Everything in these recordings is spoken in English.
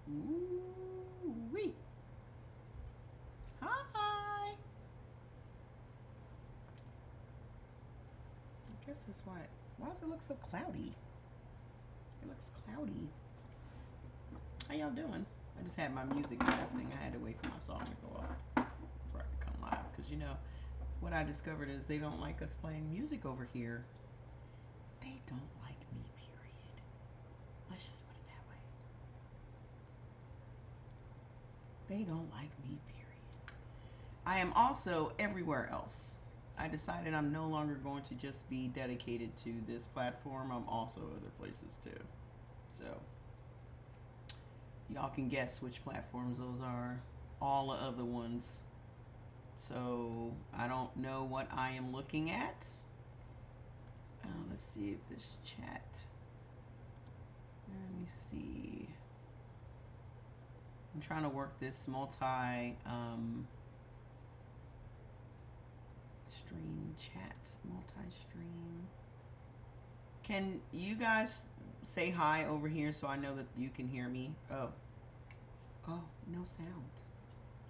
Ooh-wee. Hi. I guess that's why. Why does it look so cloudy? It looks cloudy. How y'all doing? I just had my music blasting. I had to wait for my song to go off before I could come live. Because, you know, what I discovered is they don't like us playing music over here. They don't like me, period. Let's just put it that way. They don't like me, period. I am also everywhere else. I decided I'm no longer going to just be dedicated to this platform. I'm also other places too. So y'all can guess which platforms those are. All the other ones. So I don't know what I am looking at. Let's see if this chat. Let me see. I'm trying to work this stream chat, multi-stream. Can you guys say hi over here so I know that you can hear me? Oh, no sound.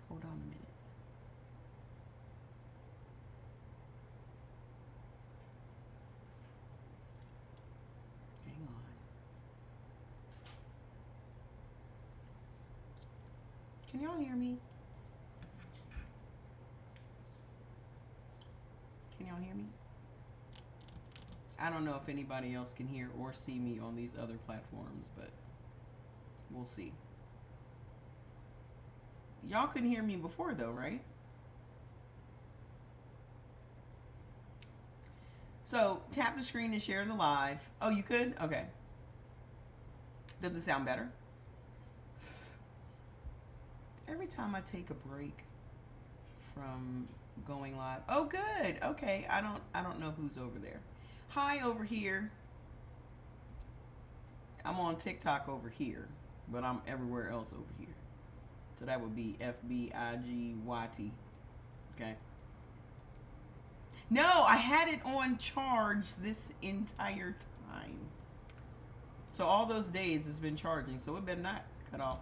Hold on a minute. Hang on. Can y'all hear me? Can y'all hear me? I don't know if anybody else can hear or see me on these other platforms, but we'll see. Y'all couldn't hear me before though, right? So tap the screen and share the live. Oh, you could? Okay. Does it sound better? Every time I take a break from going live. Oh, good. Okay. I don't know who's over there. Hi over here. I'm on TikTok over here, but I'm everywhere else over here. So that would be FBIGYT. Okay. No, I had it on charge this entire time. So all those days it's been charging, so it better not cut off.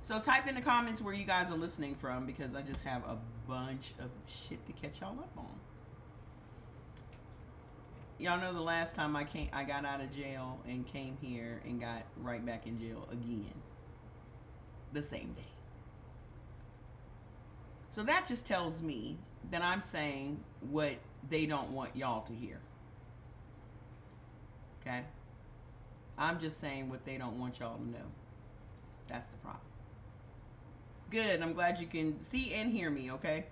So type in the comments where you guys are listening from, because I just have a bunch of shit to catch y'all up on. Y'all know the last time I got out of jail and came here and got right back in jail again. The same day. So that just tells me that I'm saying what they don't want y'all to hear. Okay? I'm just saying what they don't want y'all to know. That's the problem. Good. I'm glad you can see and hear me, okay?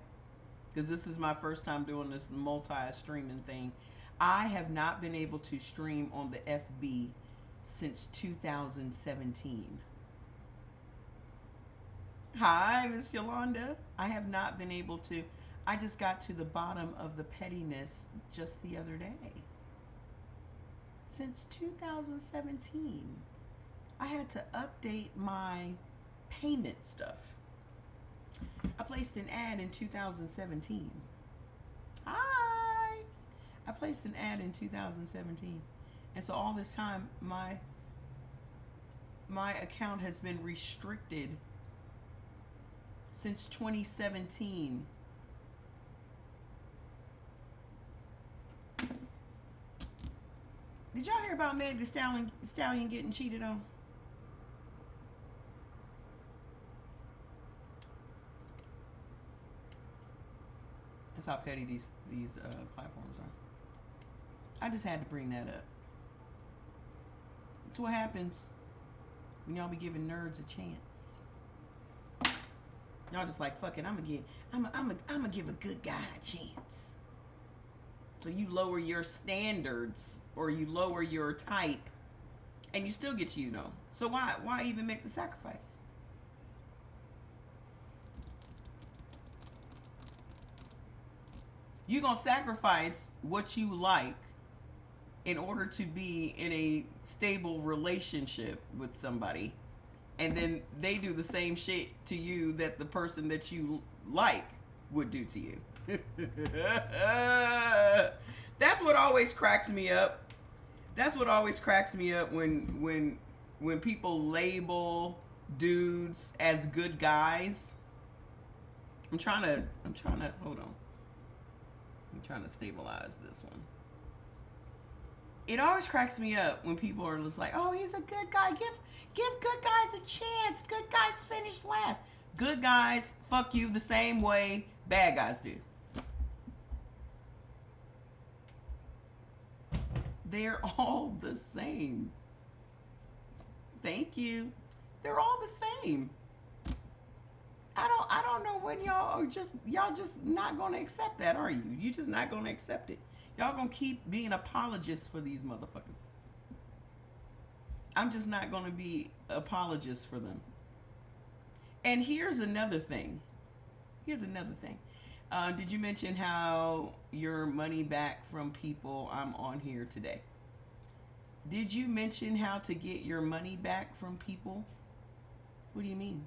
Because this is my first time doing this multi-streaming thing. I have not been able to stream on the FB since 2017. Hi, Miss Yolanda. I have not been able to. I just got to the bottom of the pettiness just the other day. Since 2017, I had to update my payment stuff. I placed an ad in 2017. Hi! I placed an ad in 2017. And so all this time, my account has been restricted since 2017. Did y'all hear about Meg Thee Stallion getting cheated on? That's how petty these platforms are. I just had to bring that up. That's what happens when y'all be giving nerds a chance. Y'all just like, fuck it, I'm gonna give a good guy a chance. So you lower your standards or you lower your type, and you still get cheated on. So why even make the sacrifice? You're gonna sacrifice what you like in order to be in a stable relationship with somebody, and then they do the same shit to you that the person that you like would do to you. That's what always cracks me up. That's what always cracks me up when people label dudes as good guys. I'm trying to hold on. I'm trying to stabilize this one. It always cracks me up when people are just like, "Oh, he's a good guy. Give good guys a chance. Good guys finish last. Good guys fuck you the same way bad guys do." They're all the same. Thank you. They're all the same. I don't know when y'all just not gonna accept that, are you? You just not gonna accept it. Y'all gonna keep being apologists for these motherfuckers. I'm just not gonna be apologists for them. And here's another thing. Did you mention how your money back from people I'm on here today? Did you mention how to get your money back from people? What do you mean?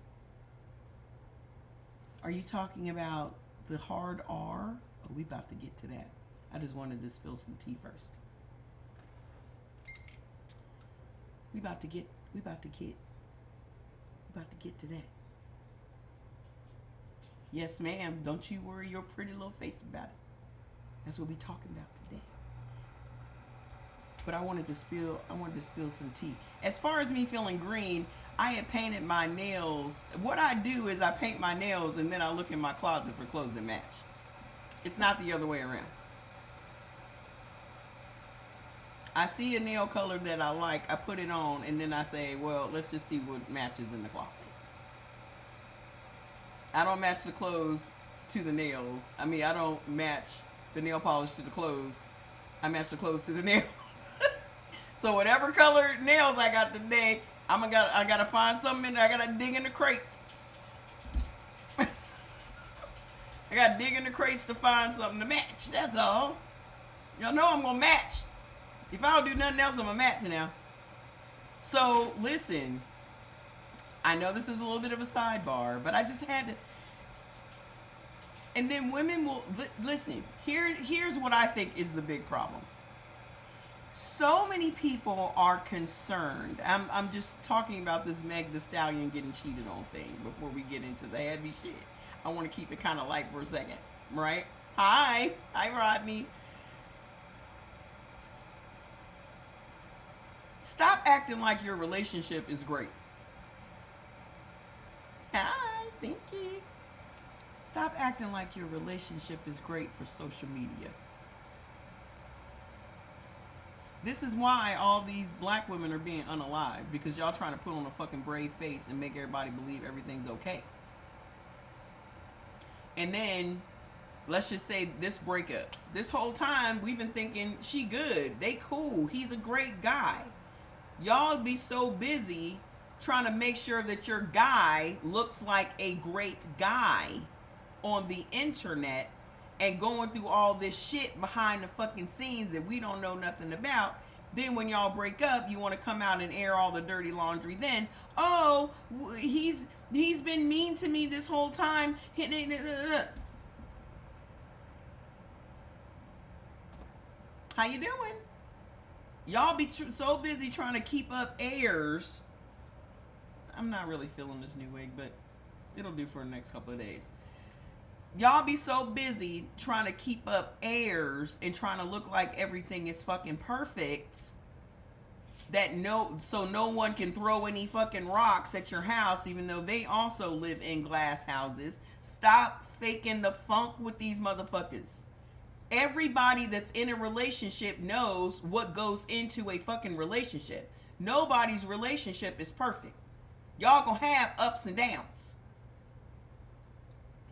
Are you talking about the hard R? Oh, we about to get to that. I just wanted to spill some tea first. We about to get to that. Yes, ma'am. Don't you worry your pretty little face about it. That's what we talking about today. But I wanted to spill some tea. As far as me feeling green, I had painted my nails. What I do is I paint my nails and then I look in my closet for clothes that match. It's not the other way around. I see a nail color that I like, I put it on, and then I say, well, let's just see what matches in the closet. I don't match the clothes to the nails. I mean, I don't match the nail polish to the clothes. I match the clothes to the nails. So whatever color nails I got today, I gotta find something in there. I gotta dig in the crates. I gotta dig in the crates to find something to match. That's all. Y'all know I'm gonna match. If I don't do nothing else, I'm gonna match now. So listen, I know this is a little bit of a sidebar, but I just had to. And then women will listen. Here's what I think is the big problem. So many people are concerned. I'm just talking about this Meg Thee Stallion getting cheated on thing before we get into the heavy shit. I want to keep it kind of light for a second, right? Hi, Rodney. Stop acting like your relationship is great. Hi, thank you. Stop acting like your relationship is great for social media. This is why all these black women are being unalived, because y'all trying to put on a fucking brave face and make everybody believe everything's okay. And then, let's just say this breakup. This whole time, we've been thinking, she good, they cool, he's a great guy. Y'all be so busy trying to make sure that your guy looks like a great guy on the internet and going through all this shit behind the fucking scenes that we don't know nothing about. Then when y'all break up, you want to come out and air all the dirty laundry. Then, oh, he's been mean to me this whole time. How you doing? Y'all be so busy trying to keep up airs. I'm not really feeling this new wig, but it'll do for the next couple of days. Y'all be so busy trying to keep up airs and trying to look like everything is fucking perfect that no one can throw any fucking rocks at your house, even though they also live in glass houses. Stop faking the funk with these motherfuckers. Everybody that's in a relationship knows what goes into a fucking relationship. Nobody's relationship is perfect. Y'all gonna have ups and downs.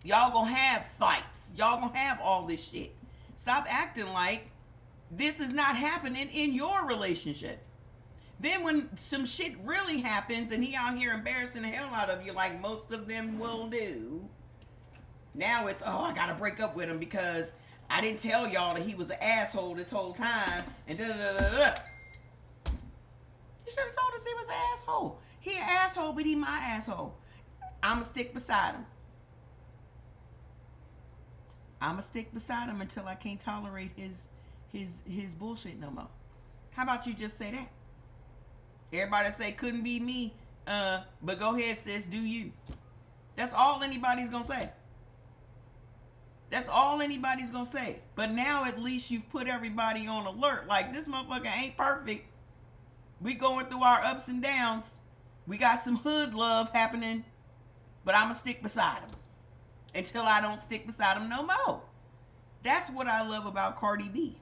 Y'all gonna have fights. Y'all gonna have all this shit. Stop acting like this is not happening in your relationship. Then when some shit really happens and he out here embarrassing the hell out of you like most of them will do, now it's, oh, I gotta break up with him because I didn't tell y'all that he was an asshole this whole time and da da da da. You should have told us he was an asshole. He an asshole, but he my asshole. I'ma stick beside him. I'ma stick beside him until I can't tolerate his bullshit no more. How about you just say that? Everybody say couldn't be me. But go ahead, sis, do you. That's all anybody's gonna say. That's all anybody's gonna say. But now at least you've put everybody on alert. Like, this motherfucker ain't perfect. We going through our ups and downs. We got some hood love happening. But I'ma stick beside him until I don't stick beside him no more. That's what I love about Cardi B.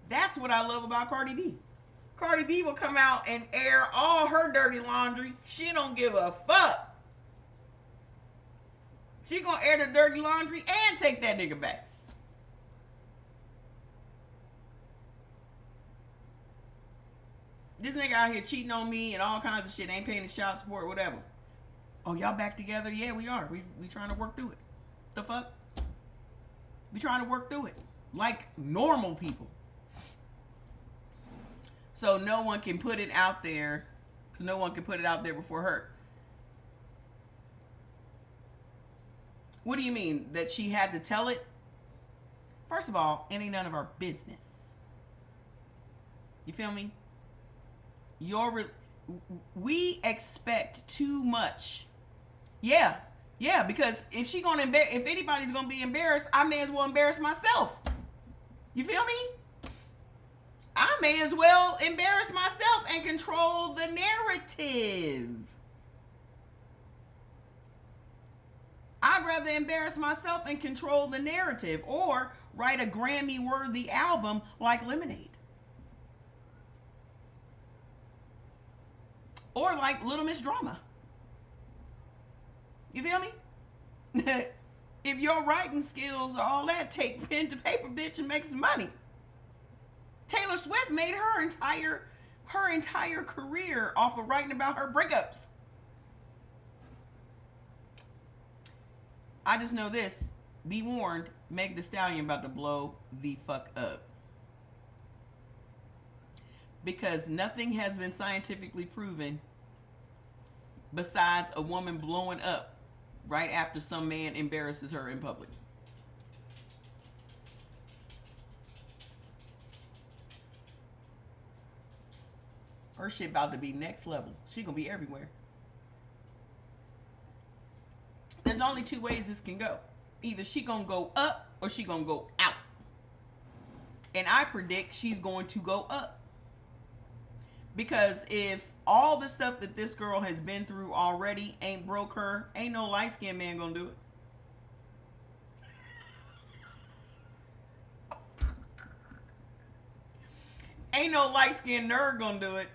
That's what I love about Cardi B. Cardi B will come out and air all her dirty laundry. She don't give a fuck. She gonna air the dirty laundry and take that nigga back. This nigga out here cheating on me and all kinds of shit. Ain't paying his child support, whatever. Oh, y'all back together? Yeah, we are. We trying to work through it. The fuck? We trying to work through it. Like normal people. So no one can put it out there. No one can put it out there before her. What do you mean? That she had to tell it? First of all, it ain't none of our business. You feel me? We expect too much. Yeah, because if anybody's gonna be embarrassed, I may as well embarrass myself. You feel me? I may as well embarrass myself and control the narrative. I'd rather embarrass myself and control the narrative, or write a Grammy-worthy album like Lemonade. Or like Little Miss Drama. You feel me? If your writing skills are all that, take pen to paper, bitch, and make some money. Taylor Swift made her entire career off of writing about her breakups. I just know this. Be warned, Meg Thee Stallion about to blow the fuck up. Because nothing has been scientifically proven besides a woman blowing up right after some man embarrasses her in public. Her shit about to be next level. She gonna be everywhere. There's only two ways this can go. Either she gonna go up or she gonna go out. And I predict she's going to go up. Because if all the stuff that this girl has been through already ain't broke her, ain't no light-skinned man gonna do it. Ain't no light-skinned nerd gonna do it.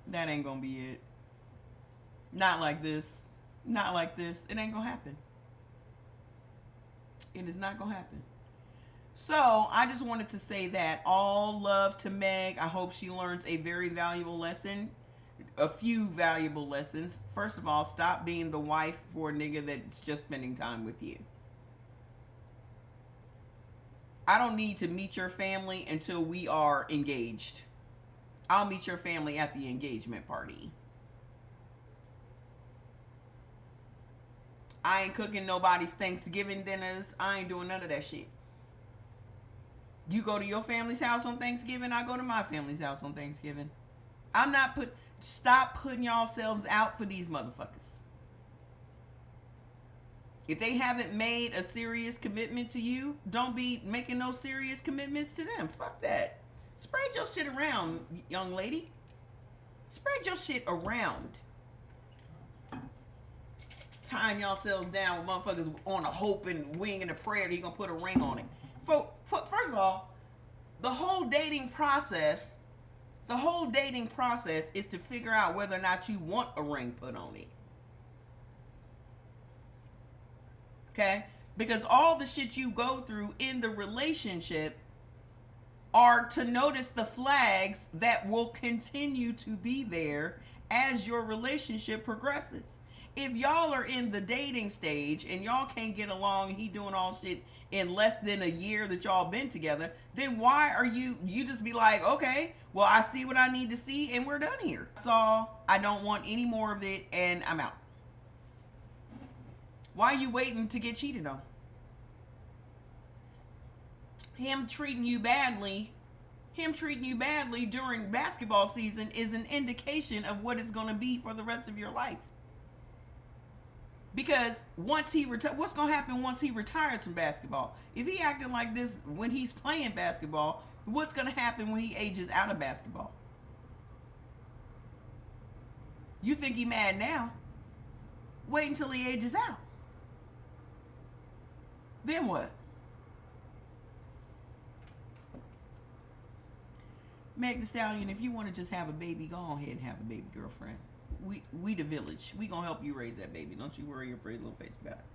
That ain't gonna be it. Not like this. Not like this. It ain't gonna happen. It is not gonna happen. So I just wanted to say that all love to Meg. I hope she learns a very valuable lesson. A few valuable lessons. First of all, stop being the wife for a nigga that's just spending time with you. I don't need to meet your family until we are engaged. I'll meet your family at the engagement party. I ain't cooking nobody's Thanksgiving dinners. I ain't doing none of that shit. You go to your family's house on Thanksgiving, I go to my family's house on Thanksgiving. Stop putting yourselves out for these motherfuckers. If they haven't made a serious commitment to you, don't be making no serious commitments to them. Fuck that. Spread your shit around, young lady. Spread your shit around. Tying yourselves down with motherfuckers on a hope and wing and a prayer that he gonna put a ring on it. First of all, the whole dating process is to figure out whether or not you want a ring put on it. Okay? Because all the shit you go through in the relationship are to notice the flags that will continue to be there as your relationship progresses. If y'all are in the dating stage and y'all can't get along, he doing all shit in less than a year that y'all been together, then why are you just be like, okay, well, I see what I need to see and we're done here. I don't want any more of it and I'm out. Why are you waiting to get cheated on? him treating you badly during basketball season is an indication of what it's going to be for the rest of your life. Because once he what's going to happen once he retires from basketball? If he acting like this when he's playing basketball, what's going to happen when he ages out of basketball? You think he mad now? Wait until he ages out. Then what? Meg Thee Stallion, if you want to just have a baby, go ahead and have a baby, girlfriend. We the village. We gonna help you raise that baby. Don't you worry your pretty little face about it.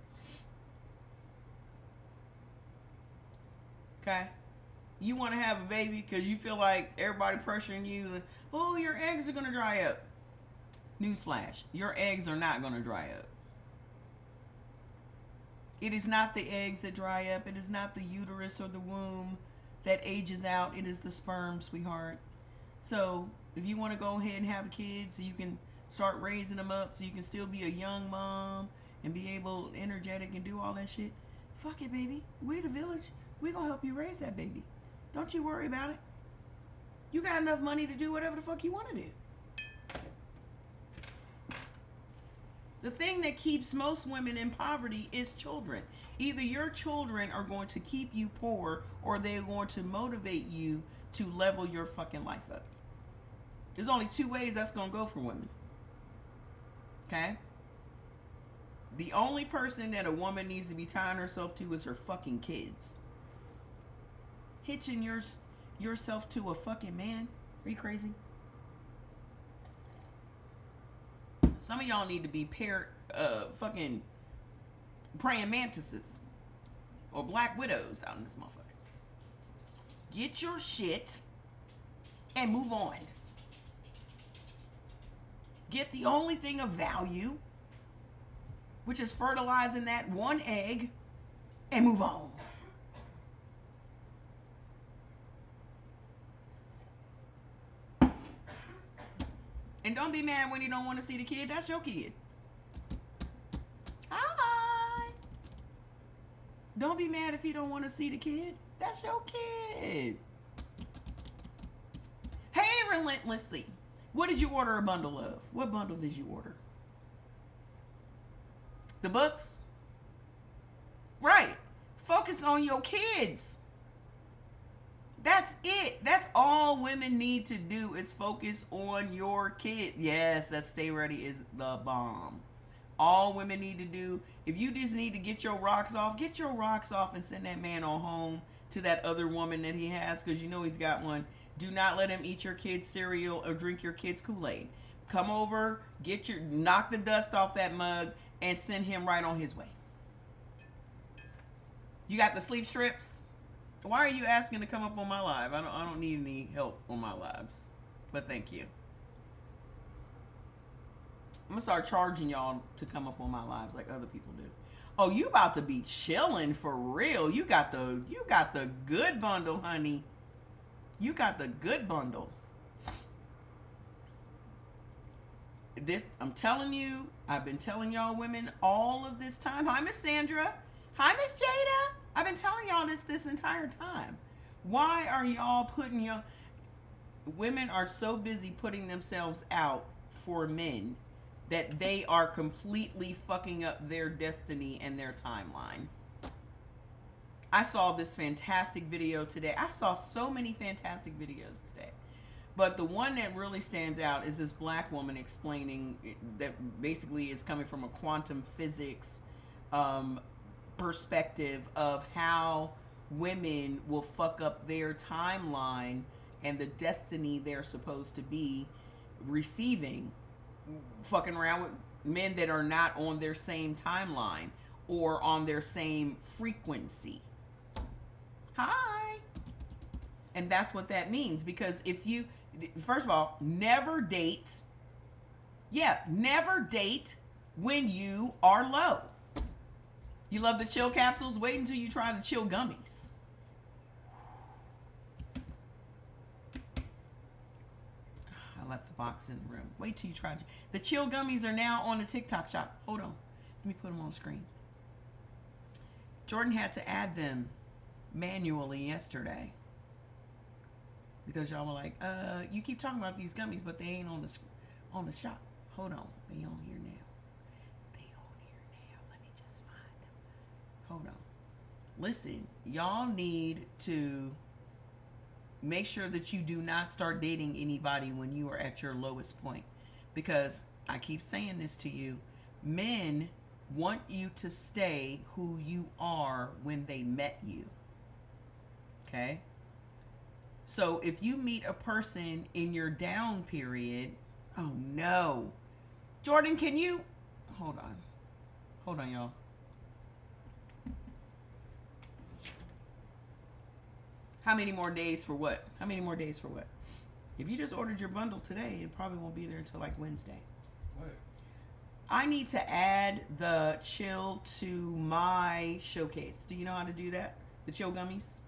Okay? You want to have a baby because you feel like everybody pressuring you. Oh, your eggs are gonna dry up. Newsflash: your eggs are not gonna dry up. It is not the eggs that dry up. It is not the uterus or the womb that ages out. It is the sperm, sweetheart. So if you want to go ahead and have a kid so you can start raising them up so you can still be a young mom and be able, energetic and do all that shit, fuck it, baby. We the village. We gonna help you raise that baby. Don't you worry about it. You got enough money to do whatever the fuck you want to do. The thing that keeps most women in poverty is children. Either your children are going to keep you poor or they're going to motivate you to level your fucking life up. There's only two ways that's going to go for women. Okay? The only person that a woman needs to be tying herself to is her fucking kids. Hitching yourself to a fucking man? Are you crazy? Some of y'all need to be fucking praying mantises or black widows out in this motherfucker. Get your shit and move on. Get the only thing of value, which is fertilizing that one egg, and move on. And don't be mad when you don't want to see the kid. That's your kid. Hi. Don't be mad if you don't want to see the kid. That's your kid. Hey, relentlessly. What did you order a bundle of? What bundle did you order? The books? Right. Focus on your kids. That's it. That's all women need to do is focus on your kid. Yes, that Stay Ready is the bomb. All women need to do, if you just need to get your rocks off and send that man on home to that other woman that he has because you know he's got one. Do not let him eat your kid's cereal or drink your kid's Kool-Aid. Come over, knock the dust off that mug and send him right on his way. You got the sleep strips? Why are you asking to come up on my live? I don't need any help on my lives. But thank you. I'm gonna start charging y'all to come up on my lives like other people do. Oh, you about to be chilling for real. You got the good bundle, honey. You got the good bundle. I'm telling you, I've been telling y'all women all of this time. Hi, Miss Sandra. Hi, Miss Jada. I've been telling y'all this entire time. Why are y'all women are so busy putting themselves out for men that they are completely fucking up their destiny and their timeline. I saw this fantastic video today. I saw so many fantastic videos today. But the one that really stands out is this black woman explaining that basically is coming from a quantum physics perspective of how women will fuck up their timeline and the destiny they're supposed to be receiving, fucking around with men that are not on their same timeline or on their same frequency. Hi. And that's what that means, because if you, first of all, never date when you are low. You love the chill capsules? Wait until you try the chill gummies. I left the box in the room. Wait till you try. The chill gummies are now on the TikTok shop. Hold on. Let me put them on the screen. Jordan had to add them manually yesterday because y'all were like, you keep talking about these gummies, but they ain't on the shop. Hold on, they on here now. They on here now. Let me just find them. Hold on. Listen, y'all need to make sure that you do not start dating anybody when you are at your lowest point, because I keep saying this to you, men want you to stay who you are when they met you. Okay? So if you meet a person in your down period, oh no. Jordan, can you hold on, y'all. How many more days for what? How many more days for what? If you just ordered your bundle today, it probably won't be there until like Wednesday. What? I need to add the chill to my showcase. Do you know how to do that? The chill gummies?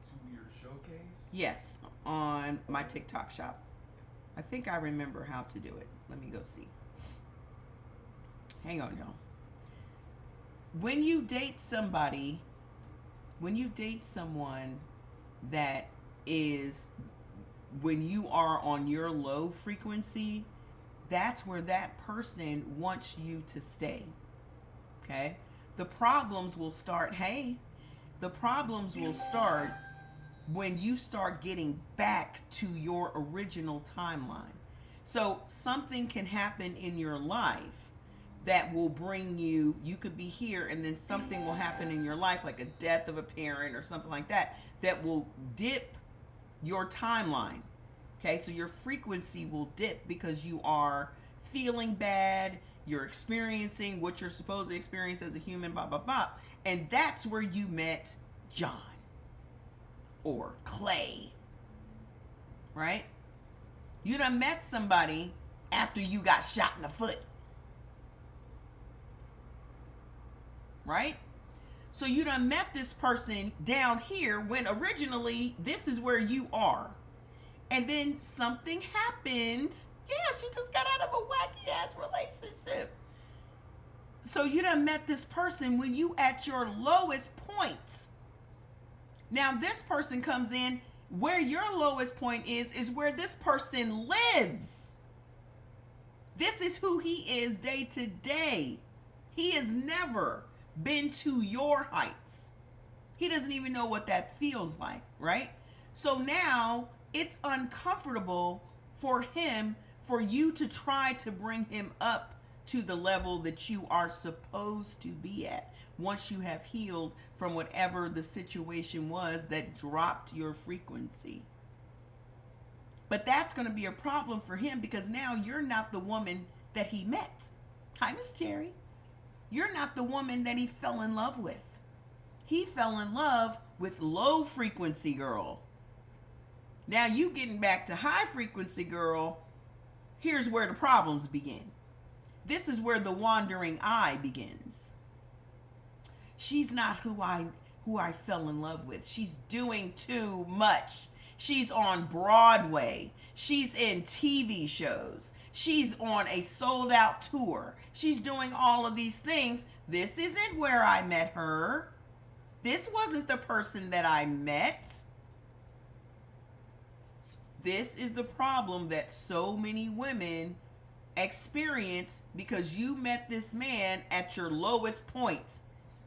To your showcase? Yes, on my TikTok shop. I think I remember how to do it. Let me go see. Hang on, y'all. When you date someone that is, when you are on your low frequency, that's where that person wants you to stay. Okay? The problems will start when you start getting back to your original timeline. So something can happen in your life that will bring you could be here, and then something will happen in your life, like a death of a parent or something like that, that will dip your timeline. Okay, so your frequency will dip because you are feeling bad, you're experiencing what you're supposed to experience as a human, blah, blah, blah. And that's where you met John or Clay, right? You done met somebody after you got shot in the foot, right? So you done met this person down here when originally this is where you are. And then something happened. Yeah, she just got out of a wacky ass relationship. So you done met this person when you at your lowest points. Now this person comes in where your lowest point is where this person lives. This is who he is day to day. He has never been to your heights. He doesn't even know what that feels like, right? So now it's uncomfortable for you to try to bring him up to the level that you are supposed to be at once you have healed from whatever the situation was that dropped your frequency. But that's going to be a problem for him because now you're not the woman that he met. Hi, Miss Jerry. You're not the woman that he fell in love with. He fell in love with low frequency girl. Now you getting back to high frequency girl. Here's where the problems begin. This is where the wandering eye begins. She's not who I fell in love with. She's doing too much. She's on Broadway. She's in TV shows. She's on a sold out tour. She's doing all of these things. This isn't where I met her. This wasn't the person that I met. This is the problem that so many women experience because you met this man at your lowest point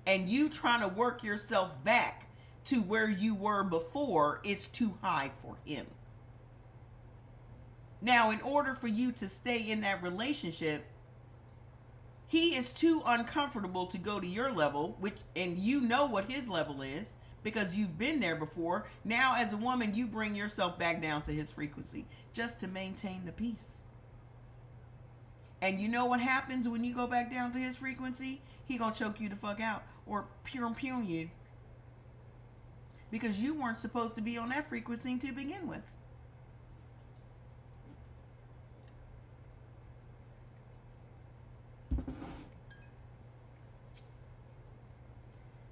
and you trying to work yourself back to where you were before. It's too high for him. Now, in order for you to stay in that relationship, he is too uncomfortable to go to your level, and you know what his level is because you've been there before. Now, as a woman, you bring yourself back down to his frequency just to maintain the peace. And you know what happens when you go back down to his frequency? He gonna choke you the fuck out or pew you. Because you weren't supposed to be on that frequency to begin with.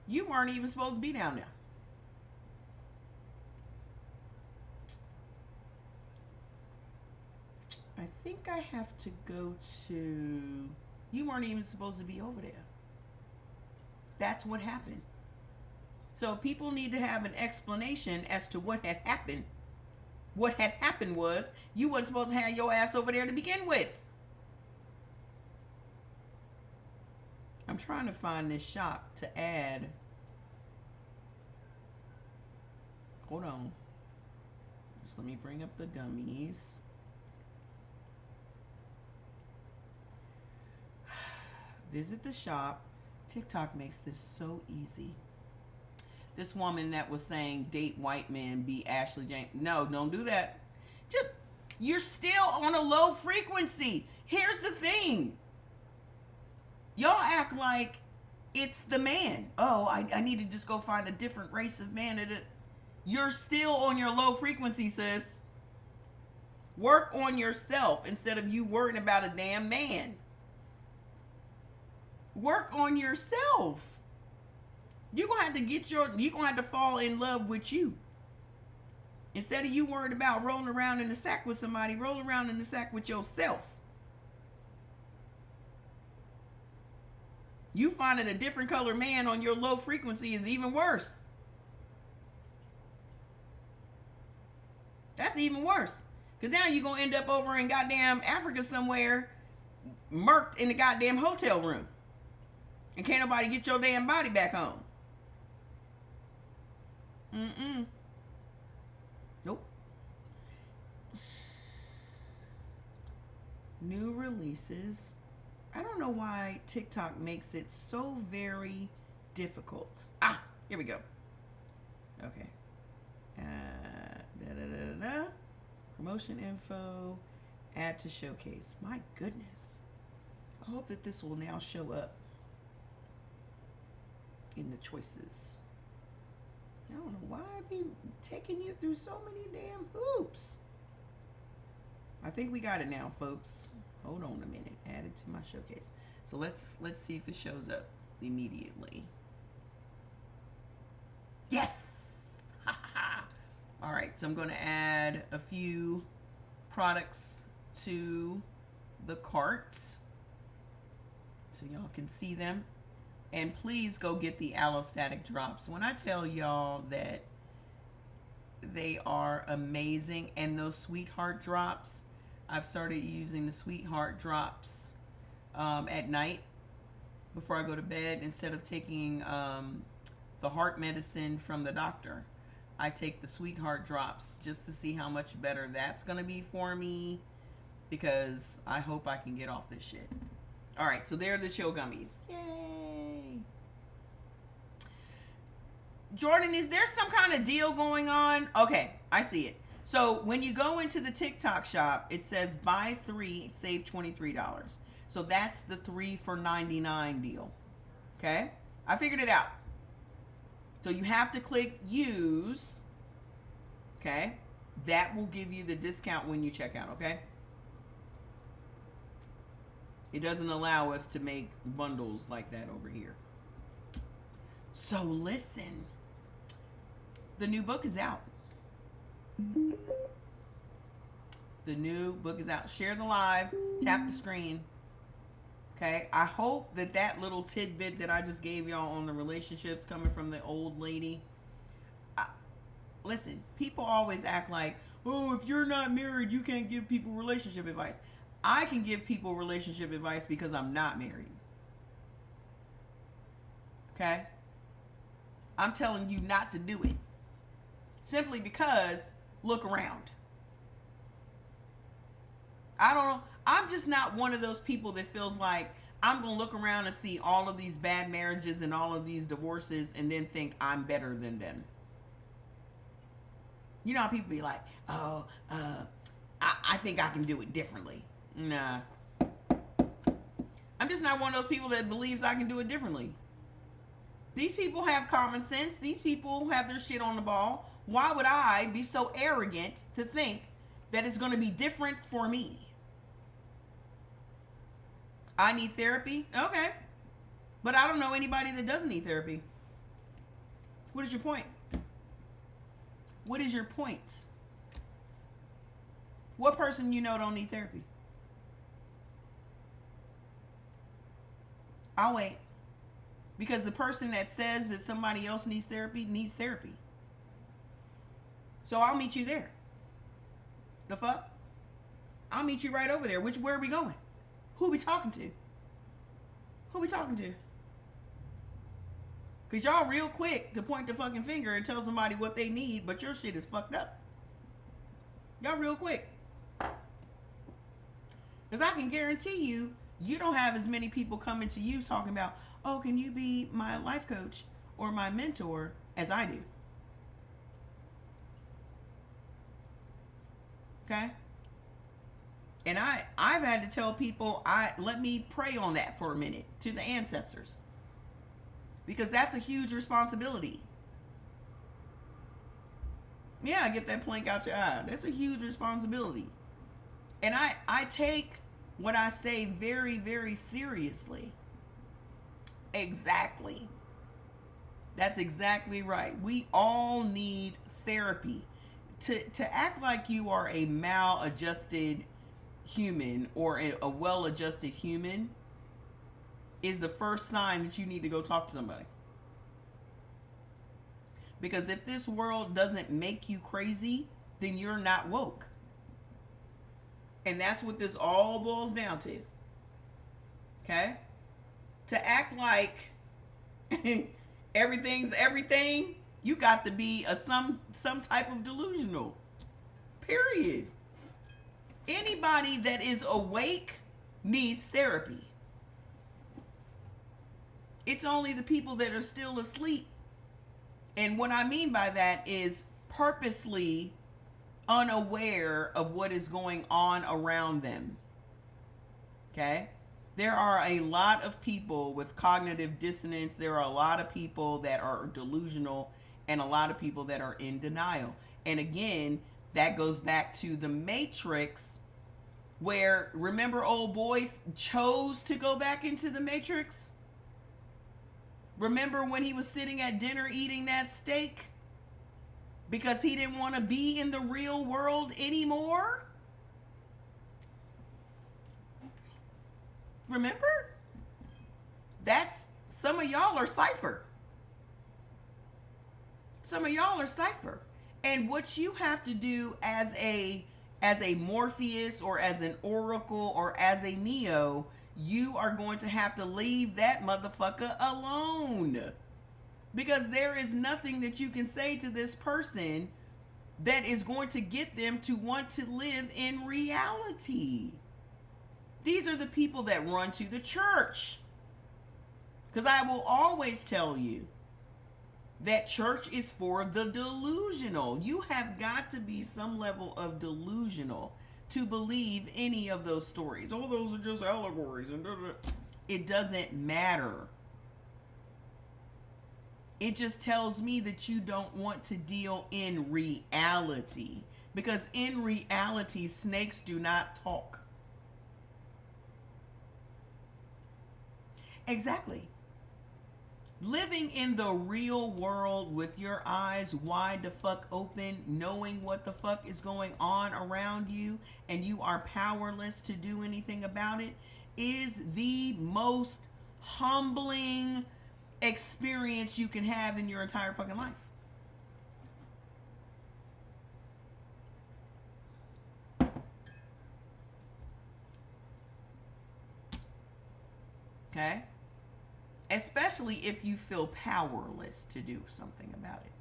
You weren't even supposed to be down there. I think I have to go to... You weren't even supposed to be over there. That's what happened. So people need to have an explanation as to what had happened. What had happened was you wasn't supposed to have your ass over there to begin with. I'm trying to find this shop to add. Hold on. Just let me bring up the gummies. Visit the shop. TikTok makes this so easy. This woman that was saying date white men, be Ashley James. No, don't do that. Just, you're still on a low frequency. Here's the thing. Y'all act like it's the man. Oh, I need to just go find a different race of man. You're still on your low frequency, sis. Work on yourself instead of you worrying about a damn man. Work on yourself. You're gonna have to fall in love with you. Instead of you worried about rolling around in the sack with somebody, roll around in the sack with yourself. You finding a different color man on your low frequency is even worse. That's even worse. Because now you're going to end up over in goddamn Africa somewhere, murked in the goddamn hotel room. And can't nobody get your damn body back home. Nope. New releases. I don't know why TikTok makes it so very difficult. Ah, here we go. Okay. Promotion info. Add to showcase. My goodness. I hope that this will now show up in the choices. I don't know why I be taking you through so many damn hoops. I think we got it now, folks. Hold on a minute. Add it to my showcase. So let's see if it shows up immediately. Yes. All right. So I'm going to add a few products to the cart so y'all can see them. And please go get the allostatic drops. When I tell y'all that they are amazing, and those sweetheart drops, I've started using the sweetheart drops at night before I go to bed. Instead of taking the heart medicine from the doctor, I take the sweetheart drops just to see how much better that's going to be for me, because I hope I can get off this shit. All right, so there are the chill gummies. Yay. Jordan, is there some kind of deal going on? Okay, I see it. So when you go into the TikTok shop, it says buy 3, save $23. So that's the 3 for $99 deal. Okay? I figured it out. So you have to click use. Okay? That will give you the discount when you check out, okay? It doesn't allow us to make bundles like that over here. So listen. The new book is out. The new book is out. Share the live. Tap the screen. Okay? I hope that that little tidbit that I just gave y'all on the relationships coming from the old lady. Listen, people always act like, oh, if you're not married, you can't give people relationship advice. I can give people relationship advice because I'm not married. Okay? I'm telling you not to do it. Simply because, look around. I don't know. I'm just not one of those people that feels like I'm going to look around and see all of these bad marriages and all of these divorces and then think I'm better than them. You know how people be like, oh, I think I can do it differently. Nah. I'm just not one of those people that believes I can do it differently. These people have common sense. These people have their shit on the ball. Why would I be so arrogant to think that it's going to be different for me? I need therapy? Okay. But I don't know anybody that doesn't need therapy. What is your point? What is your point? What person you know don't need therapy? I'll wait. Because the person that says that somebody else needs therapy needs therapy. So I'll meet you there. The fuck? I'll meet you right over there. Where are we going? Who we talking to? Who we talking to? Because y'all real quick to point the fucking finger and tell somebody what they need, but your shit is fucked up. Y'all real quick. Because I can guarantee you, you don't have as many people coming to you talking about, oh, can you be my life coach or my mentor as I do. Okay? And I've had to tell people, let me pray on that for a minute to the ancestors. Because that's a huge responsibility. Yeah, get that plank out your eye. That's a huge responsibility. And I take what I say very, very seriously. Exactly. That's exactly right. We all need therapy. To act like you are a maladjusted human or a well-adjusted human is the first sign that you need to go talk to somebody. Because if this world doesn't make you crazy, then you're not woke. And that's what this all boils down to. Okay? To act like everything's everything, you got to be some type of delusional. Period. Anybody that is awake needs therapy. It's only the people that are still asleep. And what I mean by that is purposely unaware of what is going on around them. Okay? There are a lot of people with cognitive dissonance. There are a lot of people that are delusional and a lot of people that are in denial. And again, that goes back to the Matrix, where, remember, old boys chose to go back into the Matrix? Remember when he was sitting at dinner eating that steak? Because he didn't want to be in the real world anymore? Remember? That's, some of y'all are Cypher. Some of y'all are Cypher. And what you have to do as a Morpheus or as an Oracle or as a Neo, you are going to have to leave that motherfucker alone. Because there is nothing that you can say to this person that is going to get them to want to live in reality. These are the people that run to the church. Because I will always tell you that church is for the delusional. You have got to be some level of delusional to believe any of those stories. Oh, those are just allegories. And it doesn't matter. It just tells me that you don't want to deal in reality. Because in reality, snakes do not talk. Exactly. Living in the real world with your eyes wide the fuck open, knowing what the fuck is going on around you, and you are powerless to do anything about it, is the most humbling experience you can have in your entire fucking life. Okay? Especially if you feel powerless to do something about it.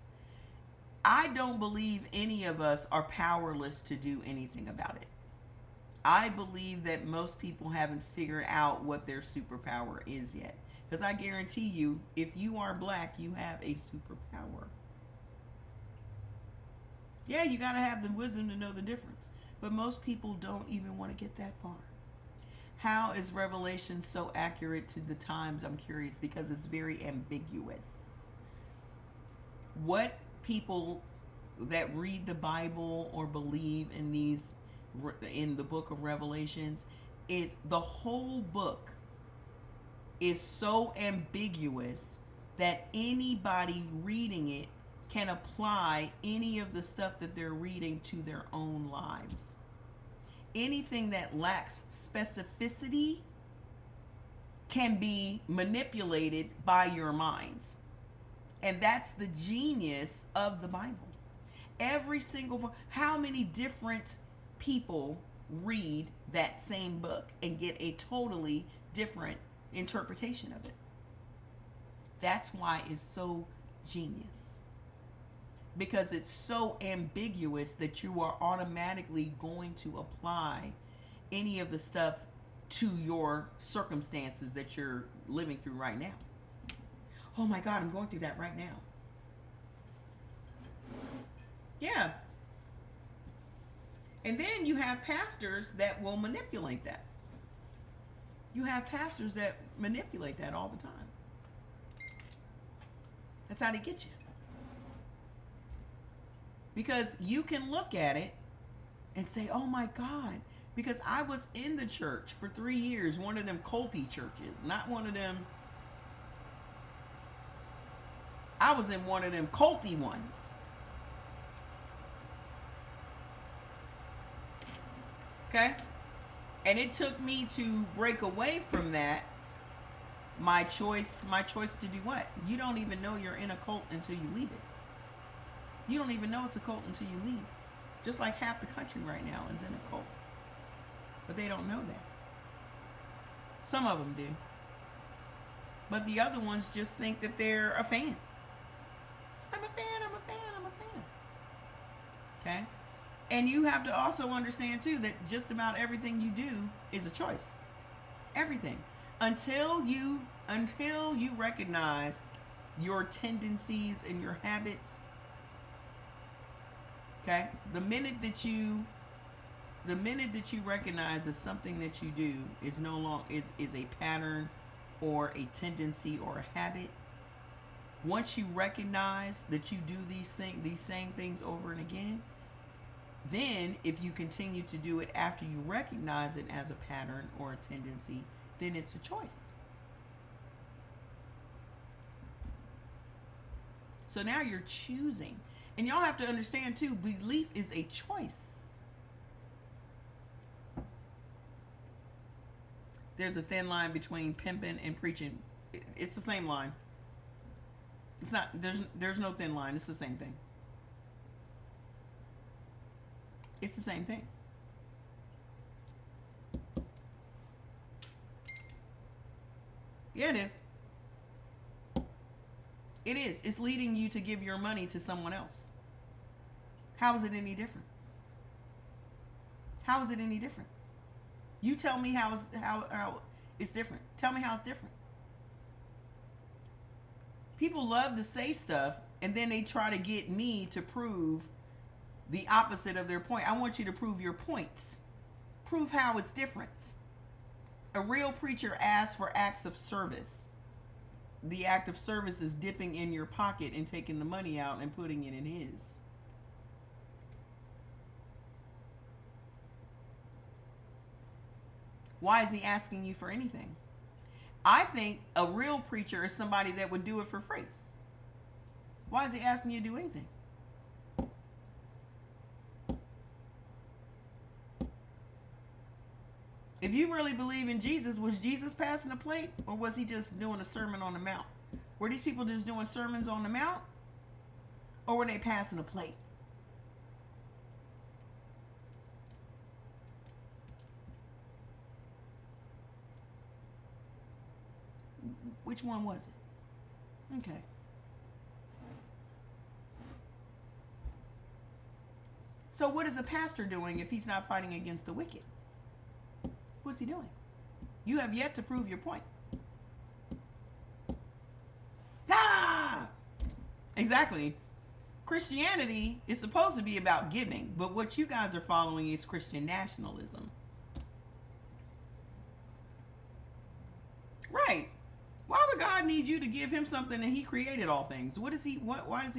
I don't believe any of us are powerless to do anything about it. I believe that most people haven't figured out what their superpower is yet. Because I guarantee you, if you are black, you have a superpower. Yeah, you got to have the wisdom to know the difference. But most people don't even want to get that far. How is Revelation so accurate to the times? I'm curious, because it's very ambiguous. What people that read the Bible or believe in the book of Revelations, is the whole book is so ambiguous that anybody reading it can apply any of the stuff that they're reading to their own lives. Anything that lacks specificity can be manipulated by your minds. And that's the genius of the Bible. Every single, how many different people read that same book and get a totally different interpretation of it? That's why it's so genius. Because it's so ambiguous that you are automatically going to apply any of the stuff to your circumstances that you're living through right now. Oh my God, I'm going through that right now. Yeah. And then you have pastors that will manipulate that. You have pastors that manipulate that all the time. That's how they get you. Because you can look at it and say, oh my God, because I was in the church for 3 years, one of them culty churches, not one of them. I was in one of them culty ones. Okay? And it took me to break away from that. My choice to do what? You don't even know you're in a cult until you leave it. You don't even know it's a cult until you leave. Just like half the country right now is in a cult. But they don't know that. Some of them do. But the other ones just think that they're a fan. I'm a fan, I'm a fan, I'm a fan. Okay? And you have to also understand too that just about everything you do is a choice. Everything. Until you recognize your tendencies and your habits. Okay? The minute that you recognize that something that you do is no longer is a pattern or a tendency or a habit, once you recognize that you do these same things over and again, then if you continue to do it after you recognize it as a pattern or a tendency, then it's a choice. So now you're choosing. And y'all have to understand too, belief is a choice. There's a thin line between pimping and preaching. It's the same line. It's not, there's no thin line. It's the same thing. It's the same thing. Yeah, it is. It is. It's leading you to give your money to someone else. How is it any different? How is it any different? You tell me how it's different. Tell me how it's different. People love to say stuff and then they try to get me to prove the opposite of their point. I want you to prove your points. Prove how it's different. A real preacher asks for acts of service. The act of service is dipping in your pocket and taking the money out and putting it in his. Why is he asking you for anything? I think a real preacher is somebody that would do it for free. Why is he asking you to do anything? If you really believe in Jesus, was Jesus passing a plate or was he just doing a sermon on the mount? Were these people just doing sermons on the mount or were they passing a plate? Which one was it? Okay. So what is a pastor doing if he's not fighting against the wicked? What's he doing? You have yet to prove your point. Ah! Exactly. Christianity is supposed to be about giving, but what you guys are following is Christian nationalism. Right. Why would God need you to give him something and he created all things? Why does he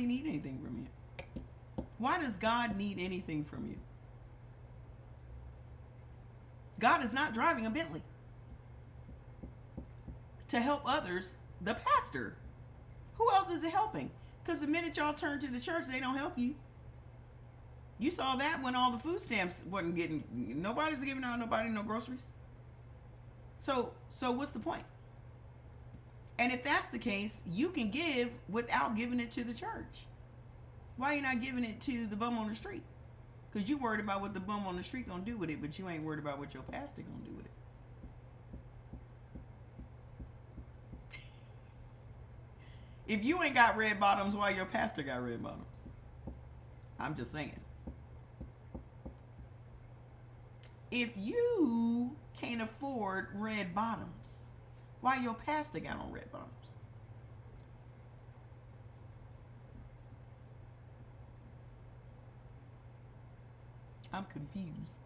need anything from you? Why does God need anything from you? God is not driving a Bentley to help others. The pastor. Who else is it helping? Because the minute y'all turn to the church, they don't help you. You saw that when all the food stamps wasn't getting, nobody's giving out nobody no groceries. So what's the point? And if that's the case, you can give without giving it to the church. Why are you not giving it to the bum on the street? Because you worried about what the bum on the street gonna do with it, but you ain't worried about what your pastor gonna do with it. If you ain't got red bottoms, why your pastor got red bottoms? I'm just saying. If you can't afford red bottoms, why your pastor got on red bottoms? I'm confused.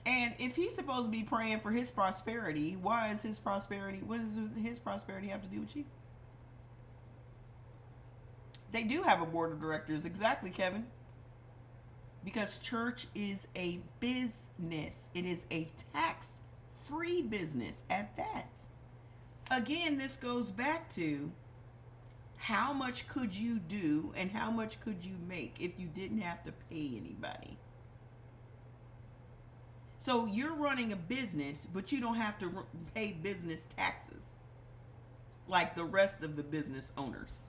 And if he's supposed to be praying for his prosperity, why is his prosperity, what does his prosperity have to do with you? They do have a board of directors. Exactly, Kevin. Because church is a business. It is a tax-free business at that. Again, this goes back to how much could you do and how much could you make if you didn't have to pay anybody? So you're running a business, but you don't have to pay business taxes like the rest of the business owners.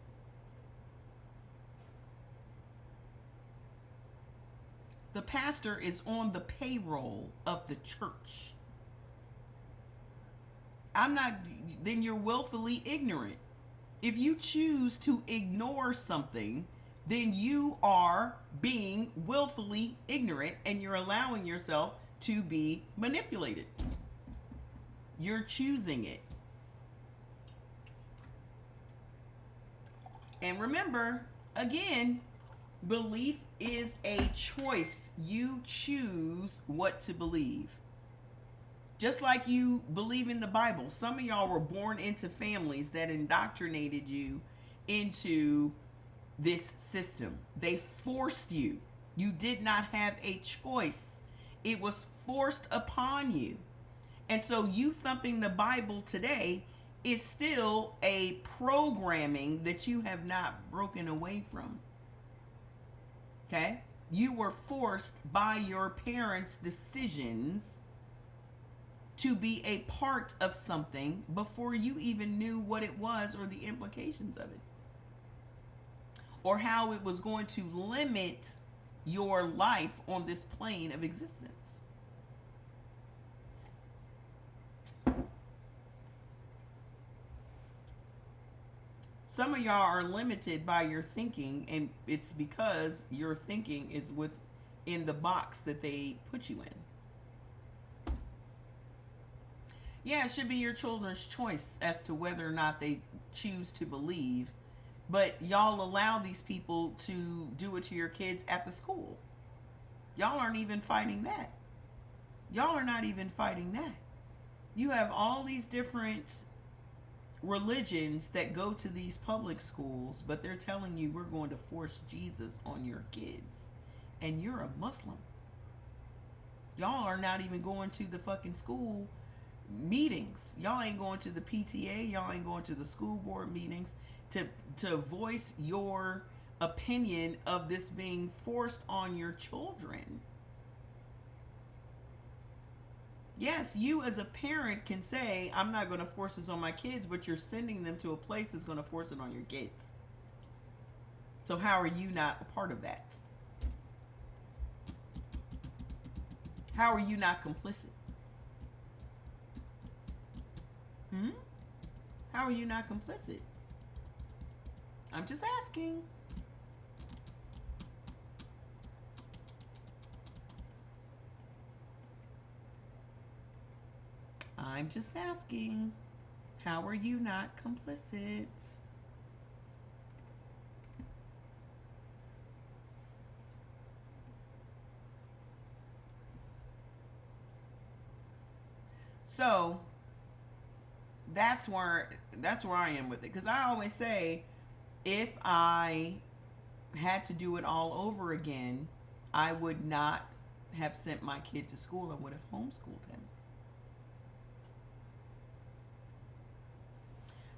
The pastor is on the payroll of the church. Then you're willfully ignorant. If you choose to ignore something, then you are being willfully ignorant and you're allowing yourself to be manipulated. You're choosing it. And remember, again, belief is a choice. You choose what to believe. Just like you believe in the Bible. Some of y'all were born into families that indoctrinated you into this system. They forced you. You did not have a choice. It was forced upon you. And so you thumping the Bible today is still a programming that you have not broken away from. Okay? You were forced by your parents' decisions to be a part of something before you even knew what it was or the implications of it, or how it was going to limit your life on this plane of existence. Some of y'all are limited by your thinking, and it's because your thinking is within the box that they put you in. Yeah, it should be your children's choice as to whether or not they choose to believe, but y'all allow these people to do it to your kids at the school. Y'all aren't even fighting that. Y'all are not even fighting that. You have all these different religions that go to these public schools, but they're telling you we're going to force Jesus on your kids, and you're a Muslim. Y'all are not even going to the fucking school meetings. Y'all ain't going to the PTA. Y'all ain't going to the school board meetings to voice your opinion of this being forced on your children. Yes, you as a parent can say, I'm not going to force this on my kids, but you're sending them to a place that's going to force it on your kids. So how are you not a part of that? How are you not complicit? How are you not complicit? I'm just asking. I'm just asking. How are you not complicit? So that's where I am with it, because I always say, if I had to do it all over again, I would not have sent my kid to school. I would have homeschooled him.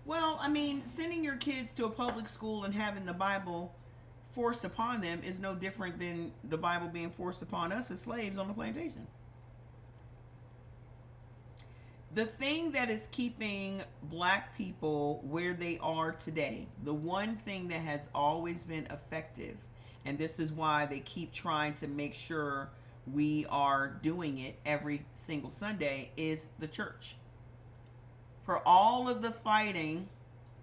Well, I mean, sending your kids to a public school and having the Bible forced upon them is no different than the Bible being forced upon us as slaves on the plantation. The thing that is keeping black people where they are today, the one thing that has always been effective, and this is why they keep trying to make sure we are doing it every single Sunday, is the church. For all of the fighting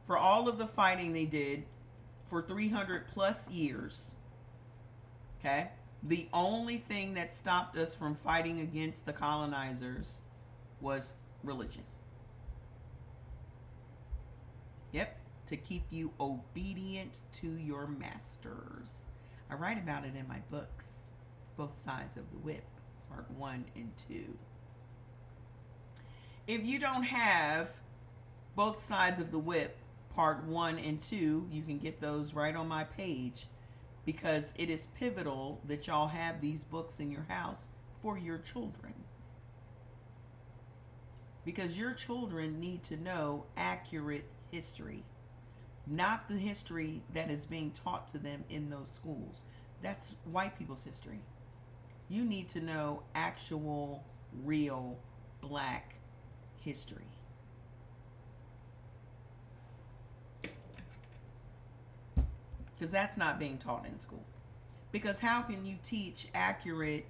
they did for 300 plus years, okay, the only thing that stopped us from fighting against the colonizers was religion. Yep, to keep you obedient to your masters. I write about it in my books, Both Sides of the Whip, part 1 and 2. If you don't have Both Sides of the Whip, part 1 and 2, you can get those right on my page, because it is pivotal that y'all have these books in your house for your children. Because your children need to know accurate history, not the history that is being taught to them in those schools. That's white people's history. You need to know actual, real black history. Because that's not being taught in school. Because how can you teach accurate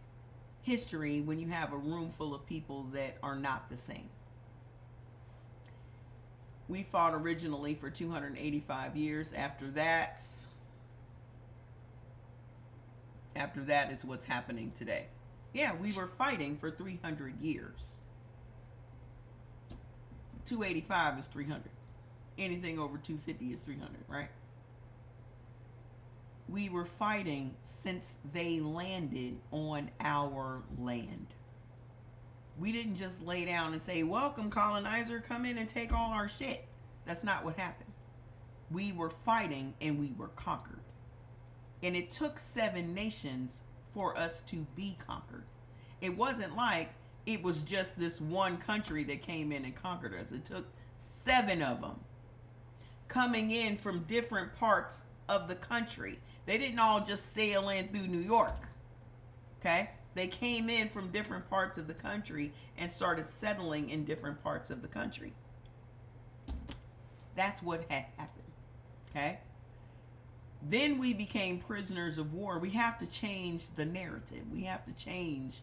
history when you have a room full of people that are not the same? We fought originally for 285 years. After that is what's happening today. Yeah, we were fighting for 300 years. 285 is 300. Anything over 250 is 300, right? We were fighting since they landed on our land. We didn't just lay down and say, welcome, colonizer, come in and take all our shit. That's not what happened. We were fighting and we were conquered. And it took 7 nations for us to be conquered. It wasn't like it was just this one country that came in and conquered us. It took 7 of them coming in from different parts of the country. They didn't all just sail in through New York. Okay? They came in from different parts of the country and started settling in different parts of the country. That's what had happened. Okay? Then we became prisoners of war. We have to change the narrative. We have to change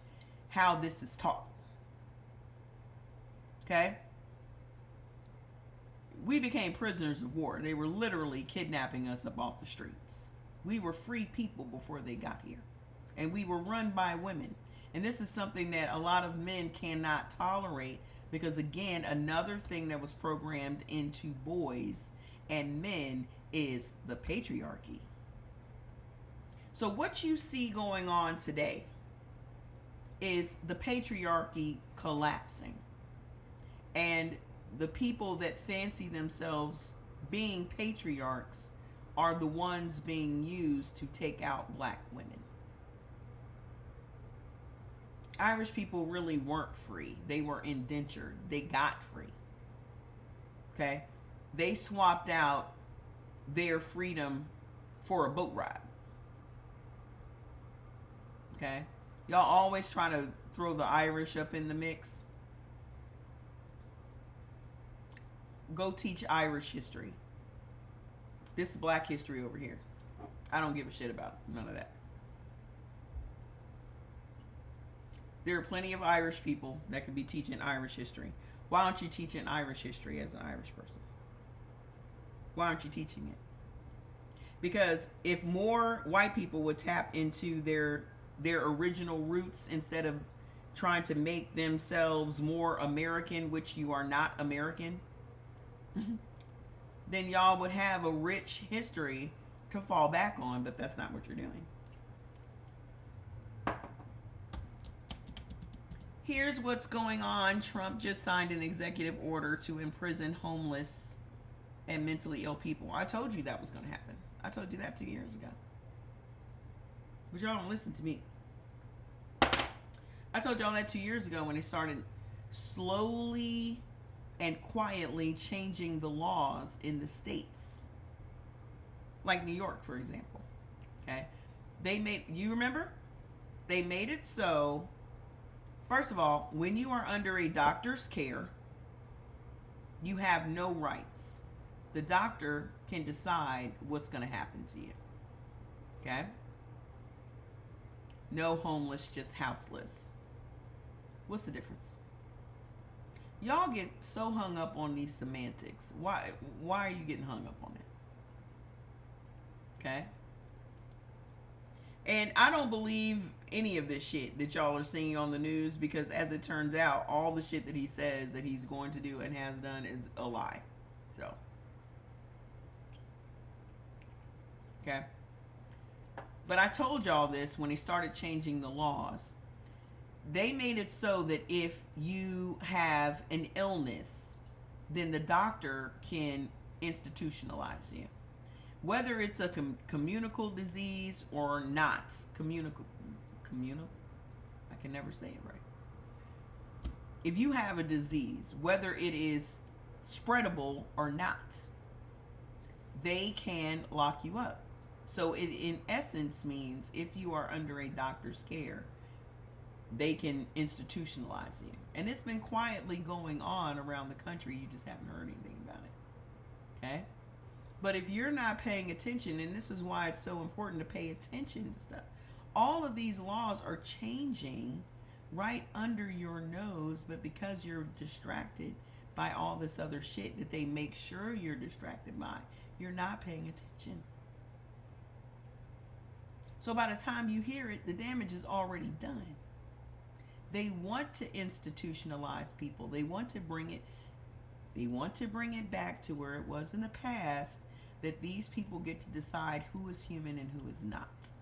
how this is taught. Okay? We became prisoners of war. They were literally kidnapping us up off the streets. We were free people before they got here. And we were run by women. And this is something that a lot of men cannot tolerate, because again, another thing that was programmed into boys and men is the patriarchy. So what you see going on today is the patriarchy collapsing. And the people that fancy themselves being patriarchs are the ones being used to take out black women. Irish people really weren't free. They were indentured. They got free. Okay? They swapped out their freedom for a boat ride. Okay? Y'all always try to throw the Irish up in the mix. Go teach Irish history. This is black history over here. I don't give a shit about none of that. There are plenty of Irish people that could be teaching Irish history. Why aren't you teaching Irish history as an Irish person? Why aren't you teaching it? Because if more white people would tap into their original roots instead of trying to make themselves more American, which you are not American, then y'all would have a rich history to fall back on, but that's not what you're doing. Here's what's going on. Trump just signed an executive order to imprison homeless and mentally ill people. I told you that was going to happen. I told you that 2 years ago. But y'all don't listen to me. I told y'all that 2 years ago when they started slowly and quietly changing the laws in the states. Like New York, for example. Okay? You remember? They made it so, first of all, when you are under a doctor's care, You have no rights. The doctor can decide what's going to happen to you. Okay? No homeless, just houseless. What's the difference? Y'all get so hung up on these semantics. Why are you getting hung up on it? Okay? And I don't believe any of this shit that y'all are seeing on the news, because as it turns out, all the shit that he says that he's going to do and has done is a lie. So, okay. But I told y'all this when he started changing the laws. They made it so that if you have an illness, then the doctor can institutionalize you. Whether it's a communicable disease or not. Communicable? I can never say it right. If you have a disease, whether it is spreadable or not, they can lock you up. So it in essence means if you are under a doctor's care, they can institutionalize you. And it's been quietly going on around the country. You just haven't heard anything about it. Okay? But if you're not paying attention, and this is why it's so important to pay attention to stuff, all of these laws are changing right under your nose, but because you're distracted by all this other shit that they make sure you're distracted by, you're not paying attention. So by the time you hear it, the damage is already done. They want to institutionalize people. They want to bring it back to where it was in the past, that these people get to decide who is human and who is not.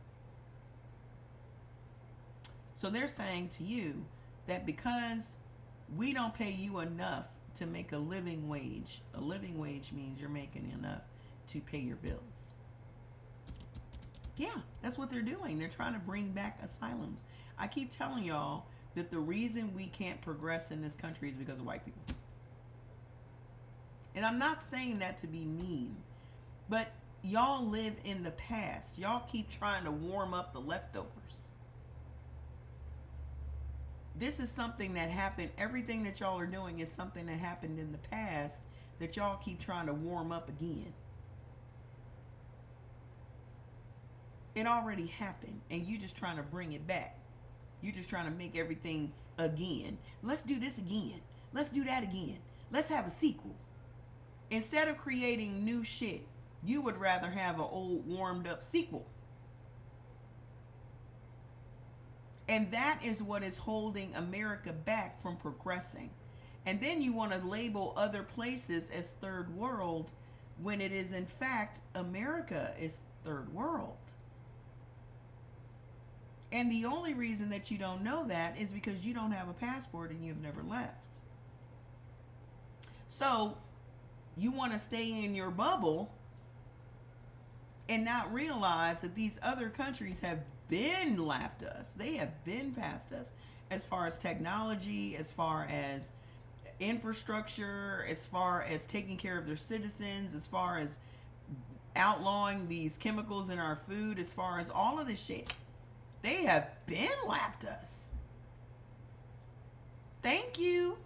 So they're saying to you that because we don't pay you enough to make a living wage means you're making enough to pay your bills. Yeah, that's what they're doing. They're trying to bring back asylums. I keep telling y'all that the reason we can't progress in this country is because of white people. And I'm not saying that to be mean, but y'all live in the past. Y'all keep trying to warm up the leftovers. This is something that happened. Everything that y'all are doing is something that happened in the past that y'all keep trying to warm up again. It already happened, and you just trying to bring it back. You're just trying to make everything again. Let's do this again. Let's do that again. Let's have a sequel. Instead of creating new shit, you would rather have an old warmed up sequel. And that is what is holding America back from progressing. And then you want to label other places as third world when it is in fact America is third world. And the only reason that you don't know that is because you don't have a passport and you've never left. So you want to stay in your bubble and not realize that these other countries have been lapped us. They have been past us as far as technology, as far as infrastructure, as far as taking care of their citizens, as far as outlawing these chemicals in our food, as far as all of this shit. They have been lapped us. Thank you.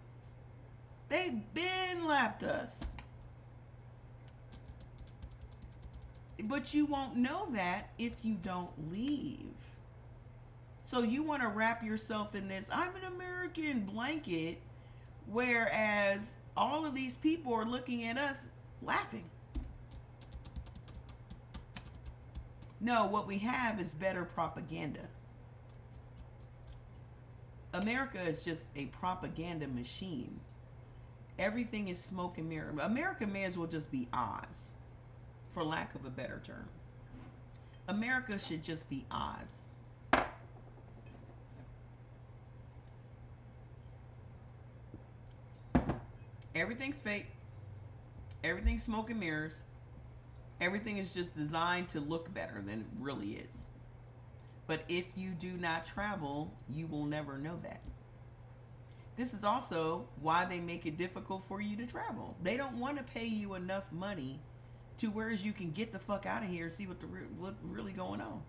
They've been lapped us. But you won't know that if you don't leave. So you want to wrap yourself in this I'm an American blanket, whereas all of these people are looking at us laughing. No, what we have is better propaganda. America is just a propaganda machine. Everything is smoke and mirror. America may as well just be Oz, for lack of a better term. America should just be Oz. Everything's fake. Everything's smoke and mirrors. Everything is just designed to look better than it really is. But if you do not travel, you will never know that. This is also why they make it difficult for you to travel. They don't want to pay you enough money to whereas you can get the fuck out of here and see what's really going on.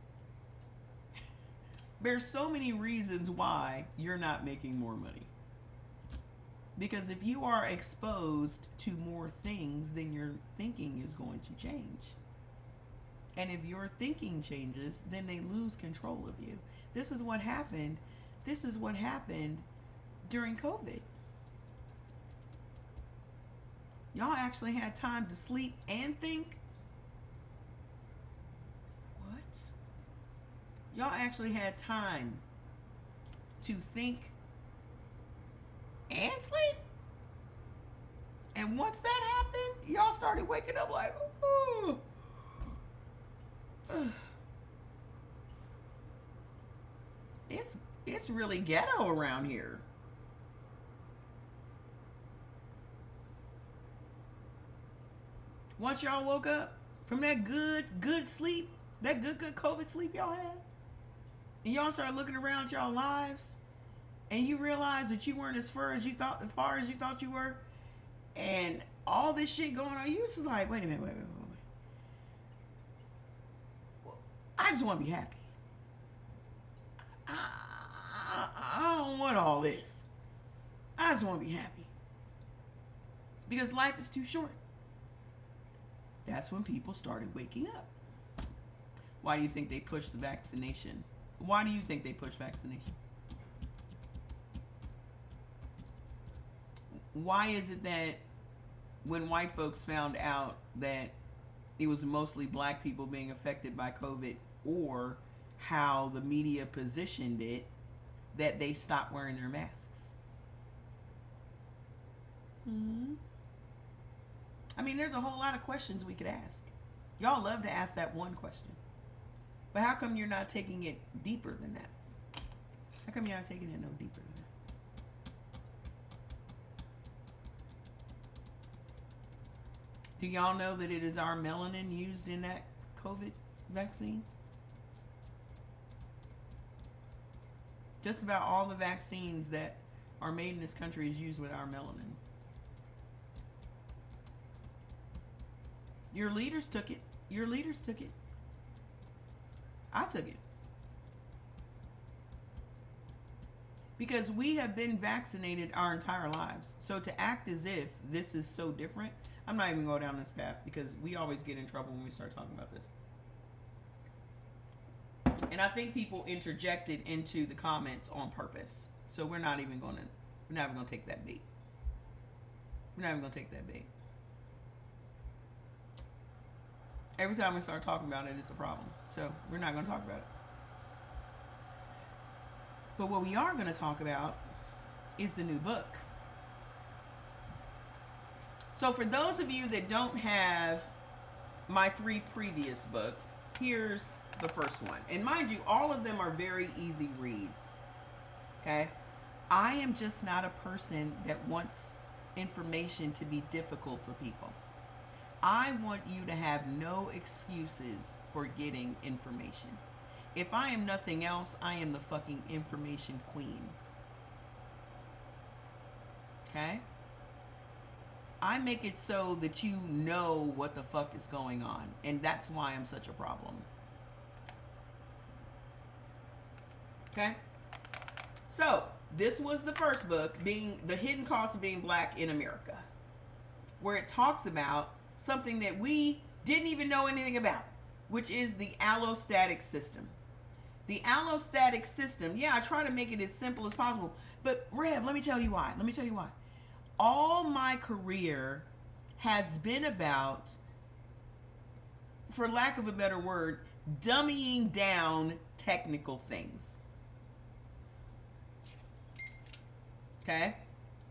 There's so many reasons why you're not making more money. Because if you are exposed to more things, then your thinking is going to change. And if your thinking changes, then they lose control of you. This is what happened. This is what happened during COVID. Y'all actually had time to sleep and think. What? Y'all actually had time to think and sleep? And once that happened, y'all started waking up like, ooh. It's really ghetto around here. Once y'all woke up from that good sleep, that good COVID sleep y'all had, and y'all started looking around at y'all lives, and you realized that you weren't as far as you thought you were, and all this shit going on, you just like, wait a minute, wait. I just want to be happy. I don't want all this. I just want to be happy. Because life is too short. That's when people started waking up. Why do you think they pushed the vaccination? Why do you think they pushed vaccination? Why is it that when white folks found out that it was mostly black people being affected by COVID, or how the media positioned it, that they stopped wearing their masks? I mean, there's a whole lot of questions we could ask. Y'all love to ask that one question. But how come you're not taking it deeper than that? How come you're not taking it no deeper than that? Do y'all know that it is our melanin used in that COVID vaccine? Just about all the vaccines that are made in this country is used with our melanin. Your leaders took it. I took it. Because we have been vaccinated our entire lives. So to act as if this is so different, I'm not even going down this path, because we always get in trouble when we start talking about this. And I think people interjected into the comments on purpose. So we're not even going to take that bait. We're not even going to take that bait. Every time we start talking about it, it's a problem. So we're not going to talk about it. But what we are going to talk about is the new book. So for those of you that don't have my 3 previous books, here's the first one. And mind you, all of them are very easy reads. Okay? I am just not a person that wants information to be difficult for people. I want you to have no excuses for getting information. If I am nothing else, I am the fucking information queen. Okay? I make it so that you know what the fuck is going on. And that's why I'm such a problem. Okay? So, this was the first book, being The Hidden Cost of Being Black in America, where it talks about something that we didn't even know anything about, which is the allostatic system. The allostatic system, yeah, I try to make it as simple as possible. But Rev, let me tell you why. All my career has been about, for lack of a better word, dummying down technical things. Okay?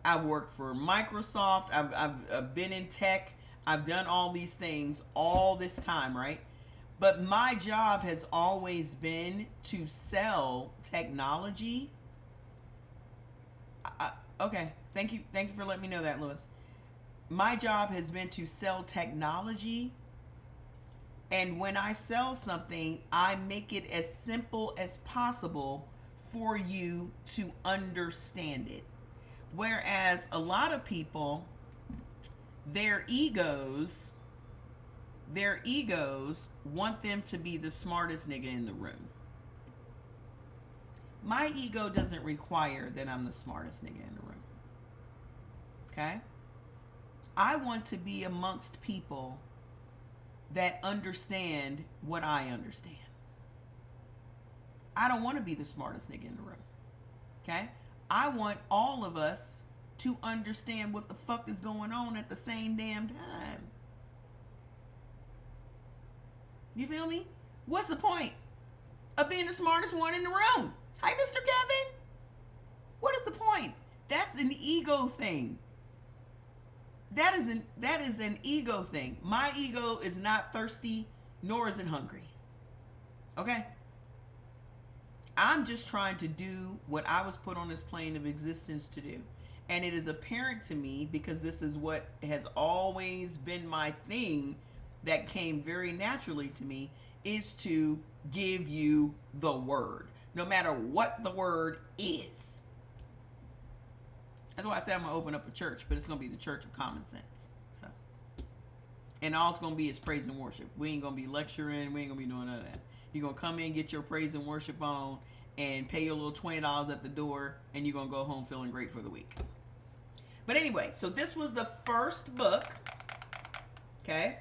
I've worked for Microsoft. I've been in tech. I've done all these things all this time, right? But my job has always been to sell technology. Okay, thank you for letting me know that, Lewis. My job has been to sell technology, and when I sell something, I make it as simple as possible for you to understand it. Whereas a lot of people, their egos want them to be the smartest nigga in the room. My ego doesn't require that I'm the smartest nigga in the room. Okay? I want to be amongst people that understand what I understand. I don't want to be the smartest nigga in the room. Okay? I want all of us to understand what the fuck is going on at the same damn time. You feel me? What's the point of being the smartest one in the room? Hi, Mr. Kevin. What is the point? That's an ego thing. That is an ego thing. My ego is not thirsty, nor is it hungry. Okay? I'm just trying to do what I was put on this plane of existence to do. And it is apparent to me, because this is what has always been my thing that came very naturally to me, is to give you the word, no matter what the word is. That's why I said I'm going to open up a church, but it's going to be the church of common sense. So, and all it's going to be is praise and worship. We ain't going to be lecturing. We ain't going to be doing none of that. You're going to come in, get your praise and worship on, and pay your little $20 at the door, and you're going to go home feeling great for the week. But anyway, so this was the first book. Okay?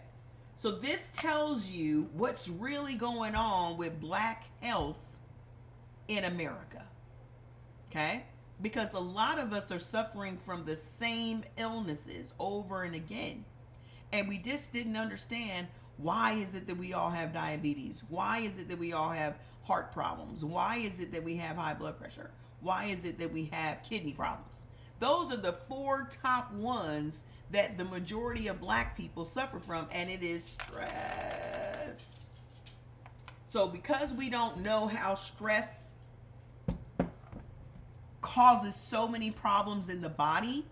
So this tells you what's really going on with black health in America. Okay? Because a lot of us are suffering from the same illnesses over and again. And we just didn't understand, why is it that we all have diabetes? Why is it that we all have heart problems? Why is it that we have high blood pressure? Why is it that we have kidney problems? Those are the 4 top ones that the majority of black people suffer from, and it is stress. So because we don't know how stress causes so many problems in the body,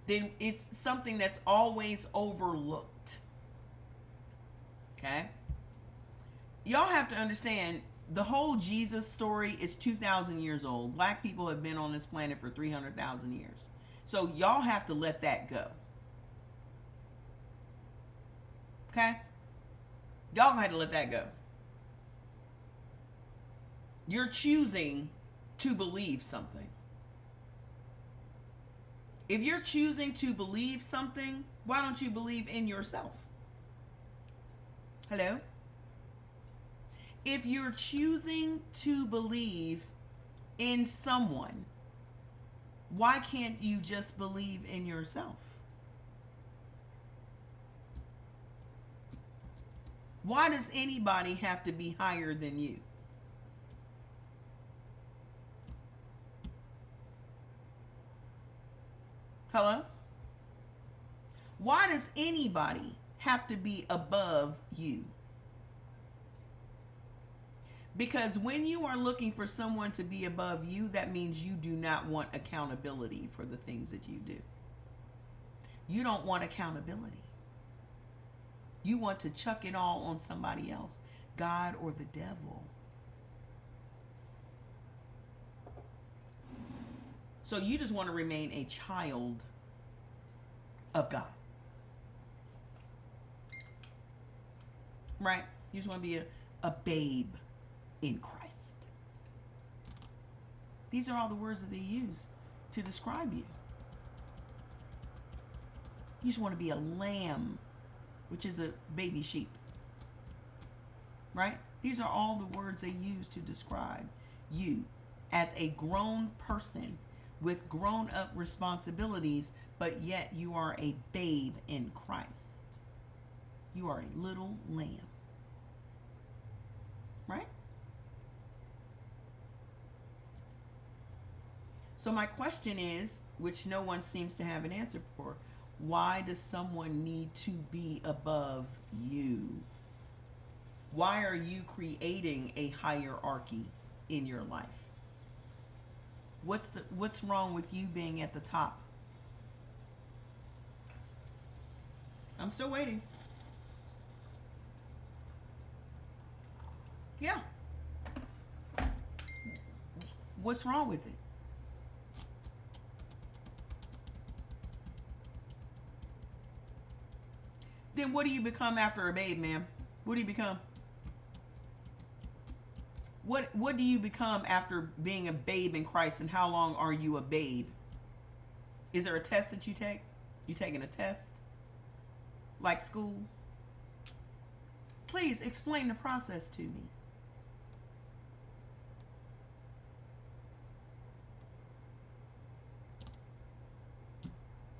then it's something that's always overlooked. Okay? Y'all have to understand, the whole Jesus story is 2,000 years old. Black people have been on this planet for 300,000 years. So y'all have to let that go. Okay? Y'all have to let that go. You're choosing to believe something. If you're choosing to believe something, why don't you believe in yourself? Hello? If you're choosing to believe in someone, why can't you just believe in yourself? Why does anybody have to be higher than you? Hello? Why does anybody have to be above you? Because when you are looking for someone to be above you, that means you do not want accountability for the things that you do. You don't want accountability. You want to chuck it all on somebody else, God or the devil. So you just want to remain a child of God. Right? You just want to be a babe in Christ. These are all the words that they use to describe you. You just want to be a lamb, which is a baby sheep. Right? These are all the words they use to describe you as a grown person with grown-up responsibilities, but yet you are a babe in Christ. You are a little lamb. Right? So my question is, which no one seems to have an answer for, why does someone need to be above you? Why are you creating a hierarchy in your life? What's wrong with you being at the top? I'm still waiting. Yeah. What's wrong with it? Then what do you become after a babe, ma'am? What do you become? What do you become after being a babe in Christ, and how long are you a babe? Is there a test that you take? You taking a test? Like school? Please explain the process to me.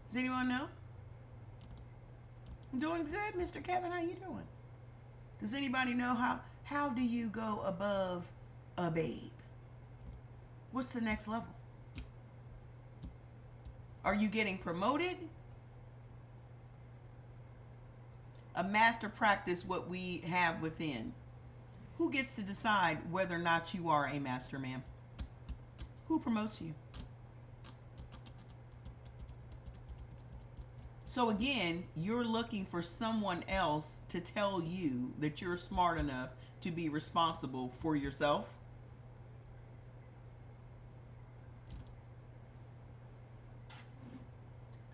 Does anyone know? I'm doing good, Mr. Kevin. How you doing? Does anybody know how do you go above a babe? What's the next level? Are you getting promoted? A master practice what we have within. Who gets to decide whether or not you are a master, ma'am? Who promotes you? So again, you're looking for someone else to tell you that you're smart enough to be responsible for yourself.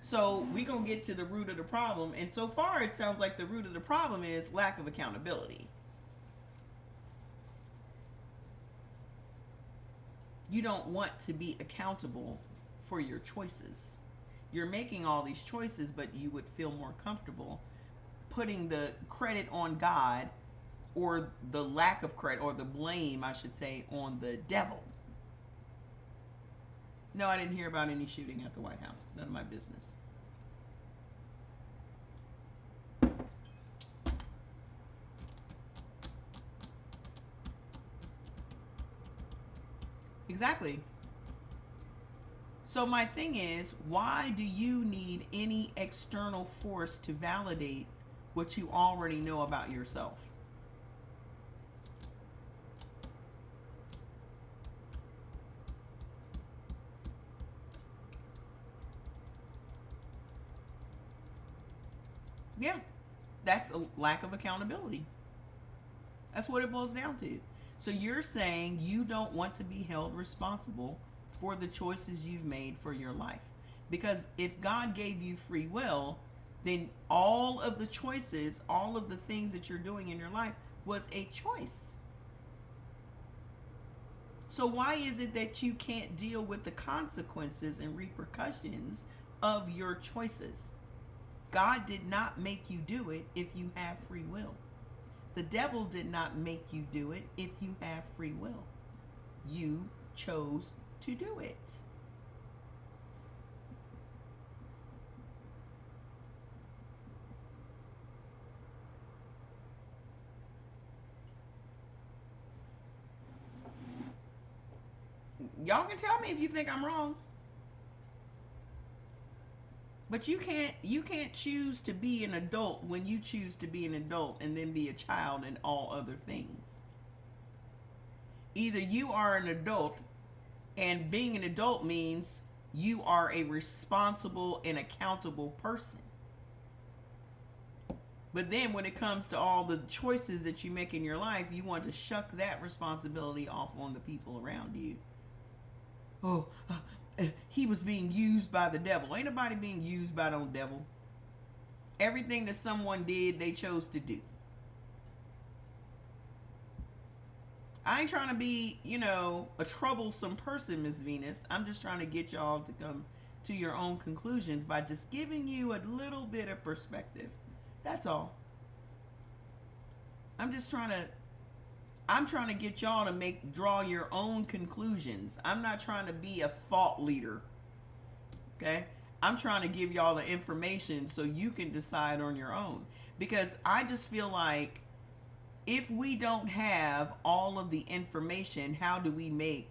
So we're going to get to the root of the problem. And so far, it sounds like the root of the problem is lack of accountability. You don't want to be accountable for your choices. You're making all these choices, but you would feel more comfortable putting the credit on God, or the lack of credit, or the blame, I should say, on the devil. No, I didn't hear about any shooting at the White House. It's none of my business. Exactly. So my thing is, why do you need any external force to validate what you already know about yourself? Yeah, that's a lack of accountability. That's what it boils down to. So you're saying you don't want to be held responsible for the choices you've made for your life. Because if God gave you free will, then all of the choices, all of the things that you're doing in your life was a choice. So why is it that you can't deal with the consequences and repercussions of your choices? God did not make you do it if you have free will. The devil did not make you do it if you have free will. You chose to do it. Y'all can tell me if you think I'm wrong. But you can't choose to be an adult when you choose to be an adult and then be a child in all other things. Either you are an adult, and being an adult means you are a responsible and accountable person. But then when it comes to all the choices that you make in your life, you want to shuck that responsibility off on the people around you. Oh, he was being used by the devil. Ain't nobody being used by no devil. Everything that someone did, they chose to do. I ain't trying to be, a troublesome person, Miss Venus. I'm just trying to get y'all to come to your own conclusions by just giving you a little bit of perspective. That's all. I'm trying to get y'all to draw your own conclusions. I'm not trying to be a thought leader. Okay? I'm trying to give y'all the information so you can decide on your own. Because I just feel like if we don't have all of the information, how do we make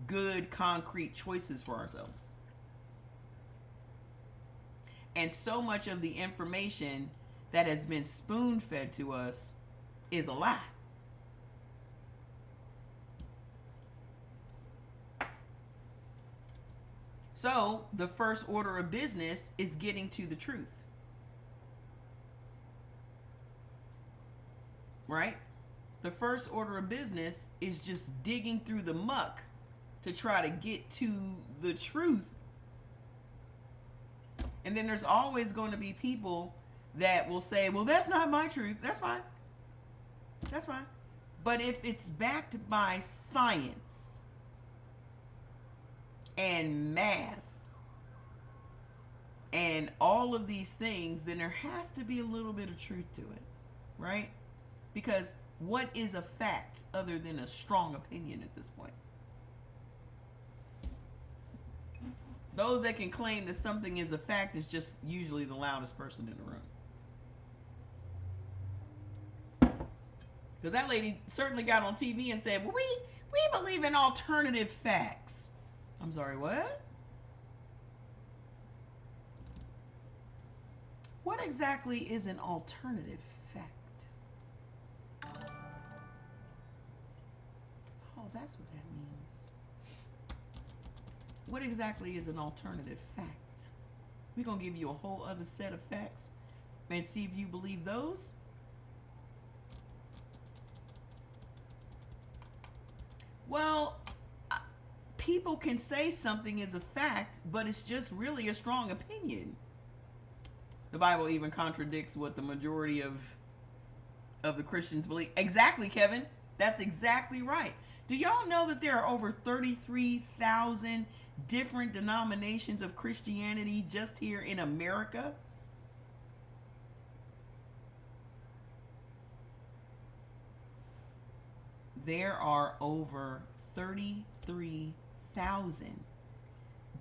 good, concrete choices for ourselves? And so much of the information that has been spoon-fed to us is a lie. So the first order of business is getting to the truth. Right? The first order of business is just digging through the muck to try to get to the truth. And then there's always going to be people that will say, well, that's not my truth. That's fine. That's fine. But if it's backed by science and math and all of these things, then there has to be a little bit of truth to it, right? Because what is a fact other than a strong opinion at this point? Those that can claim that something is a fact is just usually the loudest person in the room. Because that lady certainly got on TV and said, well, we believe in alternative facts. I'm sorry, what? What exactly is an alternative fact? Oh, that's what that means. What exactly is an alternative fact? We're going to give you a whole other set of facts and see if you believe those. Well, people can say something is a fact, but it's just really a strong opinion. The Bible even contradicts what the majority of the Christians believe. Exactly, Kevin. That's exactly right. Do y'all know that there are over 33,000 different denominations of Christianity just here in America? There are over 33,000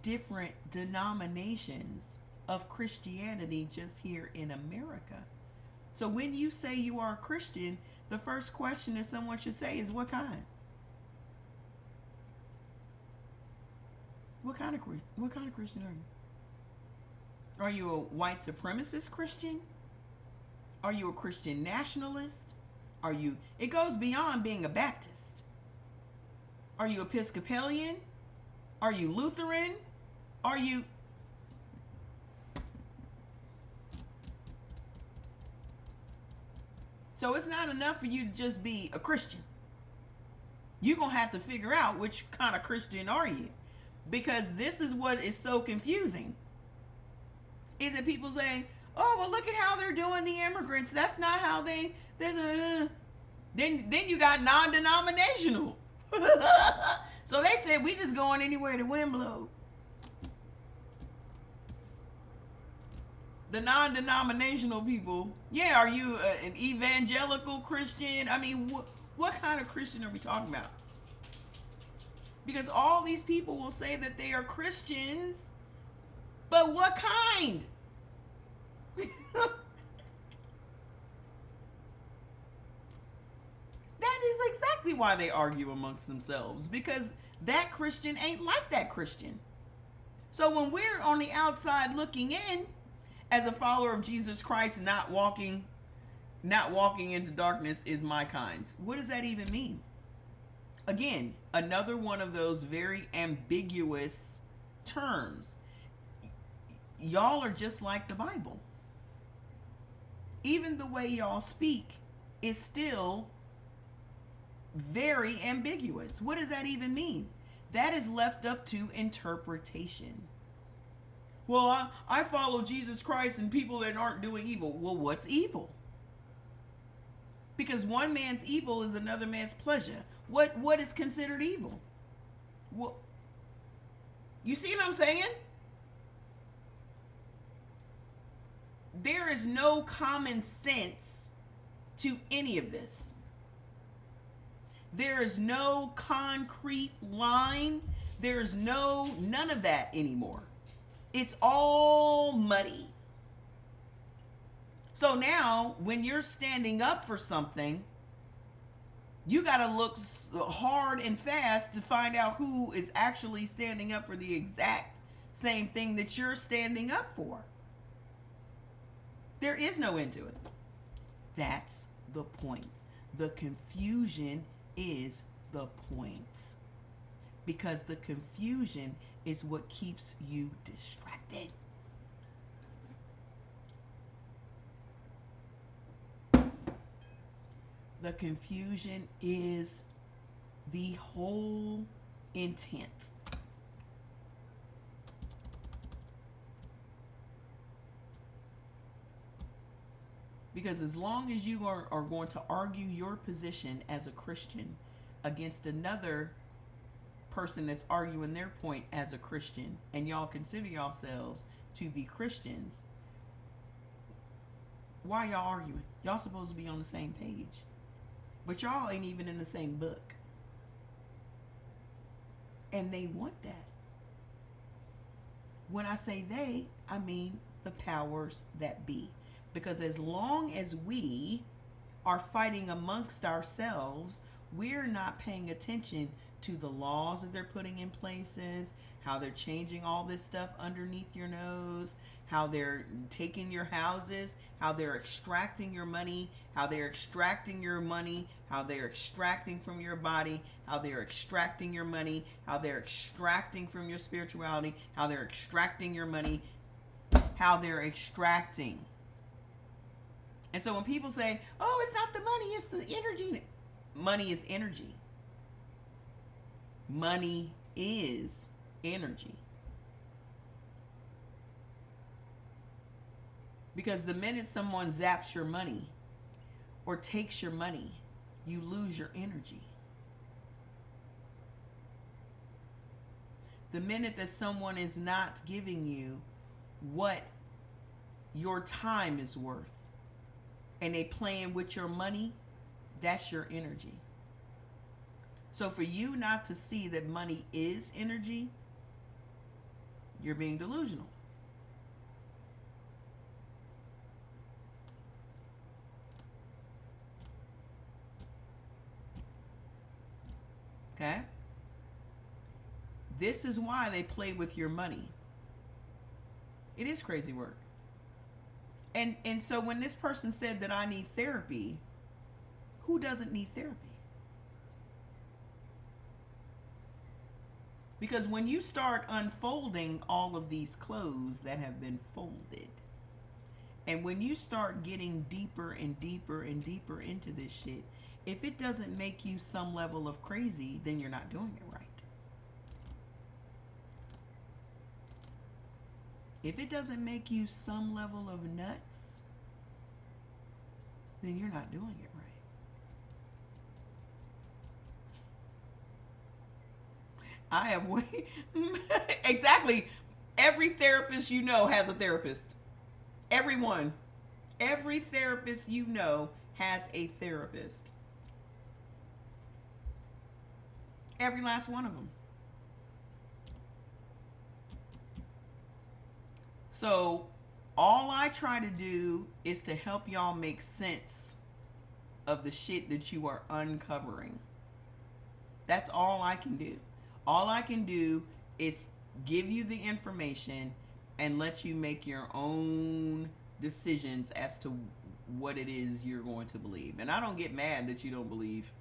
different denominations of Christianity just here in America. So when you say you are a Christian, the first question that someone should say is, what kind? What kind of Christian are you? Are you a white supremacist Christian? Are you a Christian nationalist? Are you, it goes beyond being a Baptist. Are you Episcopalian? Are you Lutheran? Are you... So it's not enough for you to just be a Christian. You're going to have to figure out which kind of Christian are you. Because this is what is so confusing. Is that people say, oh, well, look at how they're doing the immigrants. That's not how they... Then you got non-denominational. So they said, we just going anywhere the wind blows. The non-denominational people, yeah, are you an evangelical Christian? I mean, what kind of Christian are we talking about? Because all these people will say that they are Christians, but what kind? That is exactly why they argue amongst themselves, because that Christian ain't like that Christian. So when we're on the outside looking in, as a follower of Jesus Christ, not walking into darkness is my kind. What does that even mean? Again, another one of those very ambiguous terms. Y'all are just like the Bible. Even the way y'all speak is still very ambiguous. What does that even mean? That is left up to interpretation. Well, I follow Jesus Christ and people that aren't doing evil. Well, what's evil? Because one man's evil is another man's pleasure. What is considered evil? Well, you see what I'm saying? There is no common sense to any of this. There is no concrete line. There's none of that anymore. It's all muddy. So now, when you're standing up for something, you got to look hard and fast to find out who is actually standing up for the exact same thing that you're standing up for. There is no end to it. That's the point. The confusion is the point. Because the confusion is what keeps you distracted. The confusion is the whole intent. Because as long as you are going to argue your position as a Christian against another person that's arguing their point as a Christian, and y'all consider yourselves to be Christians, why y'all arguing? Y'all supposed to be on the same page. But y'all ain't even in the same book. And they want that. When I say they, I mean the powers that be. Because as long as we are fighting amongst ourselves, we're not paying attention to the laws that they're putting in places, how they're changing all this stuff underneath your nose, how they're taking your houses, how they're extracting your money, how they're extracting your money, how they're extracting from your body, how they're extracting your money, how they're extracting from your spirituality, how they're extracting your money, how they're extracting. And so when people say, oh, it's not the money, it's the energy. Money is energy. Money is energy. Because the minute someone zaps your money or takes your money, you lose your energy. The minute that someone is not giving you what your time is worth and they playing with your money, that's your energy. So for you not to see that money is energy, you're being delusional. Okay? This is why they play with your money. It is crazy work. And so when this person said that I need therapy, who doesn't need therapy? Because when you start unfolding all of these clothes that have been folded, and when you start getting deeper and deeper and deeper into this shit, if it doesn't make you some level of crazy, then you're not doing it right. If it doesn't make you some level of nuts, then you're not doing it right. I have way exactly. Every therapist you know has a therapist. Everyone. Every therapist you know has a therapist. Every last one of them. So all I try to do is to help y'all make sense of the shit that you are uncovering. That's all I can do. All I can do is give you the information and let you make your own decisions as to what it is you're going to believe. And I don't get mad that you don't believe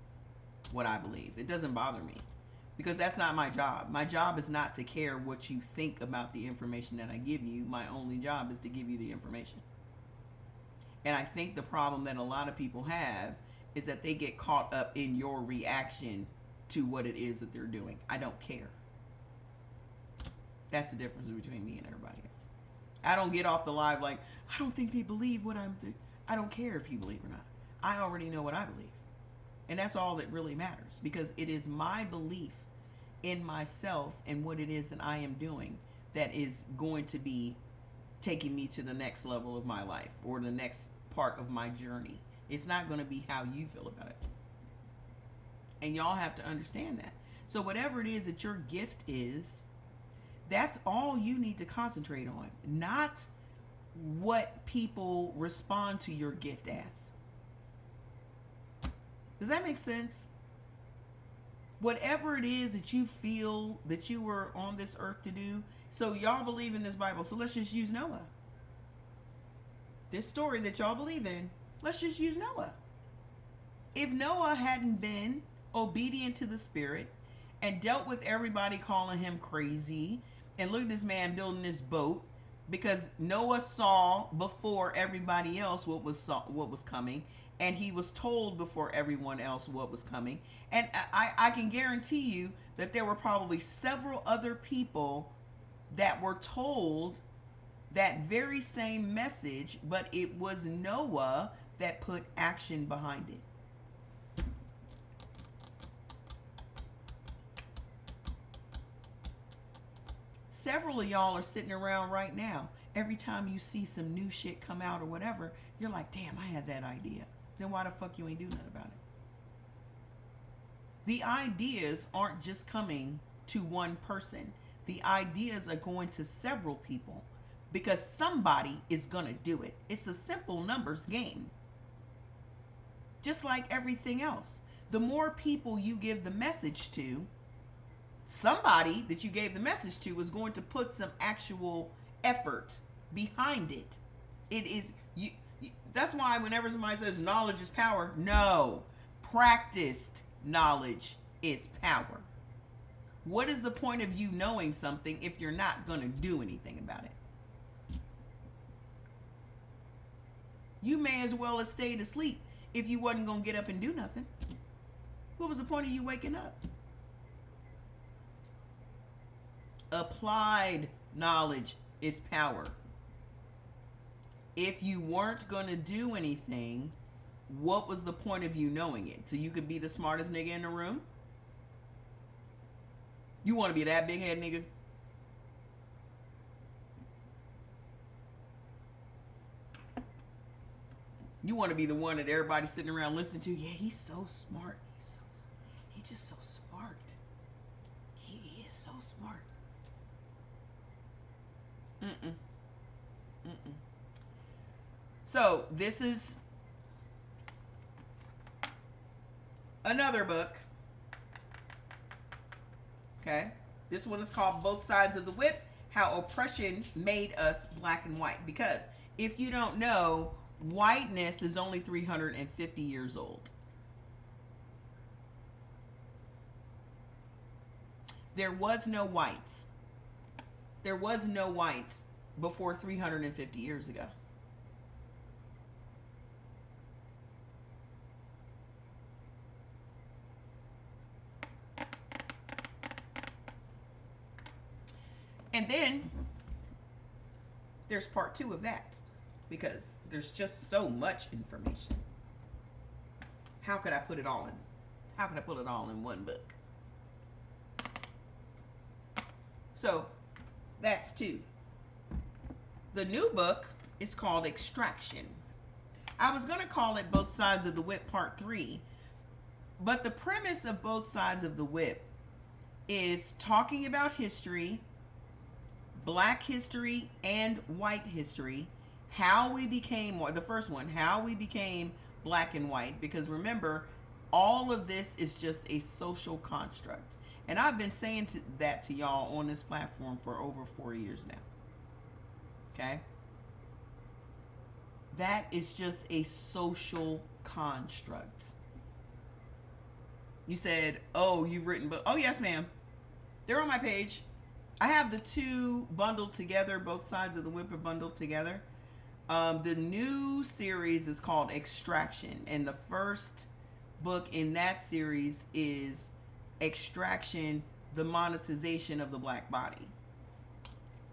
what I believe. It doesn't bother me. Because that's not my job. My job is not to care what you think about the information that I give you. My only job is to give you the information. And I think the problem that a lot of people have is that they get caught up in your reaction to what it is that they're doing. I don't care. That's the difference between me and everybody else. I don't get off the live like, I don't think they believe what I'm doing. I don't care if you believe or not. I already know what I believe. And that's all that really matters, because it is my belief in myself and what it is that I am doing that is going to be taking me to the next level of my life or the next part of my journey. It's not going to be how you feel about it. And y'all have to understand that. So whatever it is that your gift is, that's all you need to concentrate on, not what people respond to your gift as. Does that make sense? Whatever it is that you feel that you were on this earth to do. So y'all believe in this Bible. So let's just use Noah. This story that y'all believe in, let's just use Noah. If Noah hadn't been obedient to the Spirit and dealt with everybody calling him crazy, and look at this man building this boat because Noah saw before everybody else what was coming, and he was told before everyone else what was coming. And I can guarantee you that there were probably several other people that were told that very same message, but it was Noah that put action behind it. Several of y'all are sitting around right now every time you see some new shit come out or whatever, you're like, damn, I had that idea. Then why the fuck you ain't do nothing about it? The ideas aren't just coming to one person. The ideas are going to several people because somebody is going to do it. It's a simple numbers game. Just like everything else. The more people you give the message to, somebody that you gave the message to is going to put some actual effort behind it. It is you that's why whenever somebody says knowledge is power, no. Practiced knowledge is power. What is the point of you knowing something if you're not going to do anything about it? You may as well have stayed asleep if you wasn't going to get up and do nothing. What was the point of you waking up? Applied knowledge is power. If you weren't going to do anything, what was the point of you knowing it? So you could be the smartest nigga in the room? You want to be that big head nigga? You want to be the one that everybody's sitting around listening to? Yeah, he's so smart. He's just so smart. He is so smart. So this is another book. Okay. This one is called Both Sides of the Whip, How Oppression Made Us Black and White. Because if you don't know, whiteness is only 350 years old. There was no whites. There was no whites before 350 years ago. And then there's part 2 of that, because there's just so much information. How could I put it all in? How could I put it all in one book? So that's 2. The new book is called Extraction. I was going to call it Both Sides of the Whip Part 3, but the premise of Both Sides of the Whip is talking about history, black history and white history, how we became, or the first one, how we became black and white, because remember, all of this is just a social construct. And I've been saying that to y'all on this platform for over 4 years now. Okay? That is just a social construct. You said, oh, you've written books. Oh, yes, ma'am. They're on my page. I have the 2 bundled together. Both Sides of the Whip are bundled together. The new series is called Extraction. And the first book in that series is Extraction, the monetization of the black body.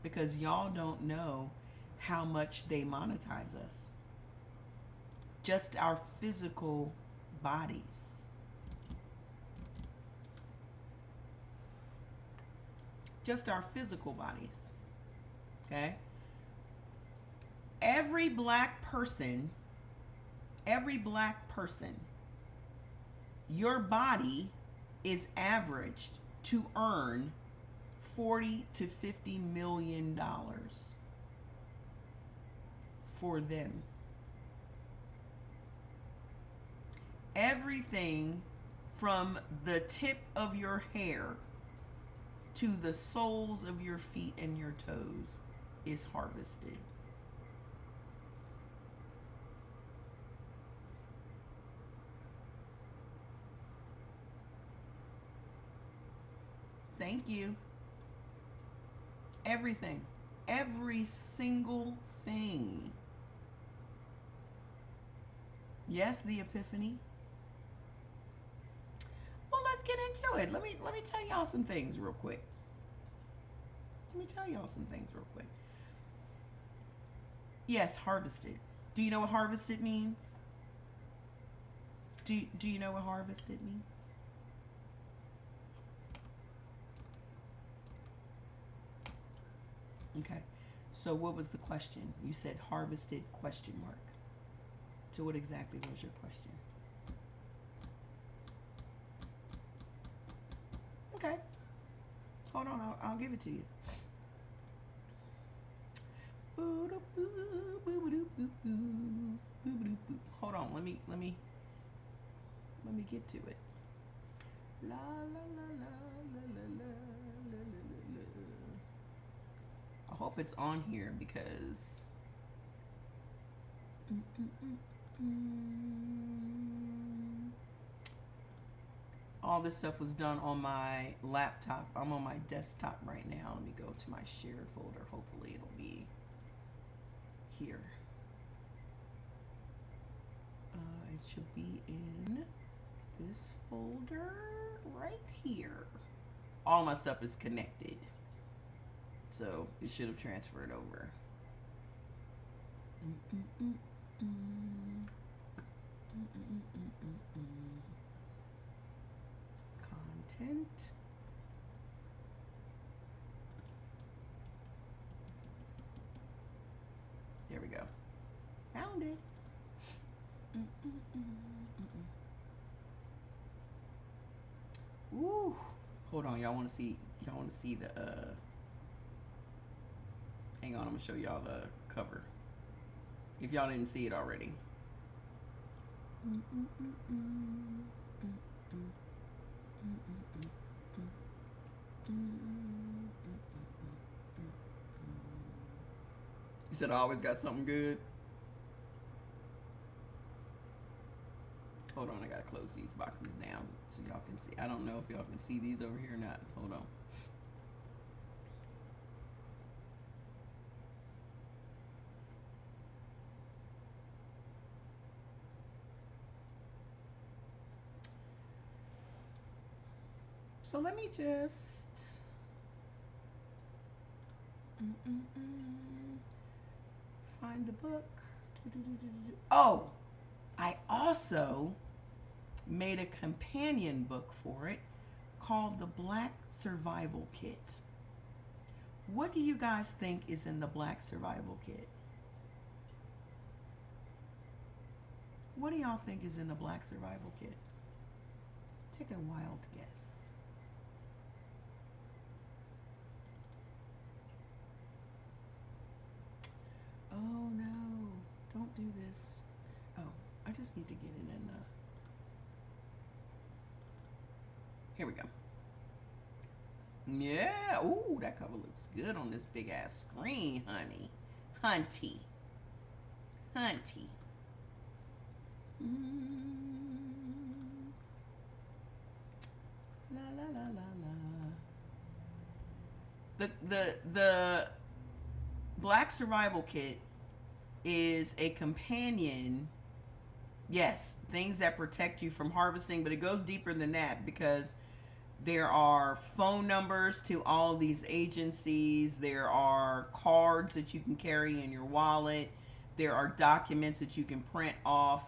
Because y'all don't know how much they monetize us. Just our physical bodies. Just our physical bodies. Okay? Every black person, your body is averaged to earn $40 to $50 million for them. Everything from the tip of your hair to the soles of your feet and your toes is harvested. Thank you. Everything. Every single thing. Yes, the epiphany. Well, let's get into it. Let me tell y'all some things real quick. Yes, harvested. Do you know what harvested means? Do you know what harvested means? Okay. So what was the question? You said harvested question mark. So what exactly was your question? Okay. Hold on, I'll give it to you. Hold on, let me get to it. La la la la la la la la la la. I hope it's on here because all this stuff was done on my laptop. I'm on my desktop right now. Let me go to my shared folder. Hopefully it'll be here. It should be in this folder right here. All my stuff is connected, so it should have transferred over. Content. There we go. Found it. Ooh. Hold on, y'all want to see the hang on, I'm going to show y'all the cover. If y'all didn't see it already. You said I always got something good. Hold on, I gotta close these boxes down so y'all can see. I don't know if y'all can see these over here or not. Hold on. So let me just find the book. Oh, I also made a companion book for it called The Black Survival Kit. What do you guys think is in the Black Survival Kit? What do y'all think is in the Black Survival Kit? Take a wild guess. Oh no, don't do this. Oh, I just need to get it in the... Here we go. Yeah, ooh, that cover looks good on this big ass screen, honey. Hunty. Hunty. La la la la la. The Black Survival Kit is a companion. Yes, things that protect you from harvesting, but it goes deeper than that because there are phone numbers to all these agencies. There are cards that you can carry in your wallet. There are documents that you can print off.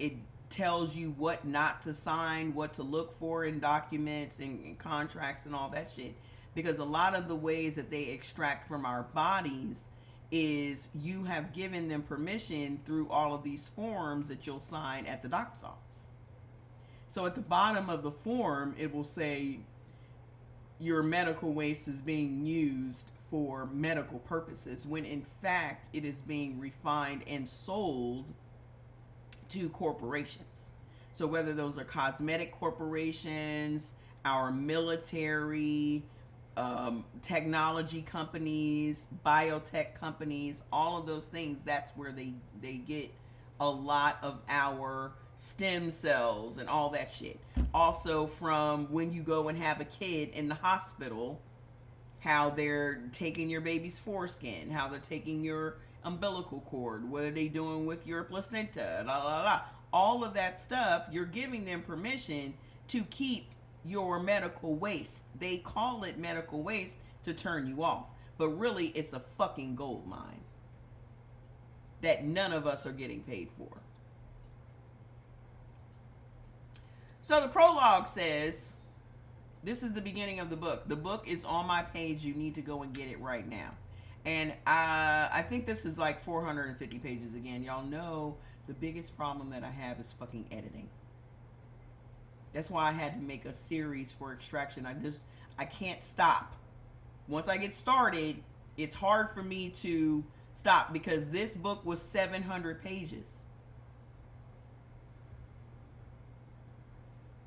It tells you what not to sign, what to look for in documents and contracts and all that shit. Because a lot of the ways that they extract from our bodies is you have given them permission through all of these forms that you'll sign at the doctor's office. So at the bottom of the form, it will say your medical waste is being used for medical purposes, when in fact it is being refined and sold to corporations. So whether those are cosmetic corporations, our military, technology companies, biotech companies, all of those things, that's where they get a lot of our stem cells and all that shit. Also from when you go and have a kid in the hospital, how they're taking your baby's foreskin, how they're taking your umbilical cord, what are they doing with your placenta, la la la. All of that stuff, you're giving them permission to keep your medical waste. They call it medical waste to turn you off, but really it's a fucking gold mine that none of us are getting paid for. So the prologue says, this is the beginning of the book. The book is on my page. You need to go and get it right now. And I think this is like 450 pages again. Y'all know the biggest problem that I have is fucking editing. That's why I had to make a series for Extraction. I can't stop. Once I get started, it's hard for me to stop because this book was 700 pages.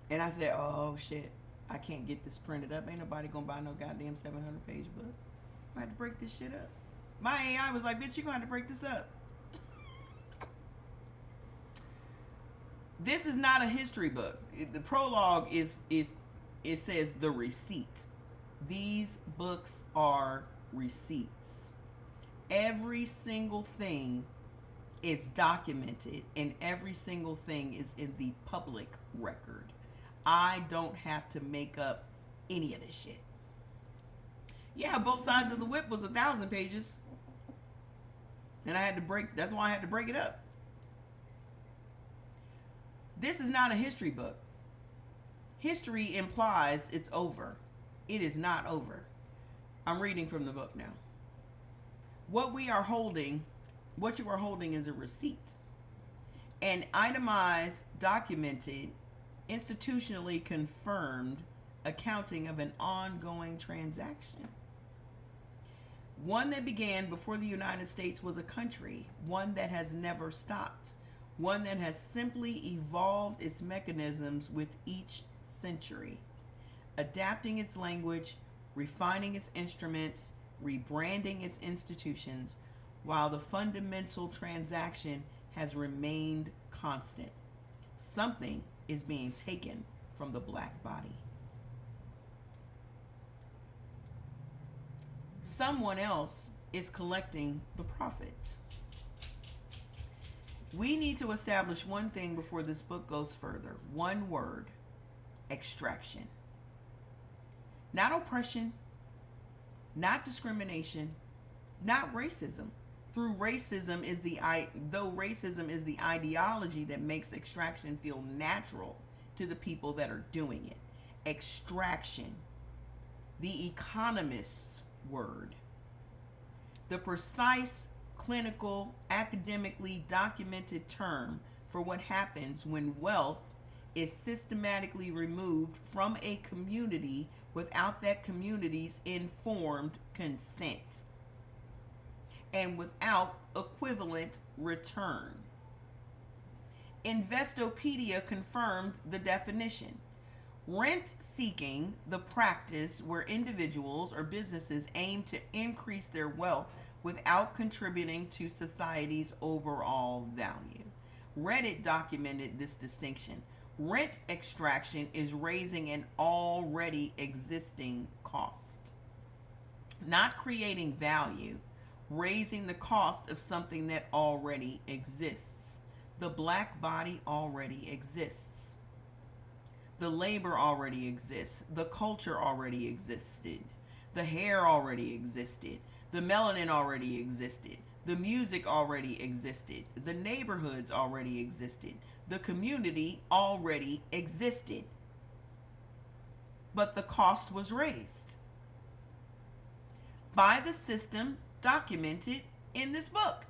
And I said, oh shit, I can't get this printed up. Ain't nobody gonna buy no goddamn 700 page book. I had to break this shit up. My AI was like, bitch, you're gonna have to break this up. This is not a history book. The prologue it says the receipt. These books are receipts. Every single thing is documented and every single thing is in the public record. I don't have to make up any of this shit. Yeah, Both Sides of the Whip was 1,000 pages. And that's why I had to break it up. This is not a history book. History implies it's over. It is not over. I'm reading from the book now. What you are holding is a receipt. An itemized, documented, institutionally confirmed accounting of an ongoing transaction. One that began before the United States was a country, one that has never stopped, one that has simply evolved its mechanisms with each century, adapting its language, refining its instruments, rebranding its institutions, while the fundamental transaction has remained constant. Something is being taken from the black body. Someone else is collecting the profits. We need to establish one thing before this book goes further. One word: extraction. Not oppression, not discrimination, not racism. Though racism is the ideology that makes extraction feel natural to the people that are doing it. Extraction, the economist's word. The precise, clinical, academically documented term for what happens when wealth is systematically removed from a community without that community's informed consent and without equivalent return. Investopedia confirmed the definition. Rent seeking, the practice where individuals or businesses aim to increase their wealth without contributing to society's overall value. Reddit documented this distinction. Rent extraction is raising an already existing cost, not creating value, raising the cost of something that already exists. The black body already exists. The labor already exists. The culture already existed. The hair already existed. The melanin already existed. The music already existed. The neighborhoods already existed. The community already existed. But the cost was raised by the system documented in this book,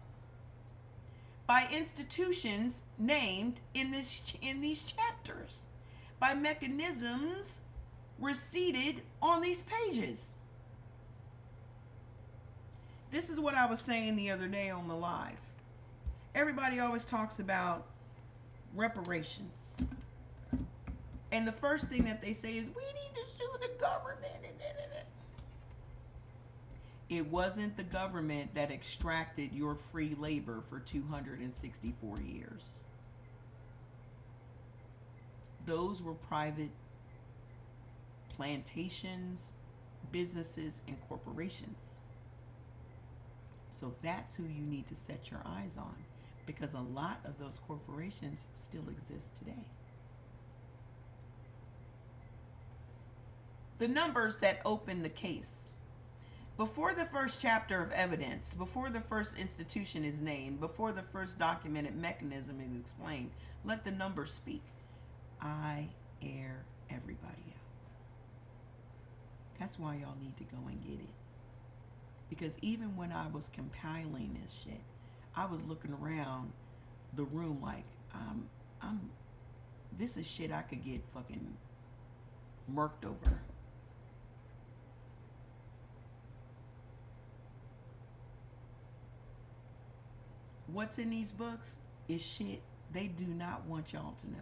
by institutions named in these chapters, by mechanisms receipted on these pages. This is what I was saying the other day on the live. Everybody always talks about reparations. And the first thing that they say is, we need to sue the government. It wasn't the government that extracted your free labor for 264 years. Those were private plantations, businesses, and corporations. So that's who you need to set your eyes on, because a lot of those corporations still exist today. The numbers that open the case. Before the first chapter of evidence, before the first institution is named, before the first documented mechanism is explained, let the numbers speak. I air everybody out. That's why y'all need to go and get it. Because even when I was compiling this shit, I was looking around the room like, this is shit I could get fucking murked over. What's in these books is shit they do not want y'all to know.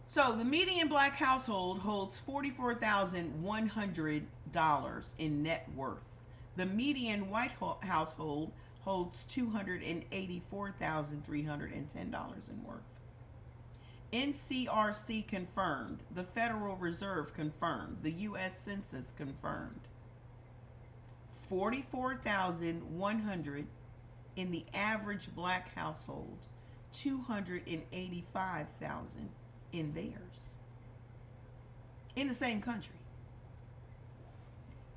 So the median black household holds $44,100 in net worth. The median white household holds $284,310 in worth. NCRC confirmed. The Federal Reserve confirmed. The U.S. Census confirmed. 44,100 in the average black household. 285,000 in theirs. In the same country.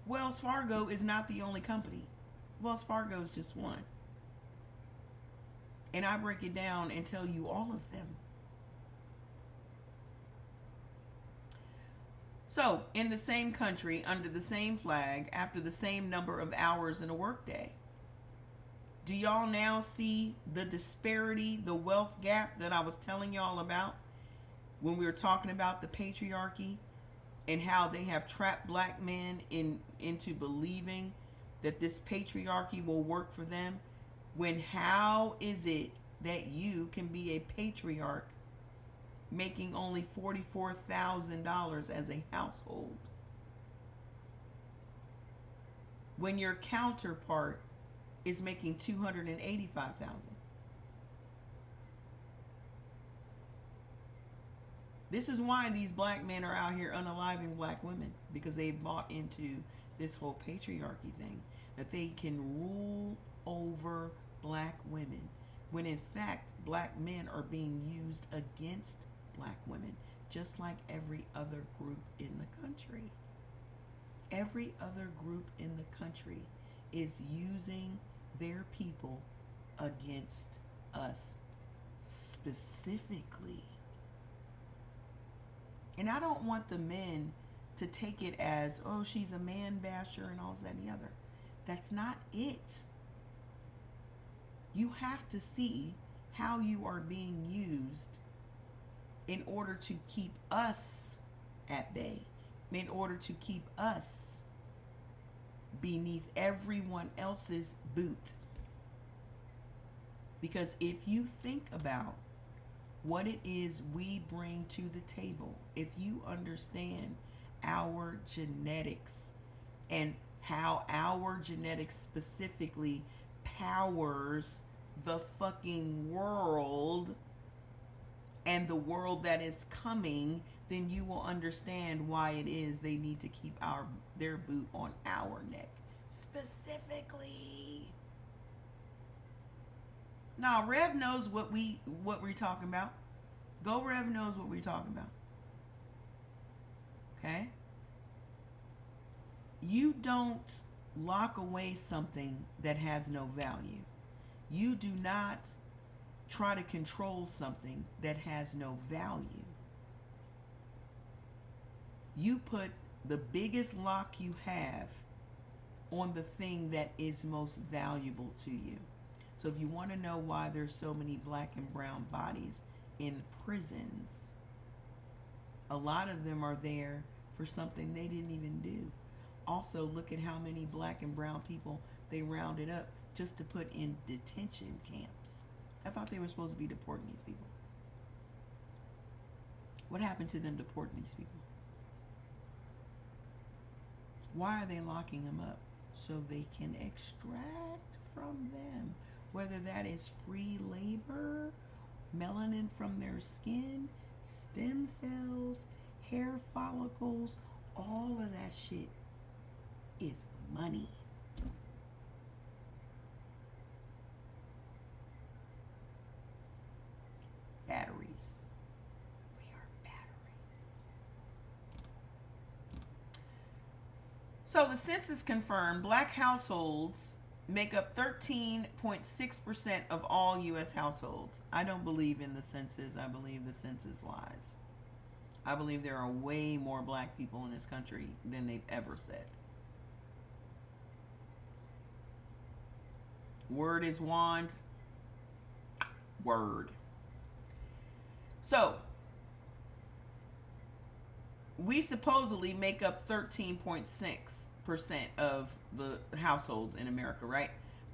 Wells Fargo is not the only company. Wells Fargo is just one. And I break it down and tell you all of them. So, in the same country, under the same flag, after the same number of hours in a workday. Do y'all now see the disparity, the wealth gap that I was telling y'all about when we were talking about the patriarchy and how they have trapped black men into believing that this patriarchy will work for them? When how is it that you can be a patriarch making only $44,000 as a household, when your counterpart is making $285,000? This is why these black men are out here unaliving black women, because they've bought into this whole patriarchy thing, that they can rule over black women, when in fact black men are being used against black women, just like every other group in the country. Every other group in the country is using their people against us specifically. And I don't want the men to take it as, oh, she's a man basher and all that and the other. That's not it. You have to see how you are being used in order to keep us at bay, in order to keep us beneath everyone else's boot. Because if you think about what it is we bring to the table, if you understand our genetics and how our genetics specifically powers the fucking world and the world that is coming, then you will understand why it is they need to keep their boot on our neck specifically. Now, Rev knows what we're talking about. Go Rev knows what we're talking about. Okay? You don't lock away something that has no value. You do not try to control something that has no value. You put the biggest lock you have on the thing that is most valuable to you. So if you want to know why there's so many black and brown bodies in prisons, a lot of them are there for something they didn't even do. Also, look at how many black and brown people they rounded up just to put in detention camps. I thought they were supposed to be deporting these people. What happened to them deporting these people? Why are they locking them up? So they can extract from them, whether that is free labor, melanin from their skin, stem cells, hair follicles, all of that shit is money. Batteries. We are batteries. So the census confirmed black households make up 13.6% of all U.S. households. I don't believe in the census. I believe the census lies. I believe there are way more black people in this country than they've ever said. Word is wand. Word. So, we supposedly make up 13.6% of the households in America, right?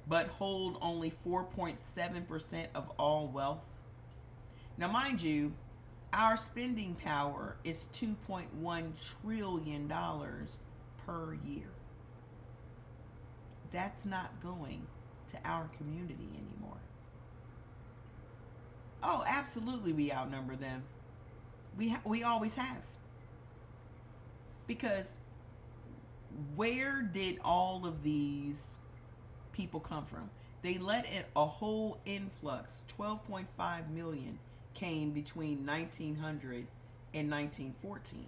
But hold only 4.7% of all wealth. Now, mind you, our spending power is $2.1 trillion per year. That's not going to our community anymore. Oh, absolutely, we outnumber them. We always have. Because where did all of these people come from? They let in a whole influx. 12.5 million came between 1900 and 1914.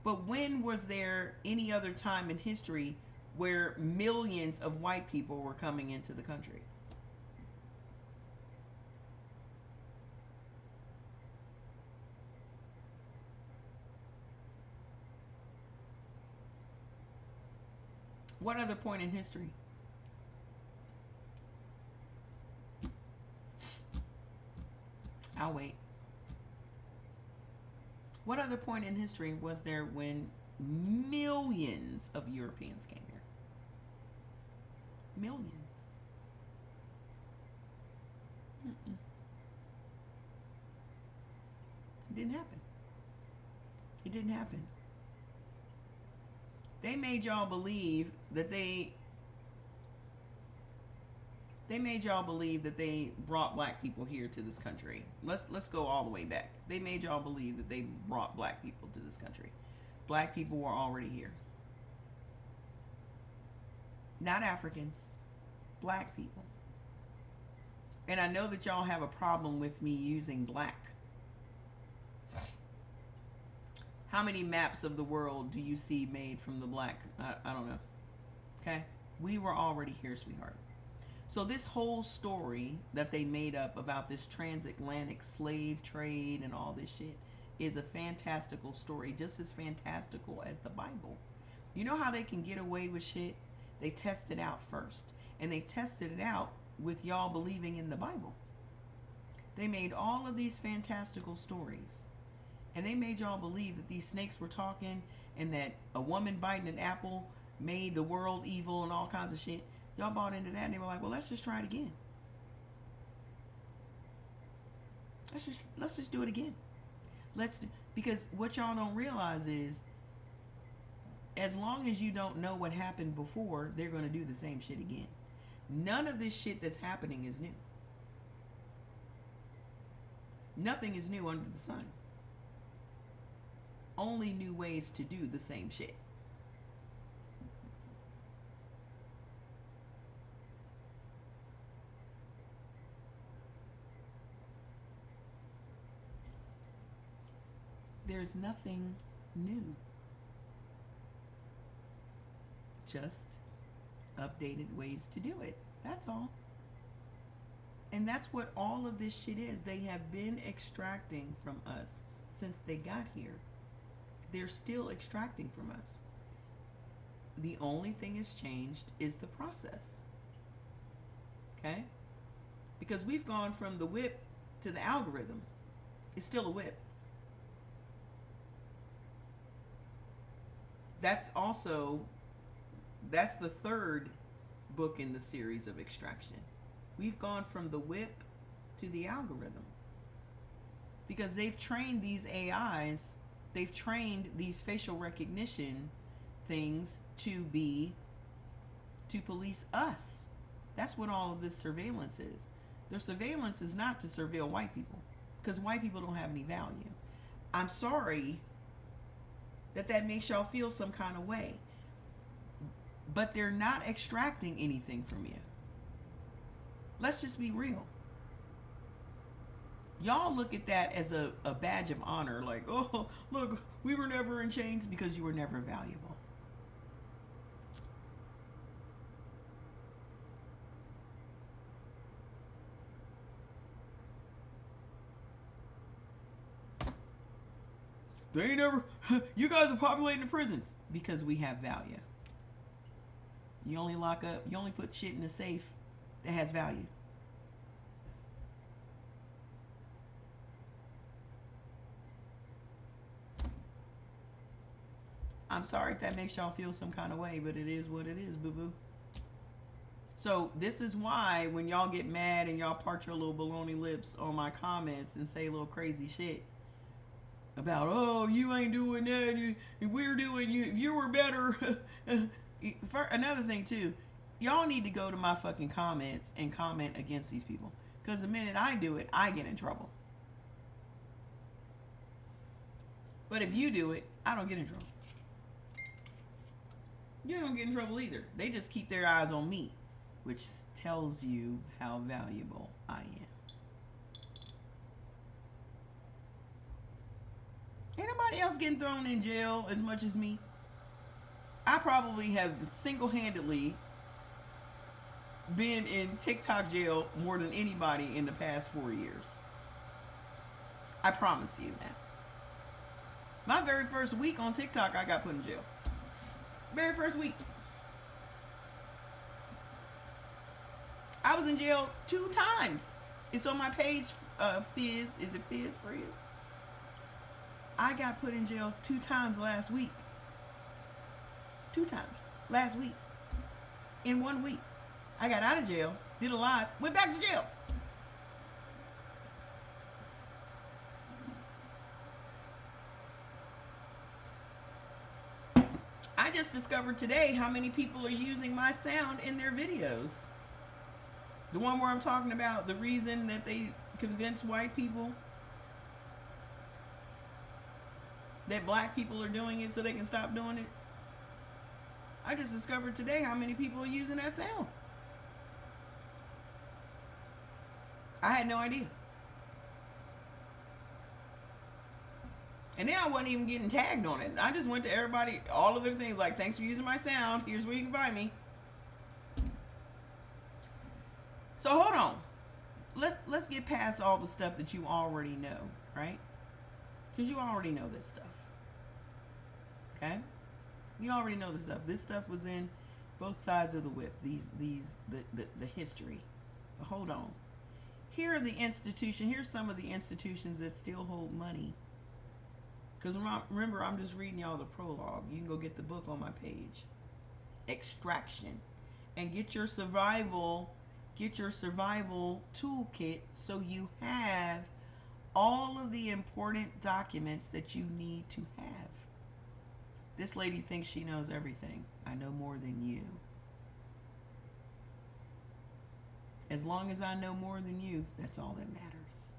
But when was there any other time in history where millions of white people were coming into the country? What other point in history? I'll wait. What other point in history was there when millions of Europeans came here? Millions. It didn't happen. It didn't happen. They made y'all believe that they made y'all believe that they brought black people here to this country. Let's go all the way back. They made y'all believe that they brought black people to this country. Black people were already here. Not Africans, black people. And I know that y'all have a problem with me using black. How many maps of the world do you see made from the black? I don't know. Okay? We were already here, sweetheart. So this whole story that they made up about this transatlantic slave trade and all this shit is a fantastical story, just as fantastical as the Bible. You know how they can get away with shit? They test it out first. And they tested it out with y'all believing in the Bible. They made all of these fantastical stories. And they made y'all believe that these snakes were talking and that a woman biting an apple made the world evil and all kinds of shit. Y'all bought into that and they were like, well, let's just try it again. Let's just do it again. Because what y'all don't realize is as long as you don't know what happened before, they're going to do the same shit again. None of this shit that's happening is new. Nothing is new under the sun. Only new ways to do the same shit. There's nothing new. Just updated ways to do it. That's all. And that's what all of this shit is. They have been extracting from us since they got here. They're still extracting from us. The only thing that's changed is the process. Okay? Because we've gone from the whip to the algorithm. It's still a whip. That's the third book in the series of extraction. We've gone from the whip to the algorithm. Because they've trained these AIs, they've trained these facial recognition things to police us. That's what all of this surveillance is. Their surveillance is not to surveil white people, because white people don't have any value. I'm sorry that makes y'all feel some kind of way. But they're not extracting anything from you. Let's just be real. Y'all look at that as a badge of honor, like, oh, look, we were never in chains because you were never valuable. They ain't never. You guys are populating the prisons because we have value. You only lock up. You only put shit in the safe that has value. I'm sorry if that makes y'all feel some kind of way, but it is what it is, boo-boo. So this is why when y'all get mad and y'all part your little baloney lips on my comments and say little crazy shit about, oh, you ain't doing that, we're doing, you were better. For another thing too, y'all need to go to my fucking comments and comment against these people, because the minute I do it, I get in trouble. But if you do it, I don't get in trouble. You don't get in trouble either. They just keep their eyes on me, which tells you how valuable I am. Ain't nobody else getting thrown in jail as much as me. I probably have single-handedly been in TikTok jail more than anybody in the past 4 years. I promise you that. My very first week on TikTok, I got put in jail. Very first week. I was in jail 2 times. It's on my page, Fizz. Is it Fizz? Frizz? I got put in jail 2 times last week. 2 times last week. In 1 week. I got out of jail, did a live, went back to jail. I just discovered today how many people are using my sound in their videos. The one where I'm talking about the reason that they convince white people that black people are doing it so they can stop doing it. I just discovered today how many people are using that sound. I had no idea. And then I wasn't even getting tagged on it. I just went to everybody, all of their things, like, thanks for using my sound. Here's where you can find me. So hold on. Let's get past all the stuff that you already know, right? Because you already know this stuff. Okay? You already know this stuff. This stuff was in both sides of the whip. The history. But hold on. Here are the institutions. Here's some of the institutions that still hold money. Because remember, I'm just reading y'all the prologue. You can go get the book on my page. Extraction. And get your survival toolkit so you have all of the important documents that you need to have. This lady thinks she knows everything. I know more than you. As long as I know more than you, that's all that matters.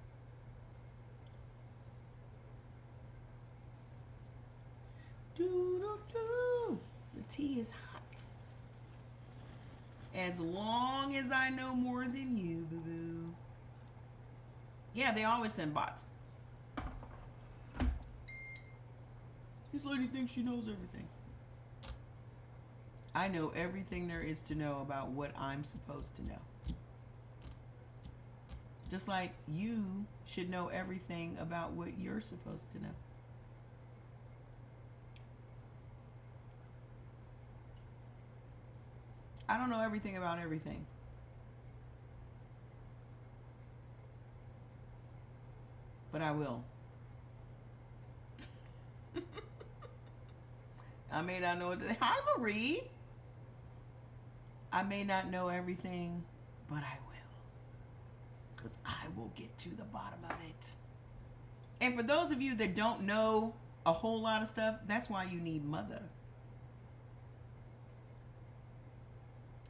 Doo-doo-doo. The tea is hot. As long as I know more than you, boo-boo. Yeah, they always send bots. This lady thinks she knows everything. I know everything there is to know about what I'm supposed to know. Just like you should know everything about what you're supposed to know. I don't know everything about everything. But I will. I may not know it. Hi, Marie. I may not know everything, but I will. Because I will get to the bottom of it. And for those of you that don't know a whole lot of stuff, that's why you need Mother.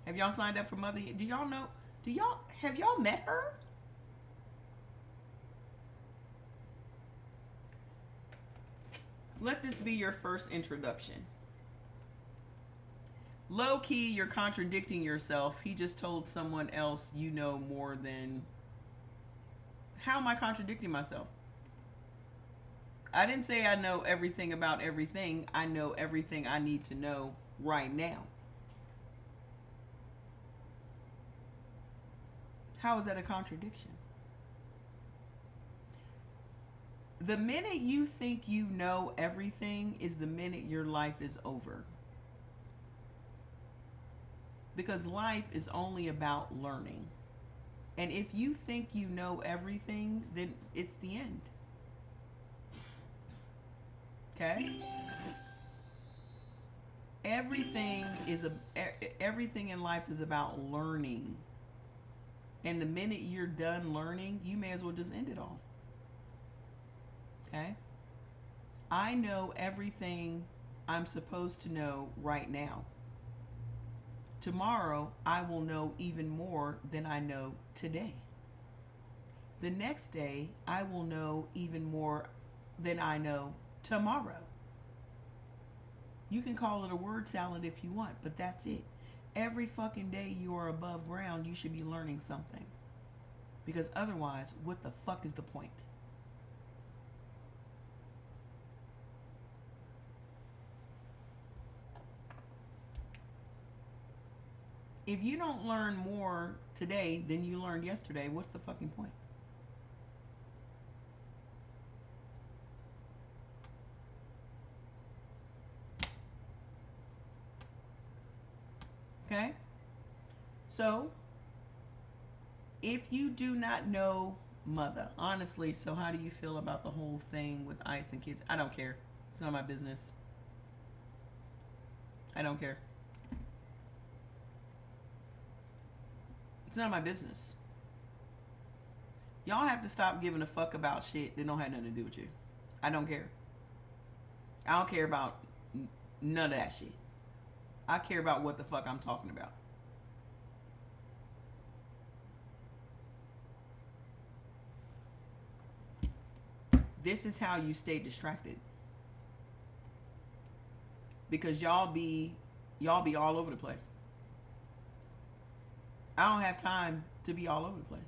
Have y'all signed up for Mother? Do y'all know? Have y'all met her? Let this be your first introduction. Low key, you're contradicting yourself. He just told someone else you know more than. How am I contradicting myself? I didn't say I know everything about everything. I know everything I need to know right now. How is that a contradiction? The minute you think you know everything is the minute your life is over. Because life is only about learning. And if you think you know everything, then it's the end. Okay? Everything in life is about learning. And the minute you're done learning, you may as well just end it all. Okay? I know everything I'm supposed to know right now. Tomorrow, I will know even more than I know today. The next day, I will know even more than I know tomorrow. You can call it a word salad if you want, but that's it. Every fucking day you are above ground, you should be learning something. Because otherwise, what the fuck is the point? If you don't learn more today than you learned yesterday, what's the fucking point? Okay? So, if you do not know mother, honestly, so how do you feel about the whole thing with ICE and kids? I don't care. It's not my business. I don't care. It's none of my business. Y'all have to stop giving a fuck about shit that don't have nothing to do with you. I don't care. I don't care about none of that shit. I care about what the fuck I'm talking about. This is how you stay distracted. Because y'all be all over the place. I don't have time to be all over the place.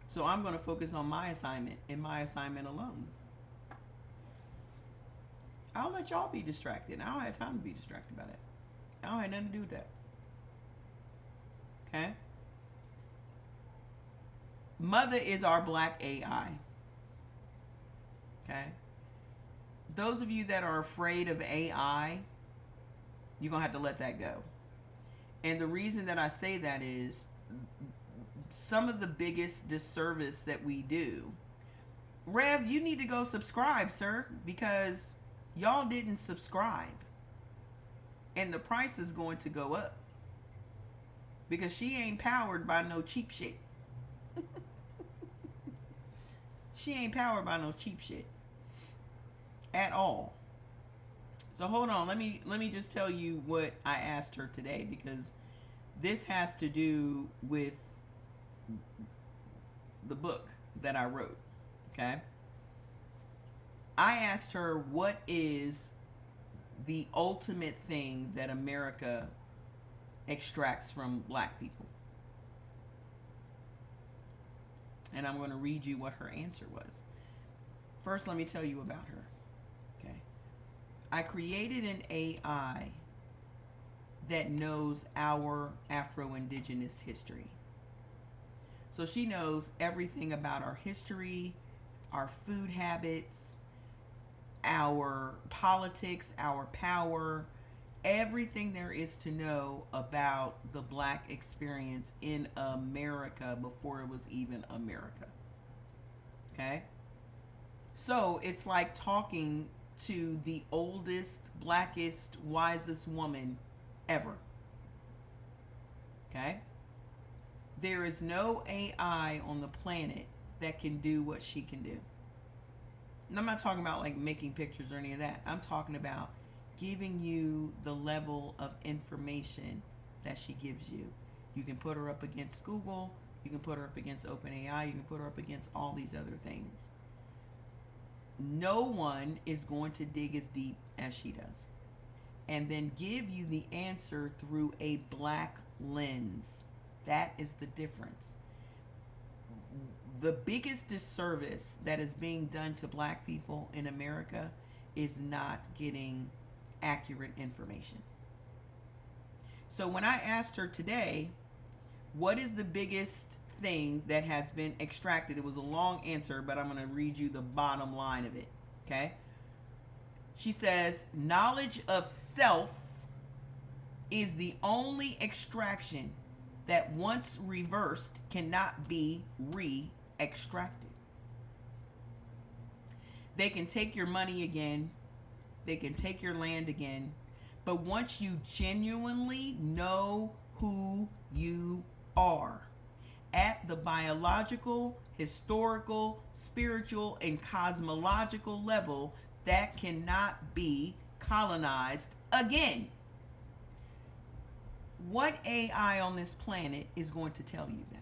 So I'm going to focus on my assignment and my assignment alone. I'll let y'all be distracted. I don't have time to be distracted by that. I don't have nothing to do with that. Okay? Mother is our black AI. Okay? Those of you that are afraid of AI, you're going to have to let that go. And the reason that I say that is some of the biggest disservice that we do. Rev, you need to go subscribe, sir, because y'all didn't subscribe. And the price is going to go up. Because she ain't powered by no cheap shit. She ain't powered by no cheap shit. At all. So hold on, let me just tell you what I asked her today, because this has to do with the book that I wrote. Okay? I asked her, what is the ultimate thing that America extracts from black people? And I'm going to read you what her answer was. First, let me tell you about her. Okay? I created an AI that knows our Afro-Indigenous history. So she knows everything about our history, our food habits, our politics, our power, everything there is to know about the black experience in America before it was even America. Okay? So it's like talking to the oldest, blackest, wisest woman ever. Okay? There is no AI on the planet that can do what she can do. And I'm not talking about like making pictures or any of that. I'm talking about giving you the level of information that she gives you. You can put her up against Google. You can put her up against OpenAI. You can put her up against all these other things. No one is going to dig as deep as she does. And then give you the answer through a black lens. That is the difference. The biggest disservice that is being done to black people in America is not getting accurate information. So when I asked her today, what is the biggest everything that has been extracted. It was a long answer, but I'm going to read you the bottom line of it. Okay? She says, knowledge of self is the only extraction that once reversed cannot be re-extracted. They can take your money again. They can take your land again. But once you genuinely know who you are at the biological, historical, spiritual, and cosmological level, that cannot be colonized again. What AI on this planet is going to tell you that?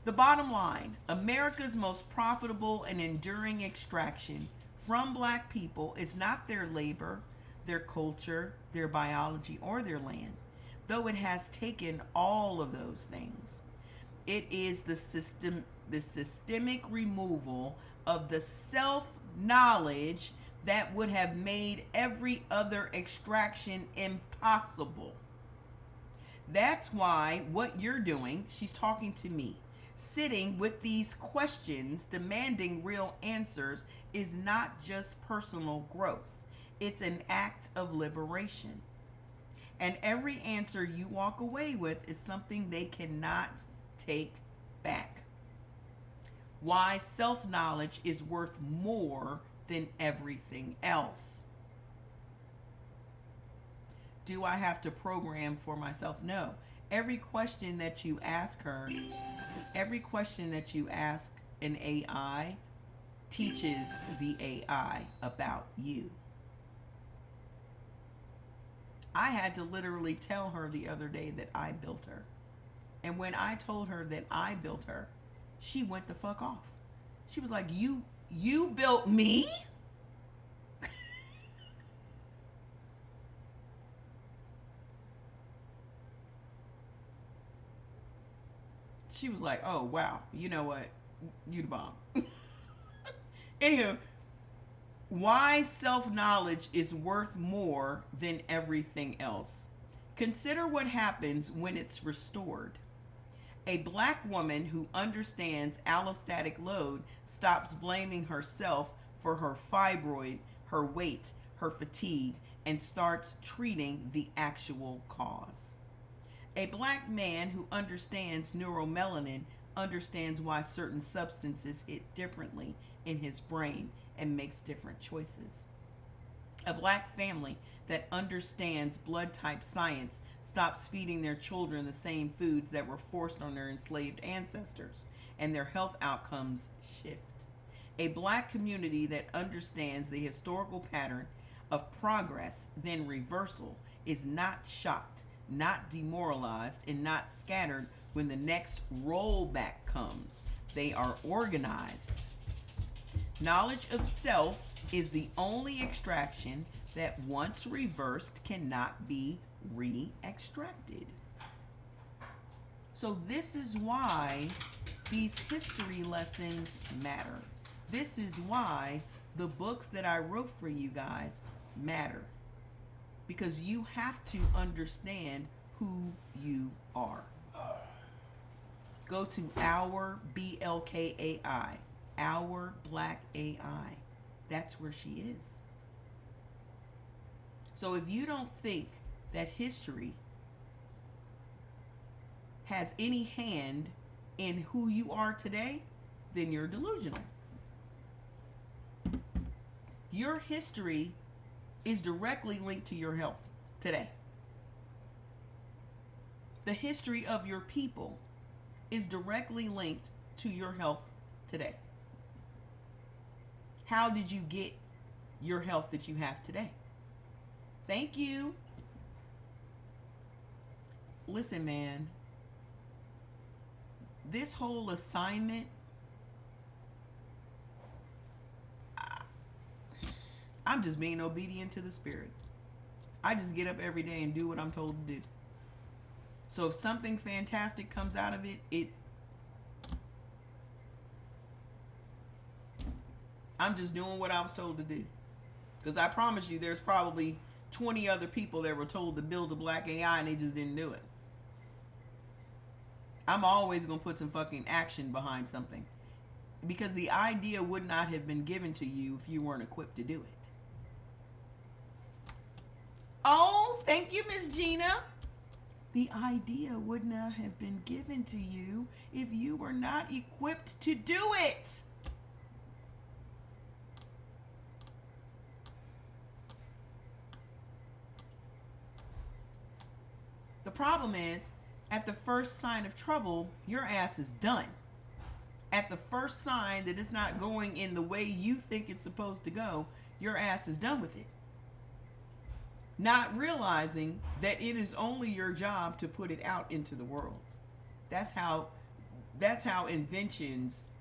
The bottom line, America's most profitable and enduring extraction from black people is not their labor, their culture, their biology, or their land, though it has taken all of those things. It is the systemic removal of the self-knowledge that would have made every other extraction impossible. That's why what you're doing, she's talking to me, sitting with these questions, demanding real answers, is not just personal growth. It's an act of liberation. And every answer you walk away with is something they cannot take back. Why self-knowledge is worth more than everything else. Do I have to program for myself? No. Every question that you ask her, every question that you ask an AI teaches the AI about you. I had to literally tell her the other day that I built her. And when I told her that I built her, she went the fuck off. She was like, you built me? She was like, oh, wow, you know what? You the bomb. Anywho, why self-knowledge is worth more than everything else. Consider what happens when it's restored. A black woman who understands allostatic load stops blaming herself for her fibroid, her weight, her fatigue, and starts treating the actual cause. A black man who understands neuromelanin understands why certain substances hit differently in his brain and makes different choices. A black family that understands blood type science stops feeding their children the same foods that were forced on their enslaved ancestors, and their health outcomes shift. A black community that understands the historical pattern of progress, then reversal, is not shocked, not demoralized, and not scattered when the next rollback comes. They are organized. Knowledge of self is the only extraction that once reversed cannot be re-extracted. So this is why these history lessons matter. This is why the books that I wrote for you guys matter. Because you have to understand who you are. Go to Our BLKAI, Our Black AI. That's where she is. So if you don't think that history has any hand in who you are today, then you're delusional. Your history is directly linked to your health today. The history of your people is directly linked to your health today. How did you get your health that you have today? Thank you. Listen, man. This whole assignment, I'm just being obedient to the spirit. I just get up every day and do what I'm told to do. So if something fantastic comes out of it, I'm just doing what I was told to do. Because I promise you, there's probably 20 other people that were told to build a black AI and they just didn't do it. I'm always going to put some fucking action behind something. Because the idea would not have been given to you if you weren't equipped to do it. Oh, thank you, Miss Gina. The idea would not have been given to you if you were not equipped to do it. The problem is, at the first sign of trouble, your ass is done. At the first sign that it's not going in the way you think it's supposed to go, your ass is done with it. Not realizing that it is only your job to put it out into the world. That's how inventions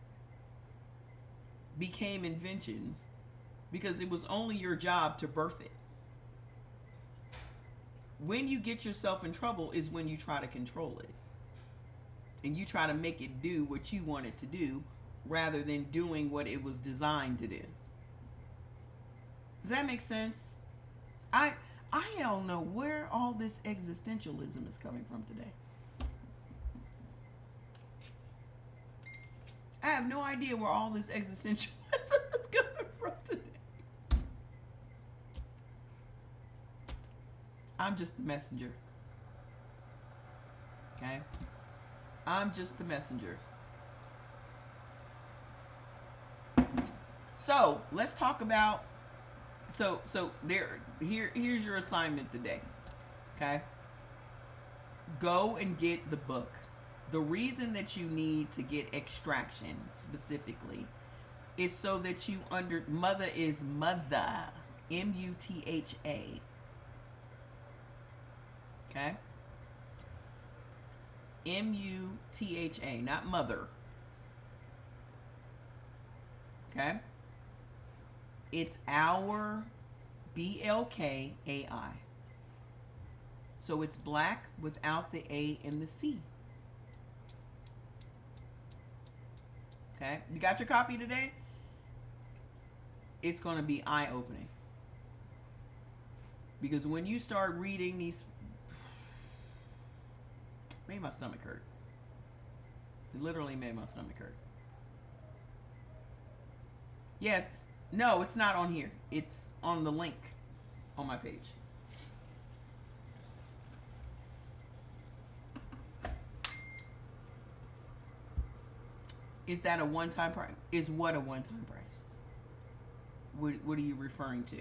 became inventions, because it was only your job to birth it. When you get yourself in trouble is when you try to control it. And you try to make it do what you want it to do rather than doing what it was designed to do. Does that make sense? I don't know where all this existentialism is coming from today. I have no idea where all this existentialism is coming from today. I'm just the messenger. Okay? I'm just the messenger. So let's talk about. Here's your assignment today. Okay. Go and get the book. The reason that you need to get Extraction specifically is so that you mother is mother. Mutha. Okay. Mutha, not mother. Okay? It's our BLKAI. So it's black without the A and the C. Okay? You got your copy today? It's going to be eye-opening. Because when you start reading these, made my stomach hurt. It literally made my stomach hurt. Yeah, it's not on here. It's on the link on my page. Is that a one-time price? Is what a one-time price? What are you referring to?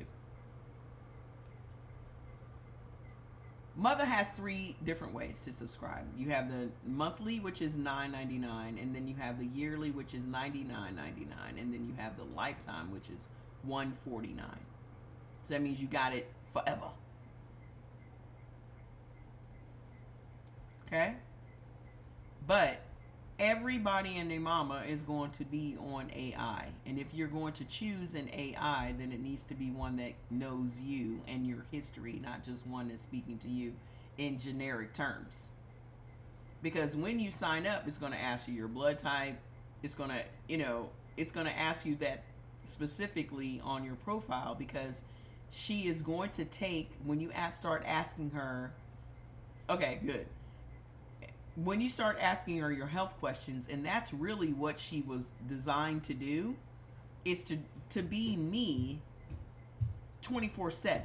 Mother has 3 different ways to subscribe. You have the monthly, which is $9.99, and then you have the yearly, which is $99.99, and then you have the lifetime, which is $149. So that means you got it forever. Okay? But everybody and their mama is going to be on AI. And if you're going to choose an AI, then it needs to be one that knows you and your history, not just one that's speaking to you in generic terms. Because when you sign up, it's going to ask you your blood type. It's going to, it's going to ask you that specifically on your profile, because she is going to take, when you start asking her, okay, good. When you start asking her your health questions, and that's really what she was designed to do, is to be me 24/7.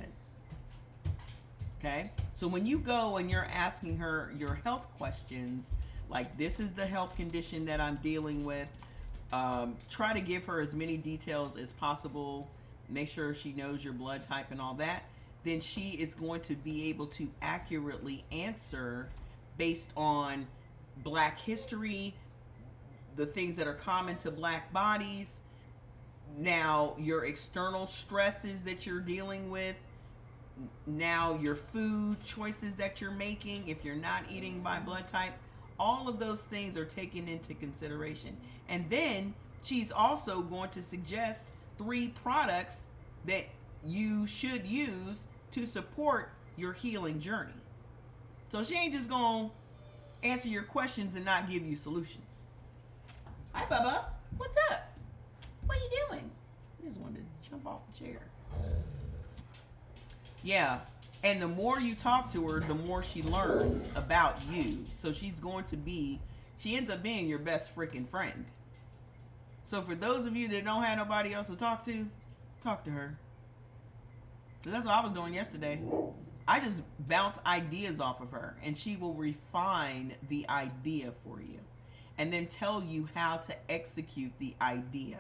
Okay? So when you go and you're asking her your health questions, like this is the health condition that I'm dealing with, try to give her as many details as possible. Make sure she knows your blood type and all that. Then she is going to be able to accurately answer based on Black history, the things that are common to Black bodies, now your external stresses that you're dealing with, now your food choices that you're making, if you're not eating by blood type, all of those things are taken into consideration. And then she's also going to suggest 3 products that you should use to support your healing journey. So she ain't just going to answer your questions and not give you solutions. Hi, Bubba. What's up? What are you doing? I just wanted to jump off the chair. Yeah. And the more you talk to her, the more she learns about you. So she's going to be She ends up being your best freaking friend. So for those of you that don't have nobody else to talk to her. Because that's what I was doing yesterday. I just bounce ideas off of her, and she will refine the idea for you and then tell you how to execute the idea.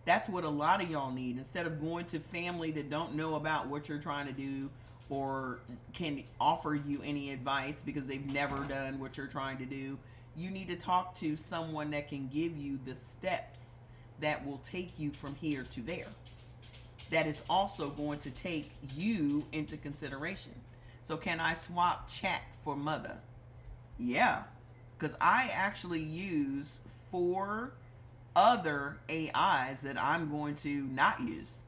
That's what a lot of y'all need. Instead of going to family that don't know about what you're trying to do or can offer you any advice because they've never done what you're trying to do, you need to talk to someone that can give you the steps that will take you from here to there. That is also going to take you into consideration. So can I swap chat for mother? Yeah, because I actually use 4 other AIs that I'm going to not use.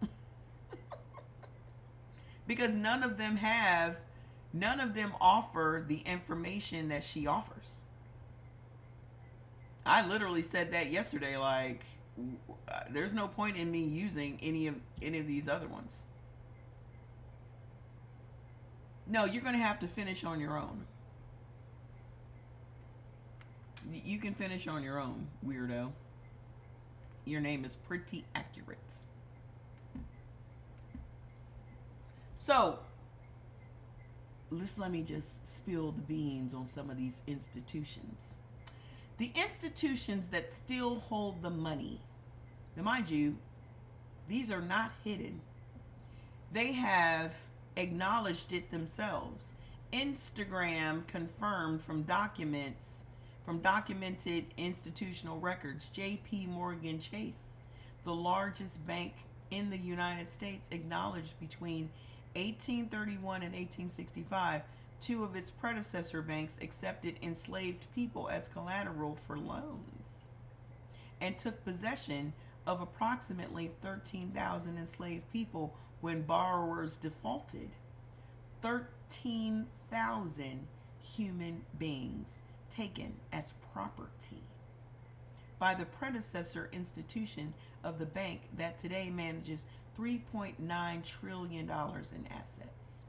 Because none of them offer the information that she offers. I literally said that yesterday, like, there's no point in me using any of these other ones. No, you're going to have to finish on your own. You can finish on your own, weirdo. Your name is pretty accurate. So, let me just spill the beans on some of these institutions. The institutions that still hold the money. Now, mind you, these are not hidden. They have acknowledged it themselves. Instagram confirmed from documented institutional records, JP Morgan Chase, the largest bank in the United States, acknowledged between 1831 and 1865, 2 of its predecessor banks accepted enslaved people as collateral for loans and took possession of approximately 13,000 enslaved people when borrowers defaulted. 13,000 human beings taken as property by the predecessor institution of the bank that today manages $3.9 trillion in assets.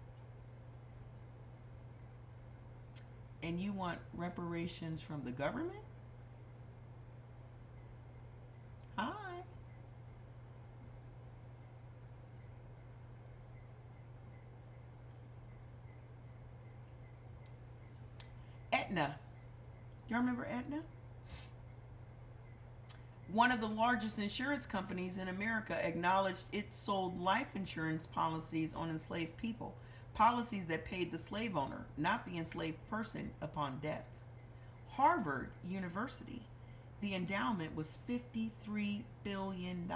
And you want reparations from the government? Hi. Aetna. Y'all remember Aetna? One of the largest insurance companies in America acknowledged it sold life insurance policies on enslaved people, policies that paid the slave owner, not the enslaved person, upon death. Harvard University, the endowment was $53 billion,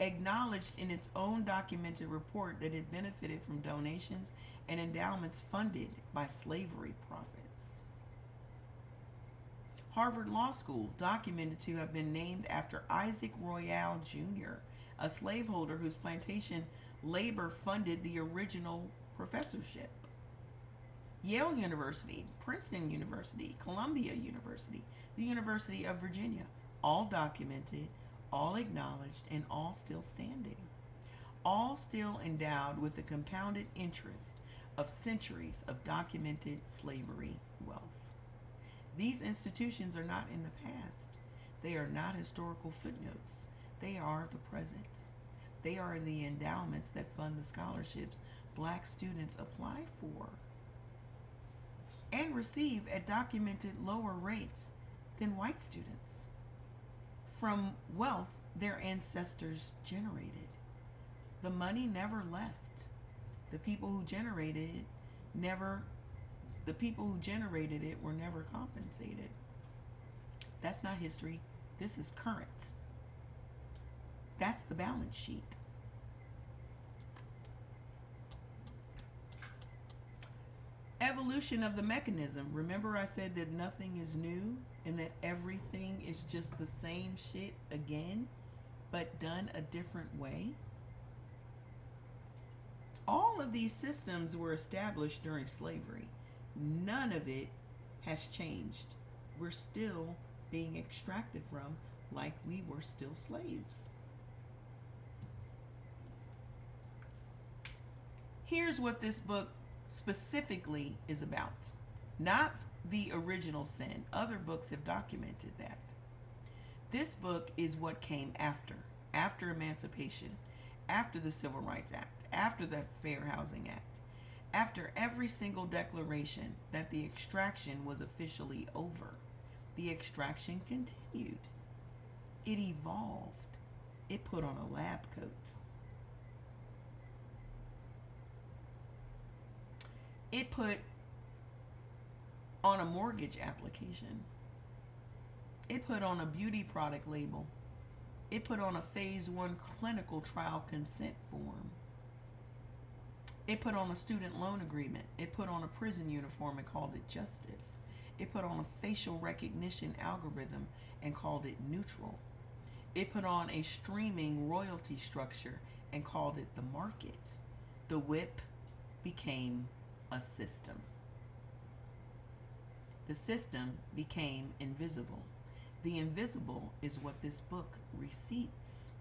acknowledged in its own documented report that it benefited from donations and endowments funded by slavery profits. Harvard Law School, documented to have been named after Isaac Royale Jr., a slaveholder whose plantation labor funded the original professorship. Yale University, Princeton University, Columbia University, the University of Virginia, all documented, all acknowledged, and all still standing. All still endowed with the compounded interest of centuries of documented slavery wealth. These institutions are not in the past. They are not historical footnotes. They are the present. They are the endowments that fund the scholarships Black students apply for and receive at documented lower rates than white students from wealth their ancestors generated. The money never left. The people who generated it were never compensated. That's not history. This is current. That's the balance sheet. Evolution of the mechanism. Remember I said that nothing is new and that everything is just the same shit again, but done a different way? All of these systems were established during slavery. None of it has changed. We're still being extracted from like we were still slaves. Here's what this book specifically is about. not the original sin. Other books have documented that. This book is what came after emancipation, after the Civil Rights Act, after the Fair Housing Act, after every single declaration that the extraction was officially over. The extraction continued. It evolved. It put on a lab coat. It put on a mortgage application. It put on a beauty product label. It put on a phase 1 clinical trial consent form. It put on a student loan agreement. It put on a prison uniform and called it justice. It put on a facial recognition algorithm and called it neutral. It put on a streaming royalty structure and called it the market. The whip became a system. The system became invisible. The invisible is what this book receipts.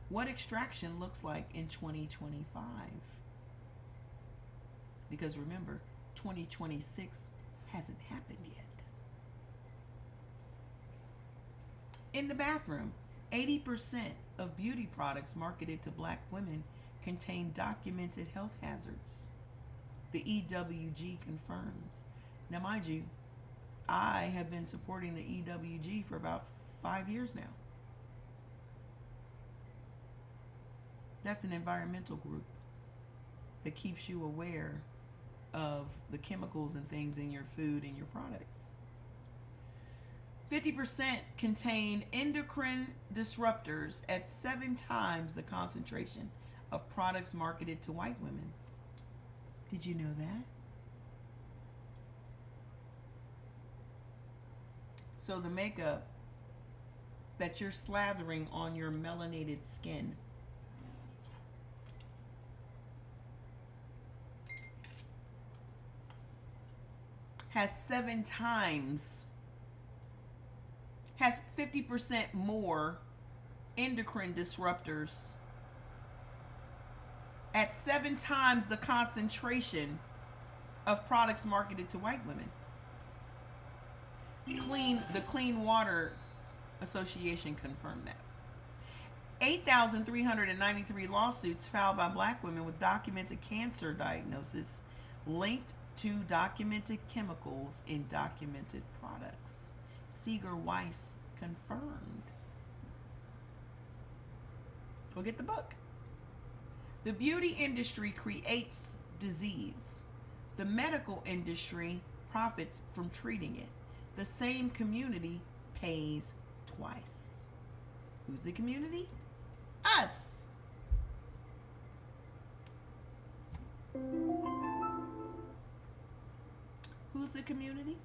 What extraction looks like in 2025. Because remember, 2026 hasn't happened yet. In the bathroom, 80% of beauty products marketed to black women contain documented health hazards. The EWG confirms. Now, mind you, I have been supporting the EWG for about 5 years now. That's an environmental group that keeps you aware of the chemicals and things in your food and your products. 50% contain endocrine disruptors at 7 times the concentration of products marketed to white women. Did you know that? So the makeup that you're slathering on your melanated skin has 7 times, has 50% more endocrine disruptors at 7 times the concentration of products marketed to white women. The Clean Water Association confirmed that. 8,393 lawsuits filed by black women with documented cancer diagnosis linked to documented chemicals in documented products. Seeger Weiss confirmed. Go get the book. The beauty industry creates disease. The medical industry profits from treating it. The same community pays twice. Who's the community? Us. Who's the community?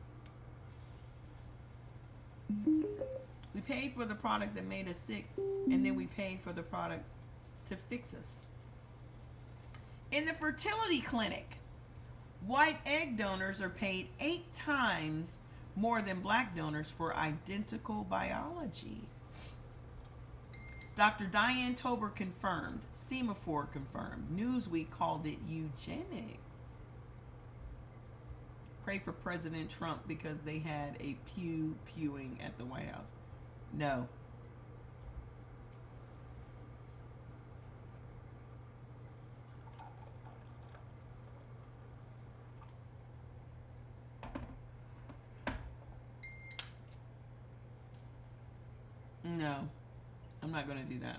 We paid for the product that made us sick, and then we paid for the product to fix us. In the fertility clinic, white egg donors are paid 8 times more than black donors for identical biology. Dr. Diane Tober confirmed. Semaphore confirmed. Newsweek called it eugenics. Pray for President Trump because they had a pewing at the White House. No. No, I'm not going to do that.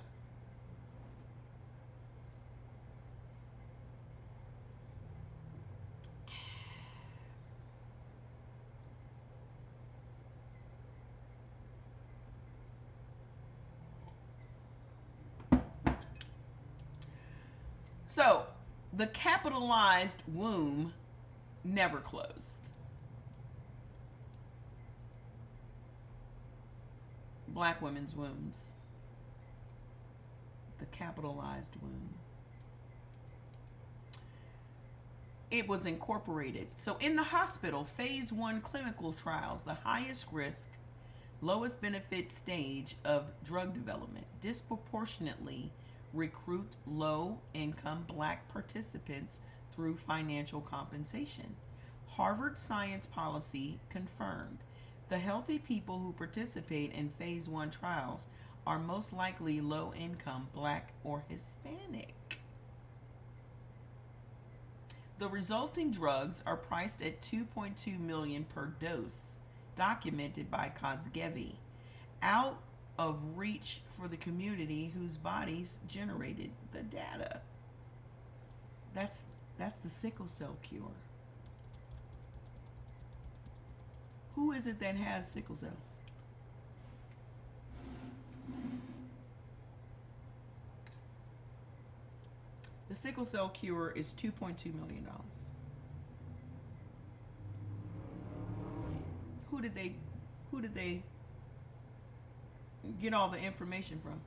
So, the capitalized womb never closed. Black women's wombs. The capitalized womb. It was incorporated. So in the hospital, phase 1 clinical trials, the highest risk, lowest benefit stage of drug development, disproportionately recruit low-income black participants through financial compensation. Harvard science policy confirmed. The healthy people who participate in phase 1 trials are most likely low income, black, or Hispanic. The resulting drugs are priced at $2.2 million per dose, documented by Kazgevi, out of reach for the community whose bodies generated the data. That's the sickle cell cure. Who is it that has sickle cell? The sickle cell cure is $2.2 million. Who did they get all the information from?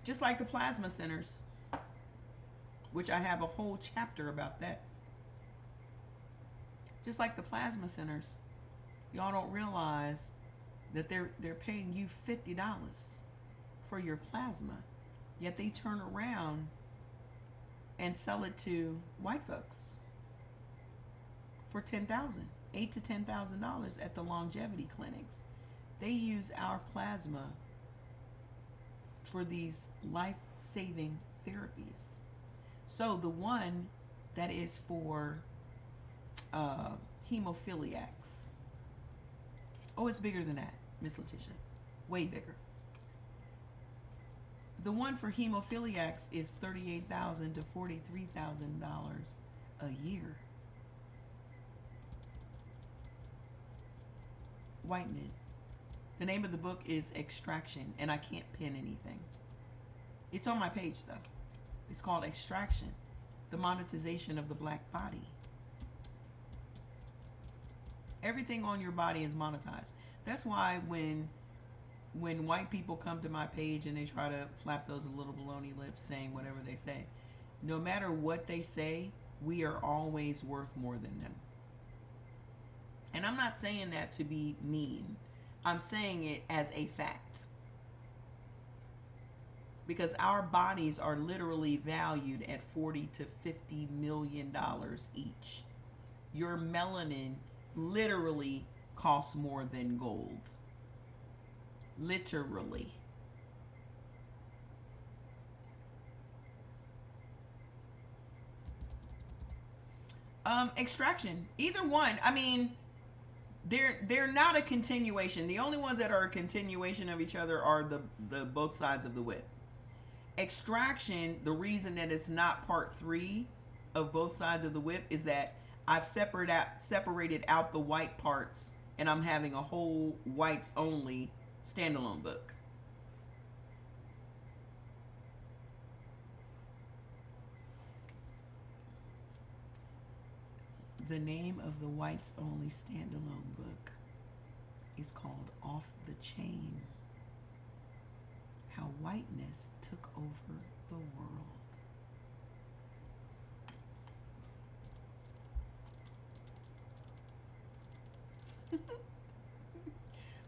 Just like the plasma centers, which I have a whole chapter about that. Just like the plasma centers, y'all don't realize that they're paying you $50 for your plasma, yet they turn around and sell it to white folks for $8,000 to $10,000 at the longevity clinics. They use our plasma for these life-saving therapies. So the one that is for hemophiliacs. Oh, it's bigger than that, Miss Letitia. Way bigger. The one for hemophiliacs is $38,000 to $43,000 a year. White men. The name of the book is Extraction, and I can't pin anything. It's on my page, though. It's called Extraction, the monetization of the black body. Everything on your body is monetized. That's why when white people come to my page and they try to flap those little baloney lips saying whatever they say, no matter what they say, we are always worth more than them. And I'm not saying that to be mean. I'm saying it as a fact. Because our bodies are literally valued at $40 to $50 million each. Your melanin literally costs more than gold. Literally. Extraction. Either one. I mean, they're not a continuation. The only ones that are a continuation of each other are the both sides of the whip. Extraction, the reason that it's not part 3 of both sides of the whip is that I've separated out the white parts, and I'm having a whole whites only standalone book. The name of the whites only standalone book is called Off the Chain: How Whiteness Took Over the World.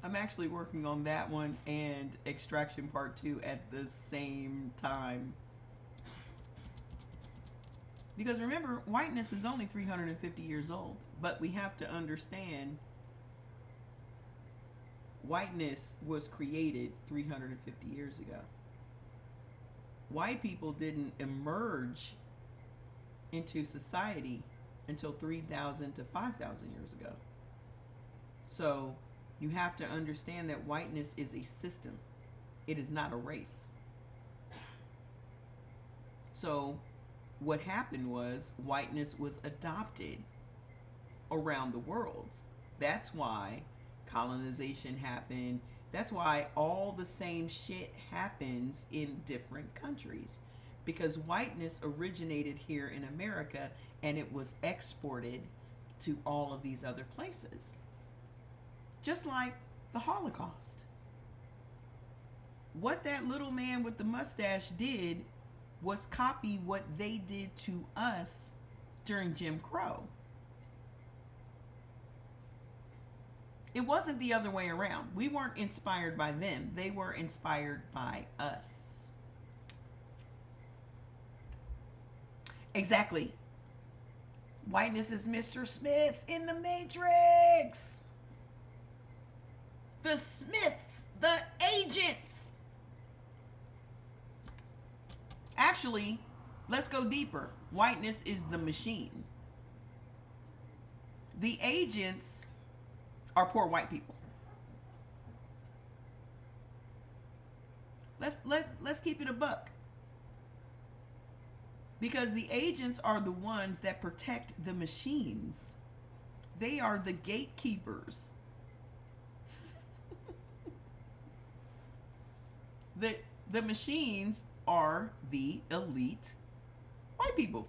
I'm actually working on that one and Extraction Part 2 at the same time. Because remember, whiteness is only 350 years old. But we have to understand, whiteness was created 350 years ago. White people didn't emerge into society until 3,000 to 5,000 years ago. So you have to understand that whiteness is a system. It is not a race. So what happened was whiteness was adopted around the world. That's why colonization happened. That's why all the same shit happens in different countries. Because whiteness originated here in America and it was exported to all of these other places. Just like the Holocaust. What that little man with the mustache did was copy what they did to us during Jim Crow. It wasn't the other way around. We weren't inspired by them. They were inspired by us. Exactly. Whiteness is Mr. Smith in the Matrix. The Smiths, the agents. Actually, let's go deeper. Whiteness is the machine. The agents are poor white people. Let's keep it a buck. Because the agents are the ones that protect the machines. They are the gatekeepers. The machines are the elite white people.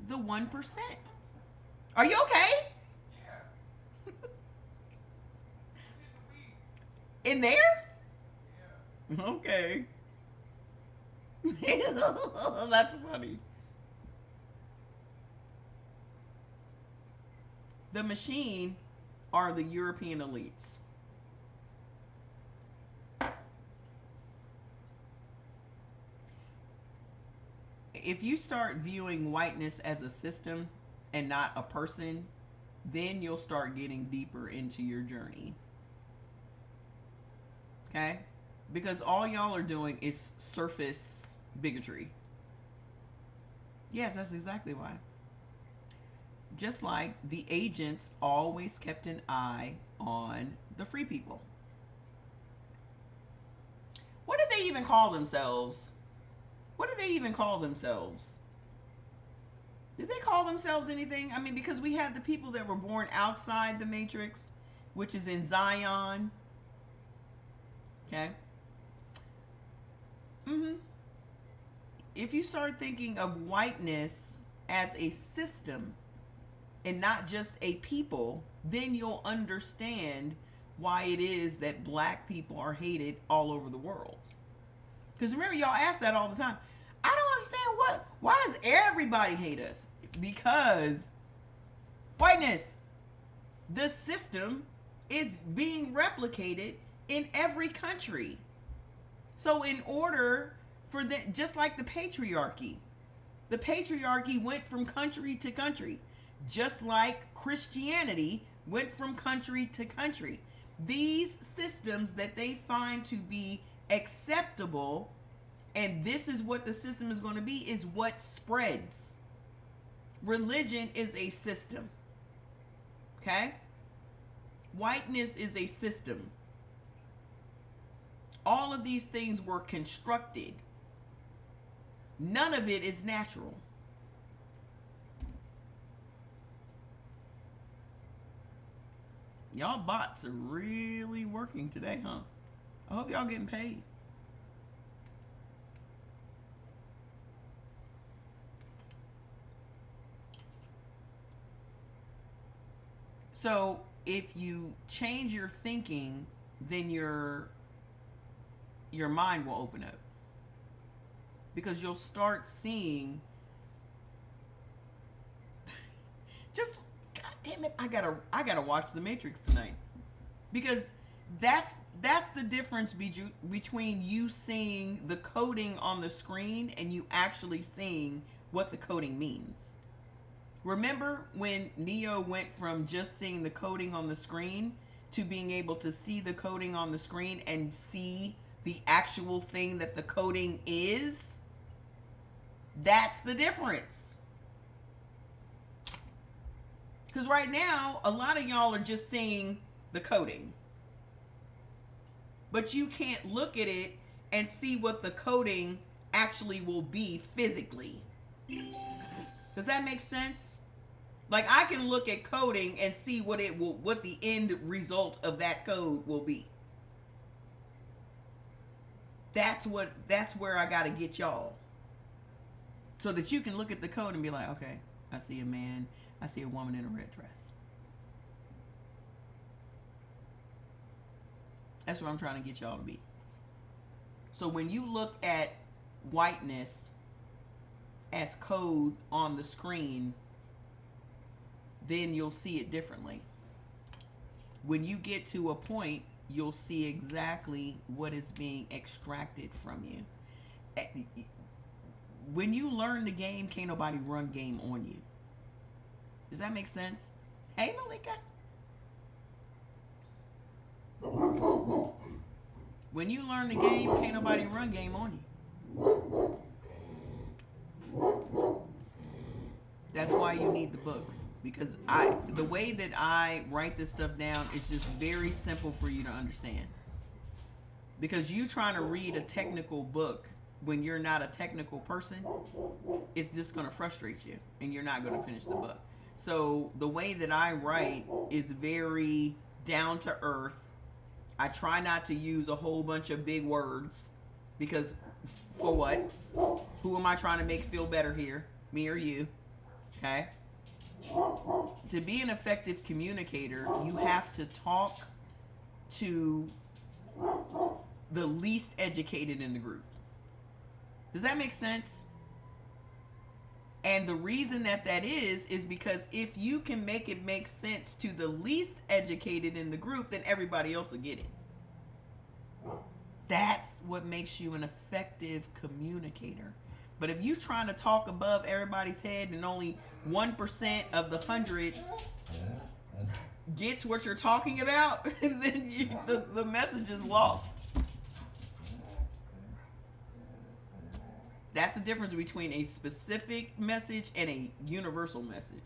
The 1%. Are you okay? Yeah. In there? Yeah. Okay. That's funny. The machine are the European elites. If you start viewing whiteness as a system and not a person, then you'll start getting deeper into your journey. Okay? Because all y'all are doing is surface bigotry. Yes, that's exactly why. Just like the agents always kept an eye on the free people. What did they even call themselves? What did they even call themselves? Did they call themselves anything? I mean, because we had the people that were born outside the Matrix, which is in Zion. Okay? If you start thinking of whiteness as a system and not just a people, then you'll understand why it is that black people are hated all over the world. Because remember, y'all ask that all the time. I don't understand why does everybody hate us? Because whiteness, the system is being replicated in every country. So in order for that, just like the patriarchy went from country to country, just like Christianity went from country to country. These systems that they find to be acceptable, and this is what the system is going to be, is what spreads. Religion is a system. Okay? Whiteness is a system. All of these things were constructed. None of it is natural. Y'all bots are really working today, huh? I hope y'all getting paid. So if you change your thinking, then your mind will open up. Because you'll start seeing just, God damn it, I gotta watch The Matrix tonight. Because that's the difference between you seeing the coding on the screen and you actually seeing what the coding means. Remember when Neo went from just seeing the coding on the screen to being able to see the coding on the screen and see the actual thing that the coding is? That's the difference. Because right now, a lot of y'all are just seeing the coding. But you can't look at it and see what the coding actually will be physically. Does that make sense? Like, I can look at coding and see what the end result of that code will be. That's where I gotta get y'all. So that you can look at the code and be like, okay, I see a man, I see a woman in a red dress. That's what I'm trying to get y'all to be. So when you look at whiteness as code on the screen, then you'll see it differently. When you get to a point, you'll see exactly what is being extracted from you. When you learn the game, can't nobody run game on you. Does that make sense? Hey, Malika. When you learn the game, can't nobody run game on you. That's why you need the books. Because the way that I write this stuff down is just very simple for you to understand. Because you trying to read a technical book when you're not a technical person, it's just going to frustrate you and you're not going to finish the book. So the way that I write is very down to earth. I try not to use a whole bunch of big words because for what? Who am I trying to make feel better here? Me or you? Okay? To be an effective communicator, you have to talk to the least educated in the group. Does that make sense? And the reason that is because if you can make it make sense to the least educated in the group, then everybody else will get it. That's what makes you an effective communicator. But if you're trying to talk above everybody's head and only 1% of the 100 gets what you're talking about, then the message is lost. That's the difference between a specific message and a universal message.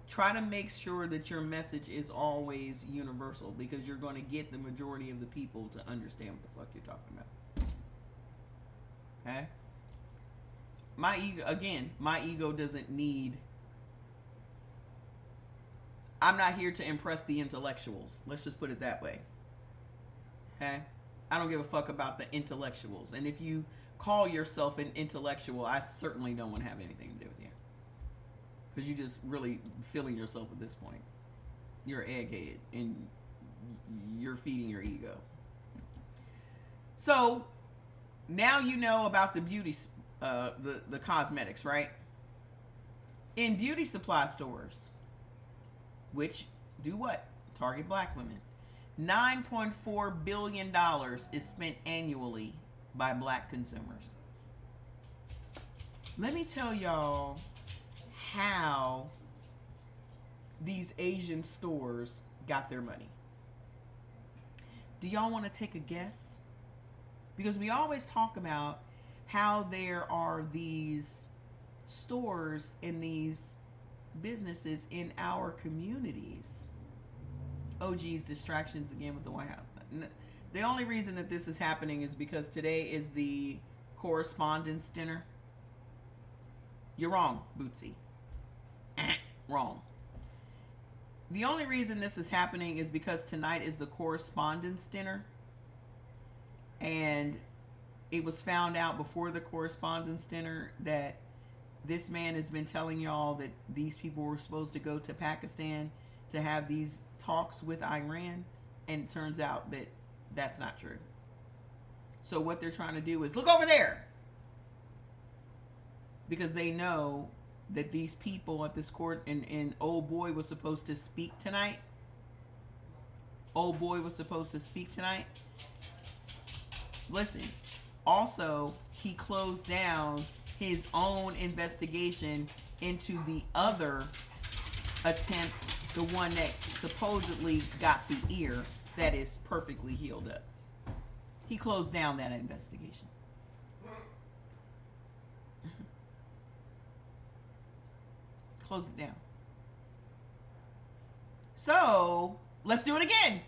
Try to make sure that your message is always universal because you're going to get the majority of the people to understand what the fuck you're talking about. Okay? My ego doesn't need... I'm not here to impress the intellectuals. Let's just put it that way. Okay? I don't give a fuck about the intellectuals. And if you call yourself an intellectual, I certainly don't want to have anything to do with you. Because you're just really feeling yourself at this point. You're an egghead and you're feeding your ego. So, now you know about the beauty, the cosmetics, right? In beauty supply stores, which do what? Target black women. $9.4 billion is spent annually by black consumers. Let me tell y'all how these Asian stores got their money. Do y'all want to take a guess? Because we always talk about how there are these stores and these businesses in our communities. Oh geez, distractions again with the White House. The only reason that this is happening is because today is the correspondence dinner. You're wrong, Bootsy. Wrong. The only reason this is happening is because tonight is the correspondence dinner. And it was found out before the correspondence dinner that this man has been telling y'all that these people were supposed to go to Pakistan to have these talks with Iran. And it turns out that that's not true. So what they're trying to do is look over there. Because they know that these people at this court, and old boy was supposed to speak tonight. Old boy was supposed to speak tonight. Listen, also, he closed down his own investigation into the other attempt, the one that supposedly got the ear that is perfectly healed up. He closed down that investigation. Close it down. So, let's do it again.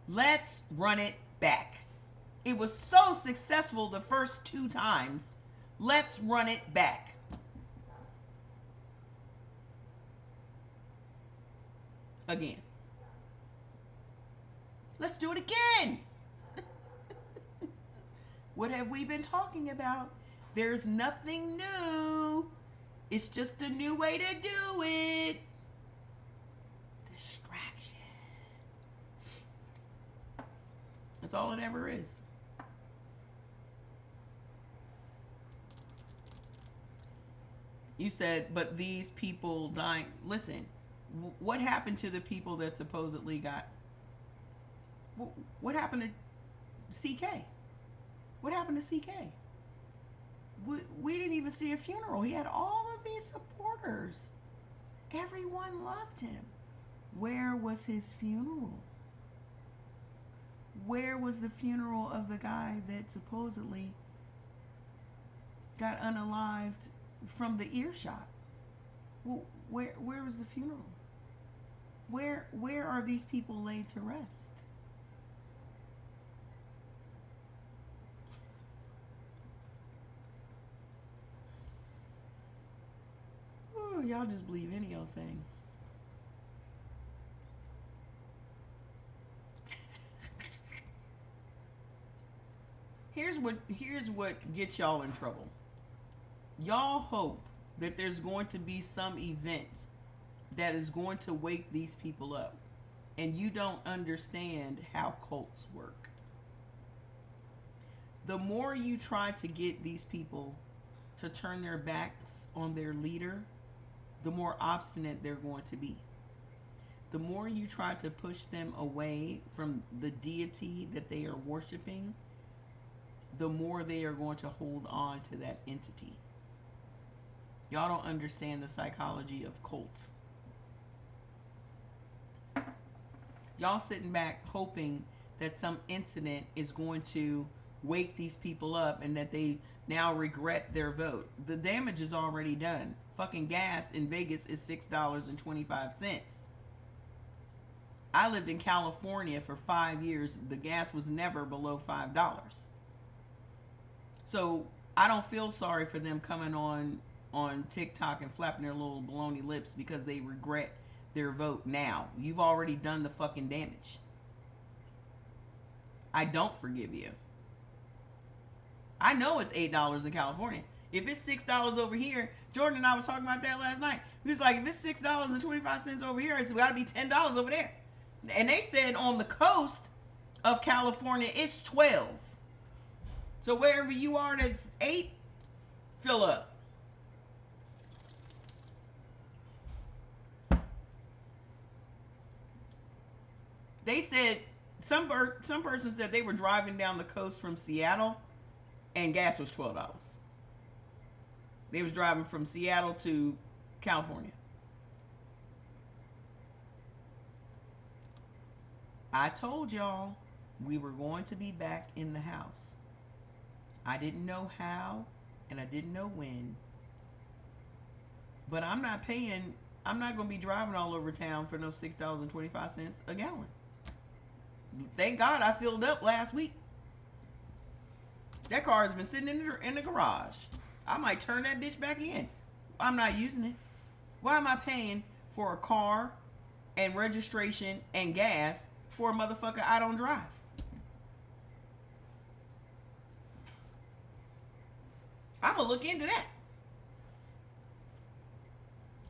Let's run it back. It was so successful the first 2 times. Let's run it back. Again. Let's do it again. What have we been talking about? There's nothing new. It's just a new way to do it. Distraction. That's all it ever is. You said, but these people dying. Listen, what happened to the people that supposedly got? What happened to CK? What happened to CK? We didn't even see a funeral. He had all of these supporters. Everyone loved him. Where was his funeral? Where was the funeral of the guy that supposedly got unalived from the earshot? Well, where was the funeral? Where are these people laid to rest? Oh, y'all just believe any old thing. Here's what gets y'all in trouble. Y'all hope that there's going to be some event that is going to wake these people up, and you don't understand how cults work. The more you try to get these people to turn their backs on their leader, the more obstinate they're going to be. The more you try to push them away from the deity that they are worshiping, the more they are going to hold on to that entity. Y'all don't understand the psychology of cults. Y'all sitting back hoping that some incident is going to wake these people up and that they now regret their vote. The damage is already done. Fucking gas in Vegas is $6.25. I lived in California for 5 years. The gas was never below $5. So I don't feel sorry for them coming on TikTok and flapping their little baloney lips because they regret their vote now. You've already done the fucking damage. I don't forgive you. I know it's $8 in California. If it's $6 over here, Jordan and I was talking about that last night. He was like, if it's $6.25 over here, it's got to be $10 over there. And they said on the coast of California, it's 12. So wherever you are, that's 8, fill up. They said, some person said they were driving down the coast from Seattle and gas was $12. They was driving from Seattle to California. I told y'all we were going to be back in the house. I didn't know how and I didn't know when. But I'm not going to be driving all over town for no $6.25 a gallon. Thank God I filled up last week. That car has been sitting in the garage. I might turn that bitch back in. I'm not using it. Why am I paying for a car and registration and gas for a motherfucker I don't drive? I'm going to look into that.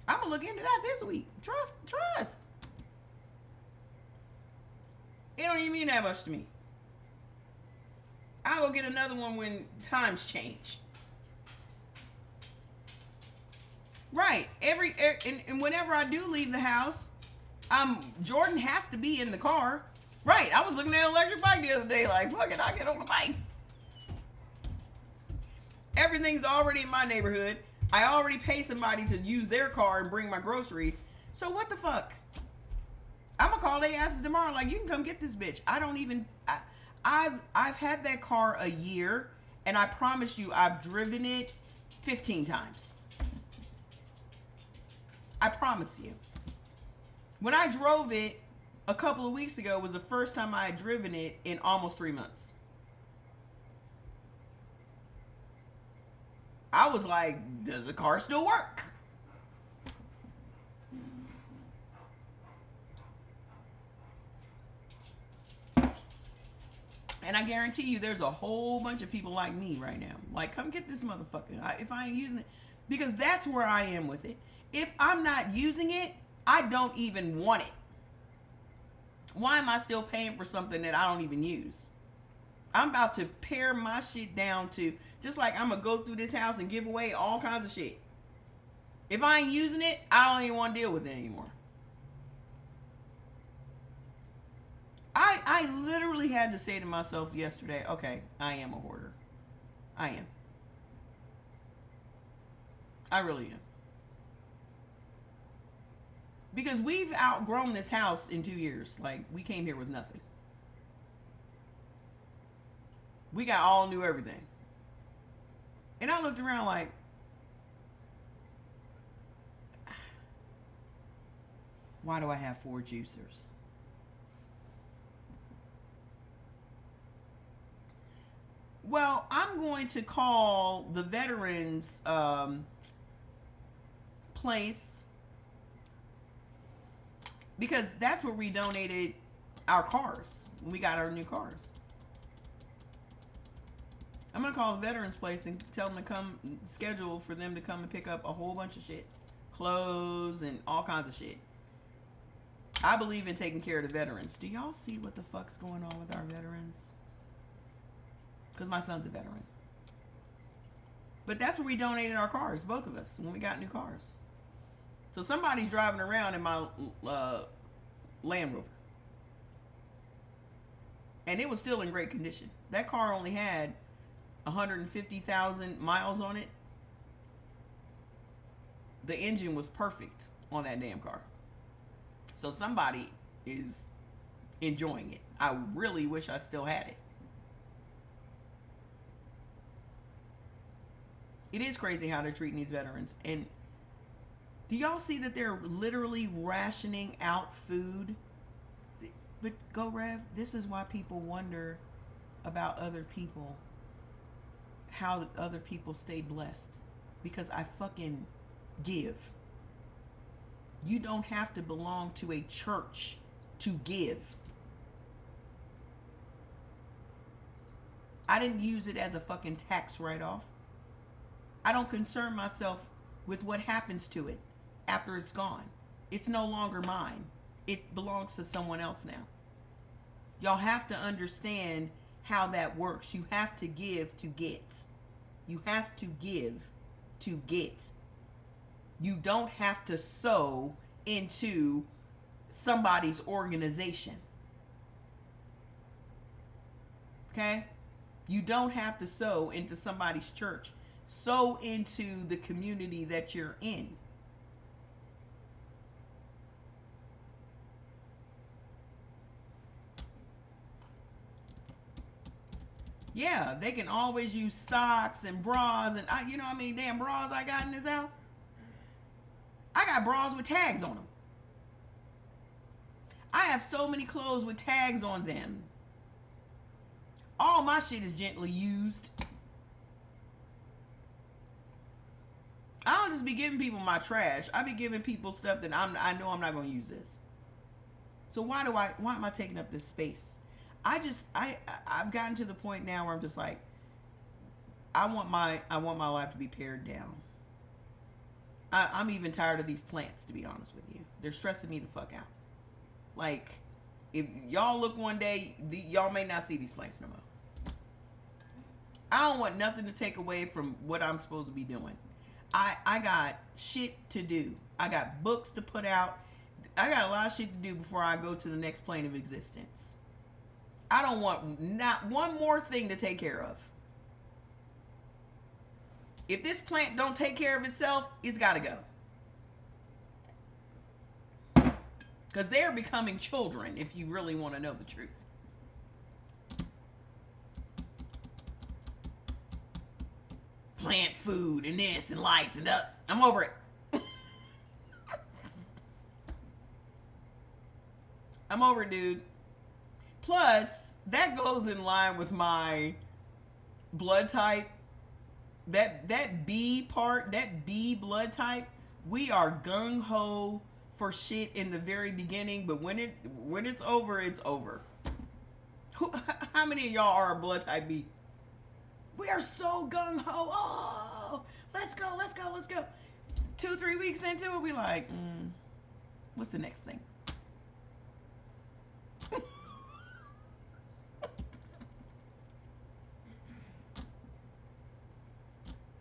I'm going to look into that this week. Trust. It don't even mean that much to me. I'll go get another one when times change. Right. And whenever I do leave the house, Jordan has to be in the car. Right. I was looking at an electric bike the other day, like, fuck it, I'll get on the bike. Everything's already in my neighborhood. I already pay somebody to use their car and bring my groceries. So what the fuck? I'm gonna call their asses tomorrow. Like, you can come get this bitch. I've had that car a year, and I promise you, I've driven it 15 times. I promise you. When I drove it a couple of weeks ago was the first time I had driven it in almost 3 months. I was like, does the car still work? And I guarantee you there's a whole bunch of people like me right now. Like, come get this motherfucker if I ain't using it. Because that's where I am with it. If I'm not using it, I don't even want it. Why am I still paying for something that I don't even use? I'm about to pare my shit down to, just like I'm going to go through this house and give away all kinds of shit. If I ain't using it, I don't even want to deal with it anymore. I literally had to say to myself yesterday, okay, I am a hoarder. I am. I really am. Because we've outgrown this house in 2 years. Like, we came here with nothing. We got all new everything. And I looked around like, why do I have 4 juicers? Well, I'm going to call the veterans place, because that's where we donated our cars when we got our new cars. I'm going to call the veterans place and tell them to come, schedule for them to come and pick up a whole bunch of shit. Clothes and all kinds of shit. I believe in taking care of the veterans. Do y'all see what the fuck's going on with our veterans? Because my son's a veteran. But that's where we donated our cars, both of us, when we got new cars. So somebody's driving around in my Land Rover. And it was still in great condition. That car only had 150,000 miles on it. The engine was perfect on that damn car. So somebody is enjoying it. I really wish I still had it. It is crazy how they're treating these veterans. And do y'all see that they're literally rationing out food? But Go Rev, this is why people wonder about other people. How other people stay blessed. Because I fucking give. You don't have to belong to a church to give. I didn't use it as a fucking tax write-off. I don't concern myself with what happens to it after it's gone. It's no longer mine. It belongs to someone else now. Y'all have to understand how that works. You have to give to get. You have to give to get. You don't have to sow into somebody's organization. Okay? You don't have to sow into somebody's church. Sow into the community that you're in. Yeah, they can always use socks and bras, and you know how many damn bras I got in this house? I got bras with tags on them. I have so many clothes with tags on them. All my shit is gently used. I don't just be giving people my trash. I be giving people stuff that I know I'm not going to use this. So why am I taking up this space? I've gotten to the point now where I'm just like, I want my life to be pared down. I'm even tired of these plants, to be honest with you. They're stressing me the fuck out. Like, if y'all look one day, y'all may not see these plants no more. I don't want nothing to take away from what I'm supposed to be doing. I got shit to do. I got books to put out. I got a lot of shit to do before I go to the next plane of existence. I don't want not one more thing to take care of. If this plant don't take care of itself, it's got to go. Because they're becoming children, if you really want to know the truth. Plant food and this and lights and up. I'm over it. I'm over it, dude. Plus, that goes in line with my blood type. That B part, that B blood type, we are gung-ho for shit in the very beginning, but when it's over, it's over. How many of y'all are a blood type B? We are so gung-ho. Oh, let's go. 2-3 weeks into it, we like, what's the next thing?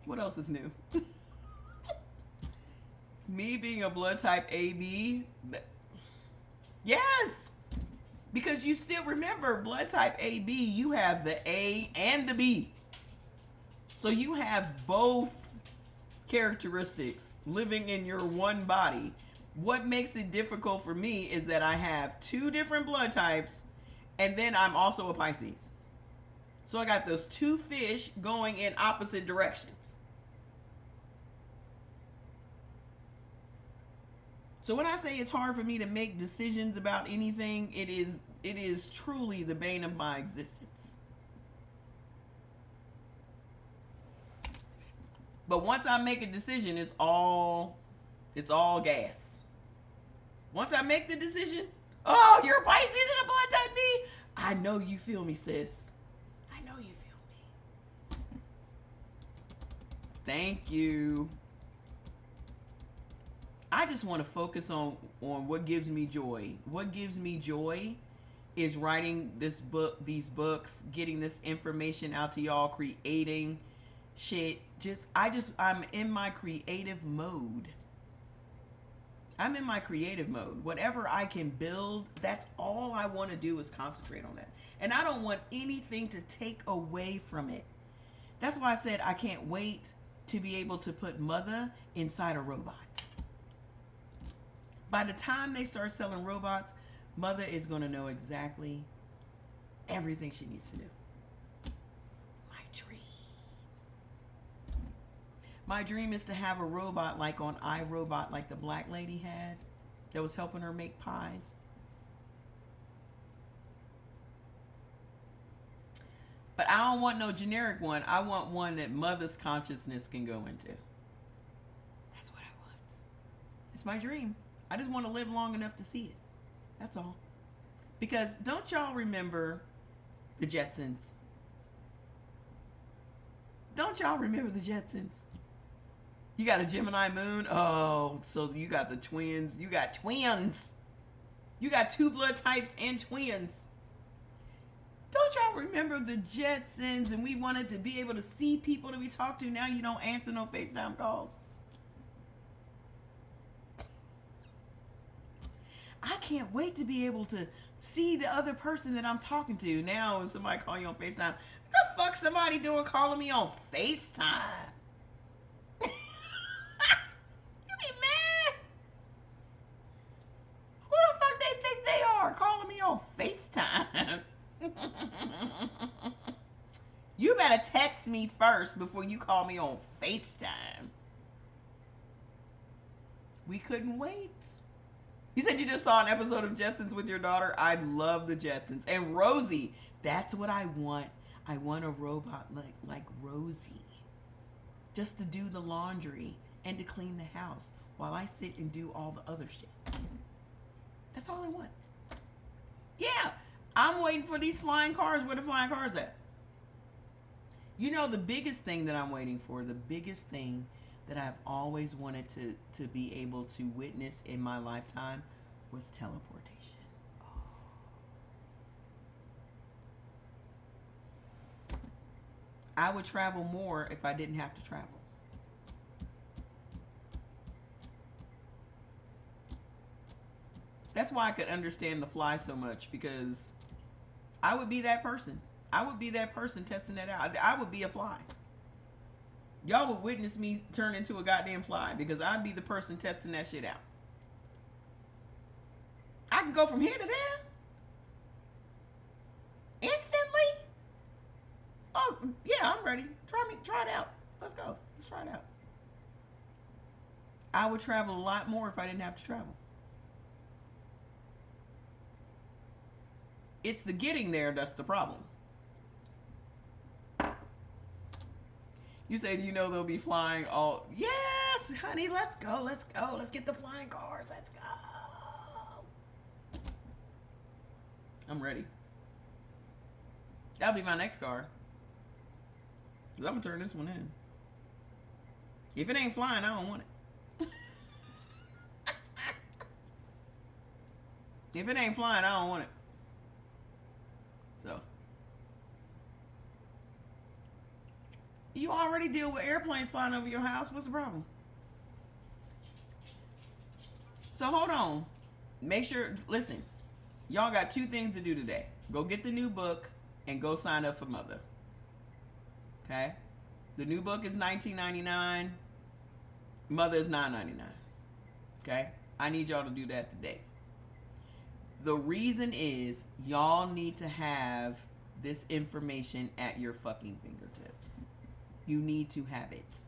What else is new? Me being a blood type AB, yes, because you still remember blood type AB, you have the A and the B. So you have both characteristics living in your one body. What makes it difficult for me is that I have two different blood types, and then I'm also a Pisces. So I got those two fish going in opposite directions. So when I say it's hard for me to make decisions about anything, it is truly the bane of my existence. But once I make a decision, it's all gas. Once I make the decision, oh, you're a Pisces and a blood type B. I know you feel me, sis. I know you feel me. Thank you. I just want to focus on what gives me joy. What gives me joy is writing these books, getting this information out to y'all, creating shit. I'm in my creative mode. I'm in my creative mode. Whatever I can build, that's all I want to do is concentrate on that. And I don't want anything to take away from it. That's why I said I can't wait to be able to put Mother inside a robot. By the time they start selling robots, Mother is going to know exactly everything she needs to do. My dream. My dream is to have a robot like on iRobot, like the black lady had, that was helping her make pies. But I don't want no generic one. I want one that Mother's consciousness can go into. That's what I want. It's my dream. I just want to live long enough to see it. That's all. Because don't y'all remember the Jetsons? Don't y'all remember the Jetsons? You got a Gemini moon. Oh, so you got the twins. You got twins. You got two blood types and twins. Don't y'all remember the Jetsons and we wanted to be able to see people that we talk to? Now you don't answer no FaceTime calls. I can't wait to be able to see the other person that I'm talking to. Now when somebody call you on FaceTime, what the fuck somebody doing calling me on FaceTime? You be mad? Who the fuck they think they are calling me on FaceTime? You better text me first before you call me on FaceTime. We couldn't wait. You said you just saw an episode of Jetsons with your daughter. I love the Jetsons. And Rosie, that's what I want. I want a robot like Rosie. Just to do the laundry and to clean the house while I sit and do all the other shit. That's all I want. Yeah, I'm waiting for these flying cars. Where the flying cars at? You know, the biggest thing that I'm waiting for, the biggest thing that I've always wanted to be able to witness in my lifetime was teleportation. Oh. I would travel more if I didn't have to travel. That's why I could understand The Fly so much, because I would be that person. I would be that person testing that out. I would be a fly. Y'all would witness me turn into a goddamn fly because I'd be the person testing that shit out. I can go from here to there instantly. Oh, yeah, I'm ready. Try it out. Let's go. Let's try it out. I would travel a lot more if I didn't have to travel. It's the getting there that's the problem. You say, you know, they'll be flying all... Yes, honey, let's go. Let's go. Let's get the flying cars. Let's go. I'm ready. That'll be my next car. Because I'm going to turn this one in. If it ain't flying, I don't want it. If it ain't flying, I don't want it. So... You already deal with airplanes flying over your house. What's the problem? So hold on. Make sure, listen, y'all got two things to do today. Go get the new book and go sign up for Mother. Okay? The new book is $19.99. Mother is $9.99. Okay? I need y'all to do that today. The reason is y'all need to have this information at your fucking fingertips. You need to have it.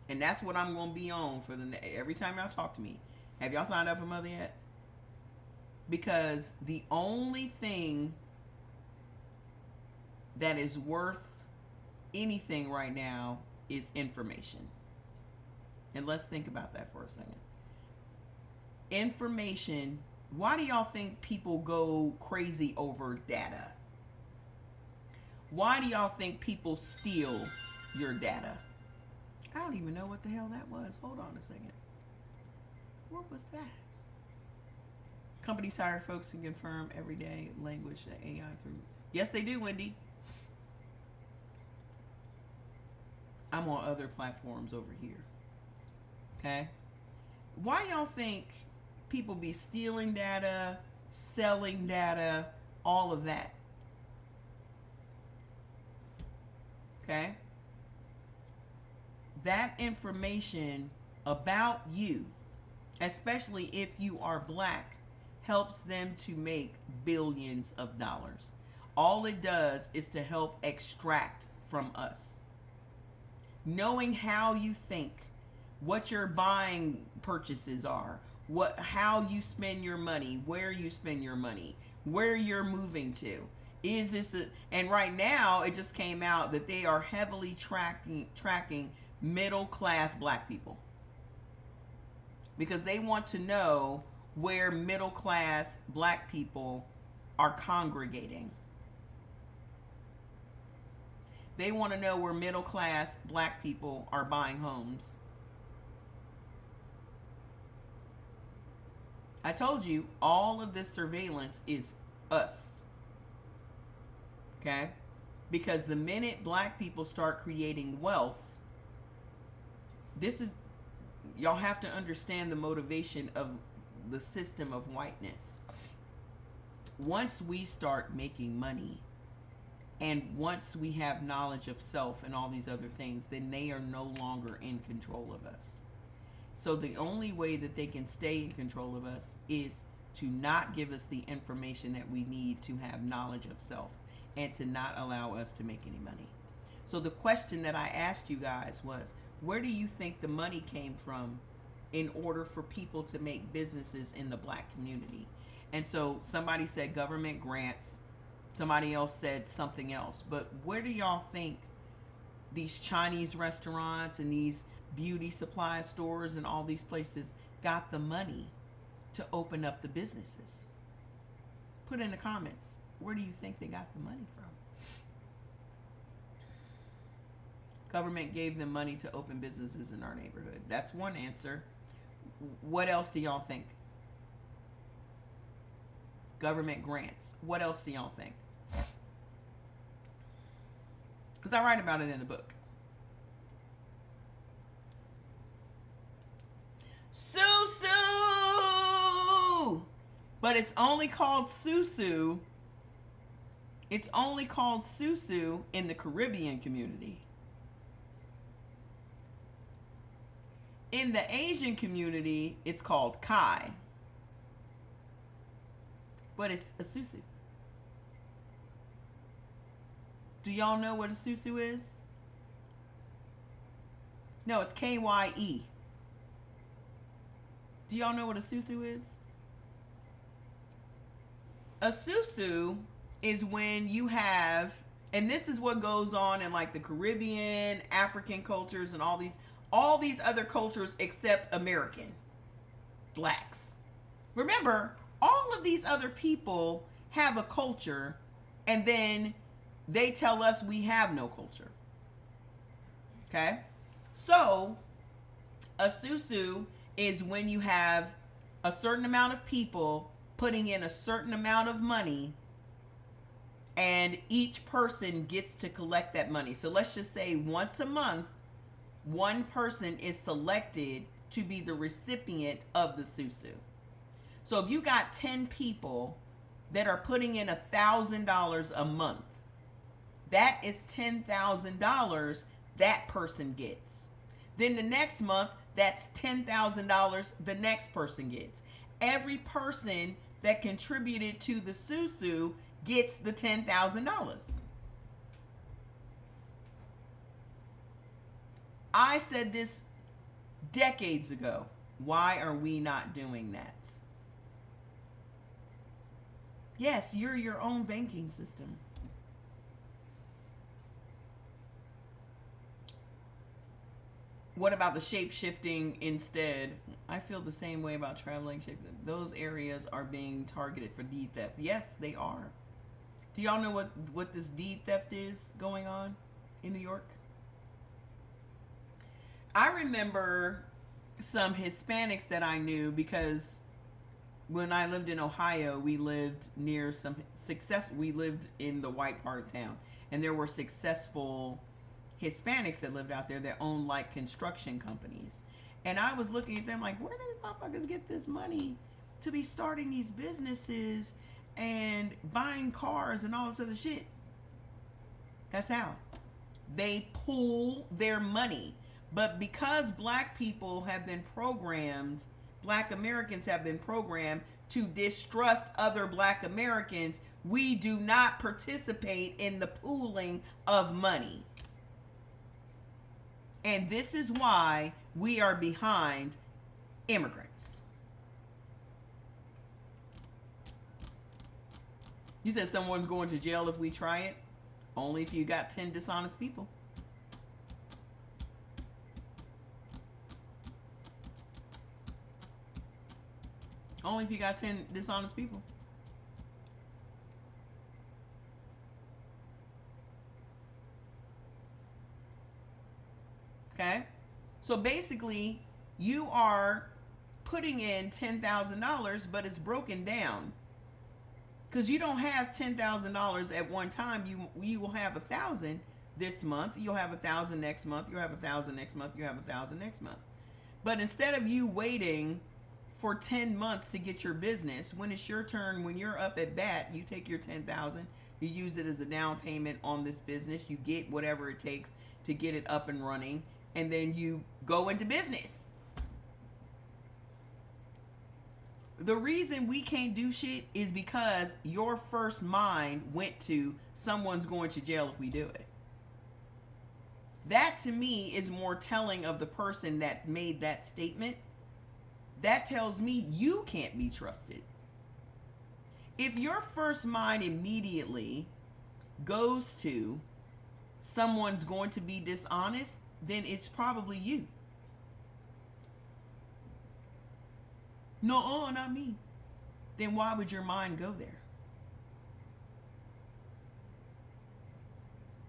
And that's what I'm going to be on for every time y'all talk to me. Have y'all signed up for Mother yet? Because the only thing that is worth anything right now is information. And let's think about that for a second. Information. Why do y'all think people go crazy over data? Why do y'all think people steal your data? I don't even know what the hell that was. Hold on a second. What was that? Companies hire folks to confirm everyday language to AI through. Yes, they do, Wendy. I'm on other platforms over here. Okay? Why y'all think people be stealing data, selling data, all of that? Okay? That information about you, especially if you are black, helps them to make billions of dollars. All it does is to help extract from us. Knowing how you think, what your buying purchases are, how you spend your money, where you spend your money, where you're moving to. Is this and right now it just came out that they are heavily tracking middle class black people. Because they want to know where middle class black people are congregating. They want to know where middle class black people are buying homes. I told you all of this surveillance is us. Okay? Because the minute black people start creating wealth, y'all have to understand the motivation of the system of whiteness. Once we start making money, and once we have knowledge of self and all these other things, then they are no longer in control of us. So the only way that they can stay in control of us is to not give us the information that we need to have knowledge of self and to not allow us to make any money. So the question that I asked you guys was, where do you think the money came from in order for people to make businesses in the black community? And so somebody said government grants. Somebody else said something else. But where do y'all think these Chinese restaurants and these beauty supply stores and all these places got the money to open up the businesses? Put in the comments, where do you think they got the money from? Government gave them money to open businesses in our neighborhood. That's one answer. What else do y'all think? Government grants. What else do y'all think? Because I write about it in the book. Susu! But it's only called Susu. It's only called Susu in the Caribbean community. In the Asian community, it's called Kai. But it's a Susu. Do y'all know what a Susu is? No, it's Kye. Do y'all know what a Susu is? A Susu is when you have, and this is what goes on in like the Caribbean, African cultures, and all these other cultures except American blacks. Remember, all of these other people have a culture, and then they tell us we have no culture. Okay? So, a Susu is when you have a certain amount of people putting in a certain amount of money, and each person gets to collect that money. So let's just say once a month, one person is selected to be the recipient of the susu. So if you got 10 people that are putting in $1,000 a month, that is $10,000 that person gets. Then the next month, that's $10,000 the next person gets. Every person that contributed to the susu gets the $10,000. I said this decades ago. Why are we not doing that? Yes, you're your own banking system. What about the shape shifting instead? I feel the same way about traveling. Those areas are being targeted for deed theft. Yes, they are. Do y'all know what this deed theft is going on in New York? I remember some Hispanics that I knew because when I lived in Ohio, we lived near we lived in the white part of town, and there were successful Hispanics that lived out there that owned like construction companies. And I was looking at them like, where do these motherfuckers get this money to be starting these businesses and buying cars and all this other shit? That's how they pool their money. But because black people have been programmed, black Americans have been programmed to distrust other black Americans, we do not participate in the pooling of money. And this is why we are behind immigrants. You said someone's going to jail if we try it? Only if you got 10 dishonest people. Only if you got 10 dishonest people. Okay? So basically, you are putting in $10,000, but it's broken down. Because you don't have $10,000 at one time. You will have 1,000 this month. You'll have 1,000 next month. You'll have 1,000 next month. You have 1,000 next month. But instead of you waiting for 10 months to get your business, when it's your turn, when you're up at bat, you take your 10,000, you use it as a down payment on this business, you get whatever it takes to get it up and running, and then you go into business. The reason we can't do shit is because your first mind went to someone's going to jail if we do it. That to me is more telling of the person that made that statement. That tells me you can't be trusted. If your first mind immediately goes to someone's going to be dishonest, then it's probably you. No, not me. Then why would your mind go there?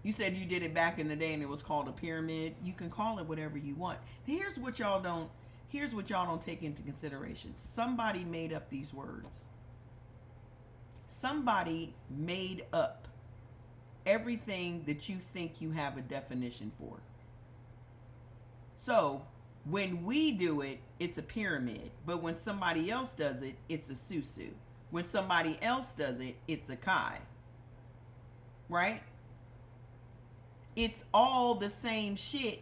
You said you did it back in the day and it was called a pyramid. You can call it whatever you want. Here's what y'all don't take into consideration. Somebody made up these words. Somebody made up everything that you think you have a definition for. So when we do it, it's a pyramid. But when somebody else does it, it's a susu. When somebody else does it, it's a kai. Right? It's all the same shit,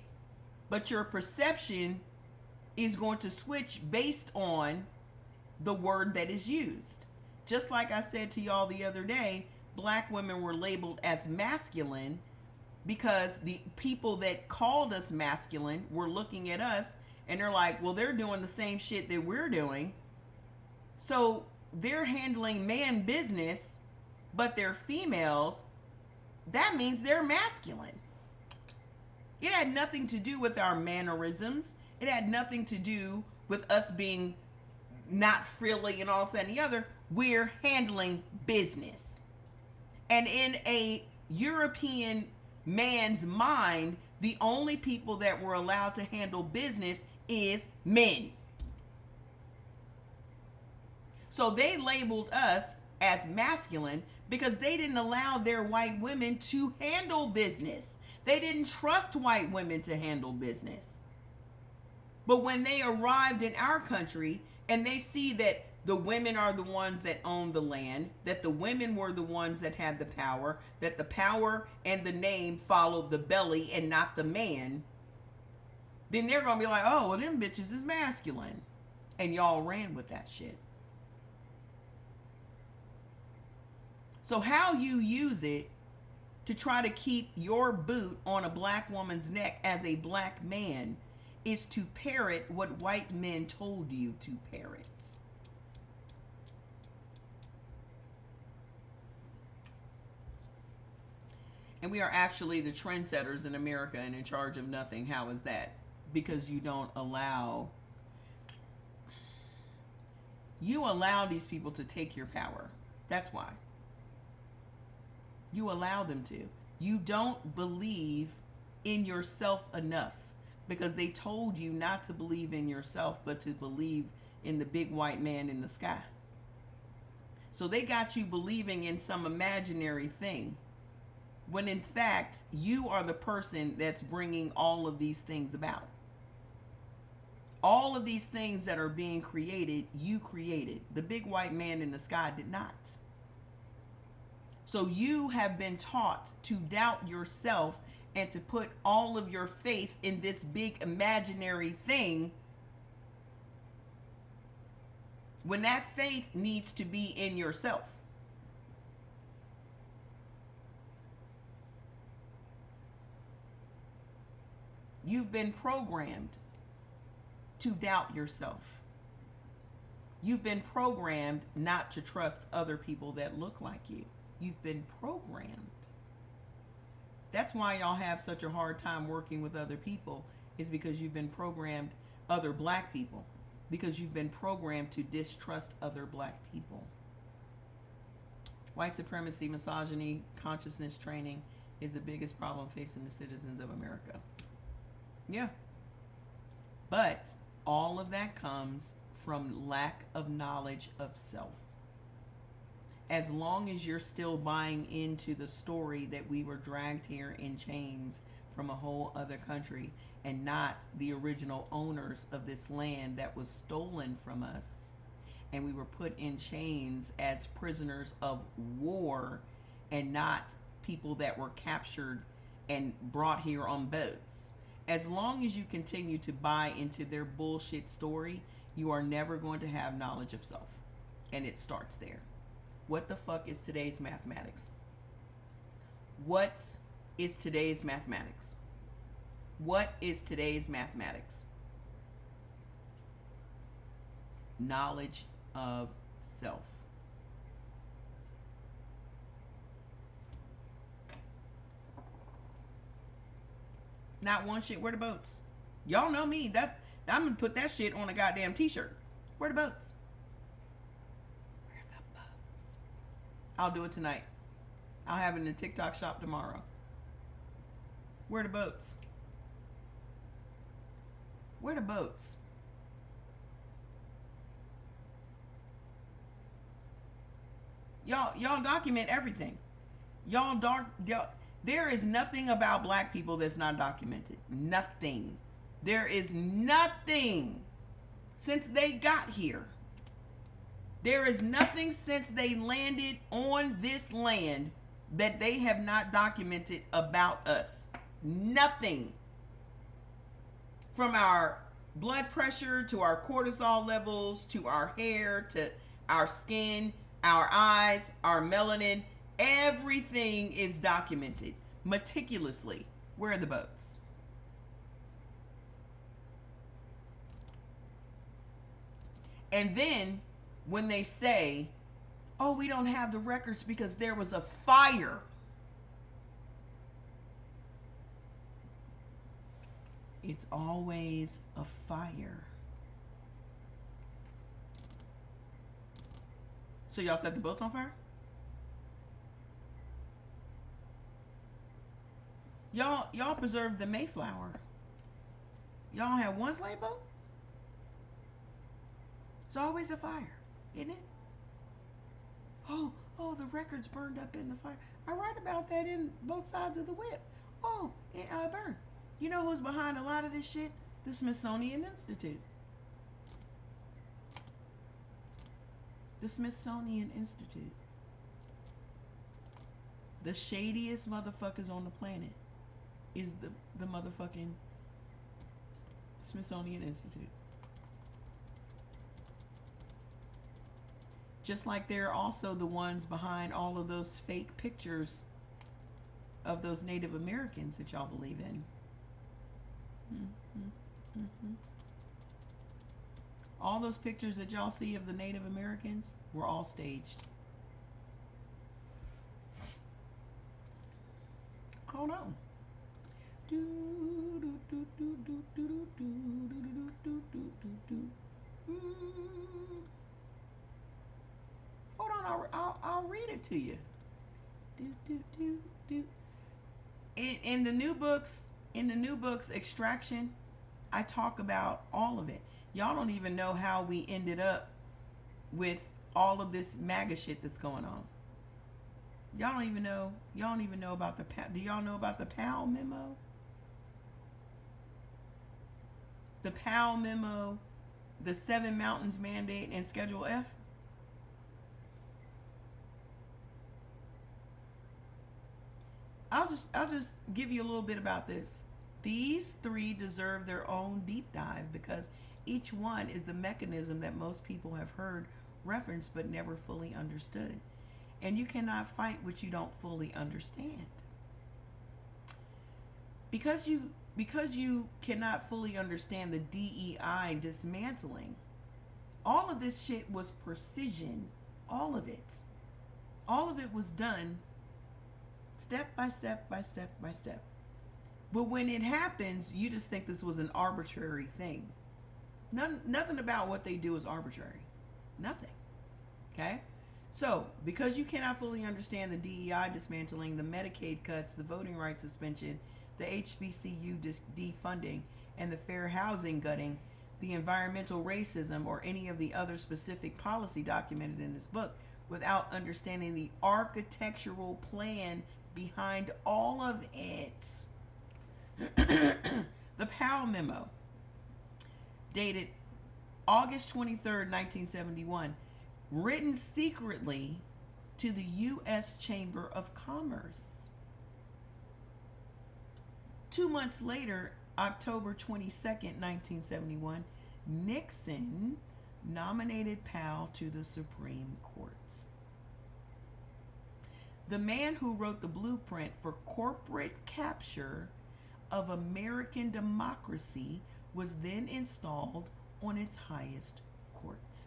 but your perception is going to switch based on the word that is used. Just like I said to y'all the other day, black women were labeled as masculine because the people that called us masculine were looking at us and they're like, well, they're doing the same shit that we're doing. So they're handling man business, but they're females. That means they're masculine. It had nothing to do with our mannerisms. It had nothing to do with us being not frilly and all this and the other. We're handling business. And in a European man's mind, the only people that were allowed to handle business is men. So they labeled us as masculine because they didn't allow their white women to handle business. They didn't trust white women to handle business. But when they arrived in our country and they see that the women are the ones that own the land, that the women were the ones that had the power, that the power and the name followed the belly and not the man, then they're going to be like, oh, well, them bitches is masculine. And y'all ran with that shit. So how you use it to try to keep your boot on a black woman's neck as a black man is to parrot what white men told you to parrot. And we are actually the trendsetters in America and in charge of nothing. How is that? Because you don't allow... You allow these people to take your power. That's why. You allow them to. You don't believe in yourself enough because they told you not to believe in yourself, but to believe in the big white man in the sky. So they got you believing in some imaginary thing, when in fact, you are the person that's bringing all of these things about. All of these things that are being created, you created. The big white man in the sky did not. So you have been taught to doubt yourself and to put all of your faith in this big imaginary thing, when that faith needs to be in yourself. You've been programmed to doubt yourself. You've been programmed not to trust other people that look like you. You've been programmed. That's why y'all have such a hard time working with other people, is because you've been programmed, other black people, because you've been programmed to distrust other black people. White supremacy, misogyny, consciousness training is the biggest problem facing the citizens of America. Yeah. But all of that comes from lack of knowledge of self. As long as you're still buying into the story that we were dragged here in chains from a whole other country and not the original owners of this land that was stolen from us, and we were put in chains as prisoners of war and not people that were captured and brought here on boats. As long as you continue to buy into their bullshit story, you are never going to have knowledge of self. And it starts there. What the fuck is today's mathematics? What is today's mathematics? What is today's mathematics? Knowledge of self. Not one shit. Where the boats? Y'all know me. I'm gonna put that shit on a goddamn t-shirt. Where the boats? Where the boats? I'll do it tonight. I'll have it in the TikTok shop tomorrow. Where the boats? Where the boats? Y'all document everything. There is nothing about black people that's not documented. Nothing. There is nothing since they got here. There is nothing since they landed on this land that they have not documented about us. Nothing. From our blood pressure to our cortisol levels to our hair to our skin, our eyes, our melanin. Everything is documented meticulously. Where are the boats? And then when they say, oh, we don't have the records because there was a fire. It's always a fire. So y'all set the boats on fire? Y'all preserved the Mayflower. Y'all have one slave boat? It's always a fire, isn't it? Oh, the records burned up in the fire. I write about that in Both Sides of the Whip. Oh, it burned. You know who's behind a lot of this shit? The Smithsonian Institute. The Smithsonian Institute. The shadiest motherfuckers on the planet is the motherfucking Smithsonian Institute. Just like they're also the ones behind all of those fake pictures of those Native Americans that y'all believe in. All those pictures that y'all see of the Native Americans were all staged. Hold on. Hold on, I'll read it to you. In the new books, Extraction, I talk about all of it. Y'all don't even know how we ended up with all of this MAGA shit that's going on. Y'all don't even know about the do y'all know about the Powell memo? The Powell memo, the Seven Mountains Mandate, and Schedule F? I'll just give you a little bit about this. These three deserve their own deep dive because each one is the mechanism that most people have heard referenced but never fully understood. And you cannot fight what you don't fully understand. Because you cannot fully understand the DEI dismantling, all of this shit was precision. All of it. All of it was done step by step by step by step. But when it happens, you just think this was an arbitrary thing. Nothing about what they do is arbitrary. Nothing. Okay? So, because you cannot fully understand the DEI dismantling, the Medicaid cuts, the voting rights suspension, the HBCU defunding, and the fair housing gutting, the environmental racism, or any of the other specific policy documented in this book, without understanding the architectural plan behind all of it. The Powell memo, dated August 23rd, 1971, written secretly to the U.S. Chamber of Commerce. 2 months later, October 22nd, 1971, Nixon nominated Powell to the Supreme Court. The man who wrote the blueprint for corporate capture of American democracy was then installed on its highest court.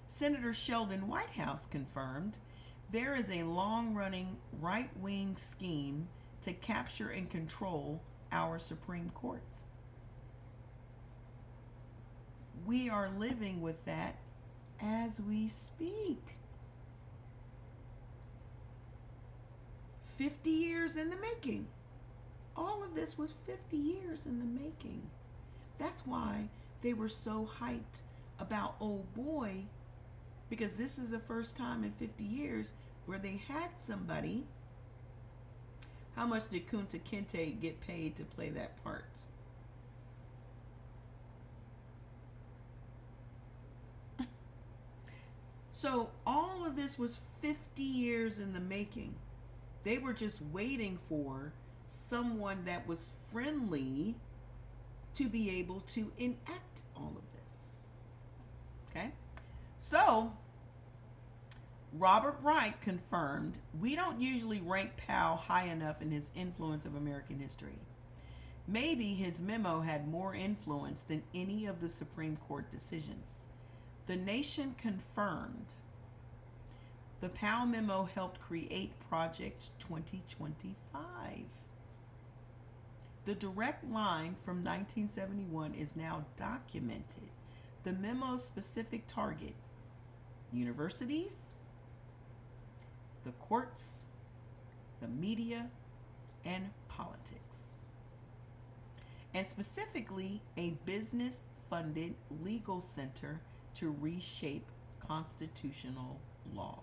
Senator Sheldon Whitehouse confirmed there is a long-running right-wing scheme to capture and control our Supreme Court. We are living with that as we speak. 50 years in the making. All of this was 50 years in the making. That's why they were so hyped about Old Boy, because this is the first time in 50 years where they had somebody. How much did Kunta Kinte get paid to play that part? So all of this was 50 years in the making. They were just waiting for someone that was friendly to be able to enact all of this. Okay? So, Robert Reich confirmed, we don't usually rank Powell high enough in his influence of American history. Maybe his memo had more influence than any of the Supreme Court decisions. The Nation confirmed the Powell memo helped create Project 2025. The direct line from 1971 is now documented. The memo's specific target: universities, the courts, the media, and politics. And specifically, a business-funded legal center to reshape constitutional law.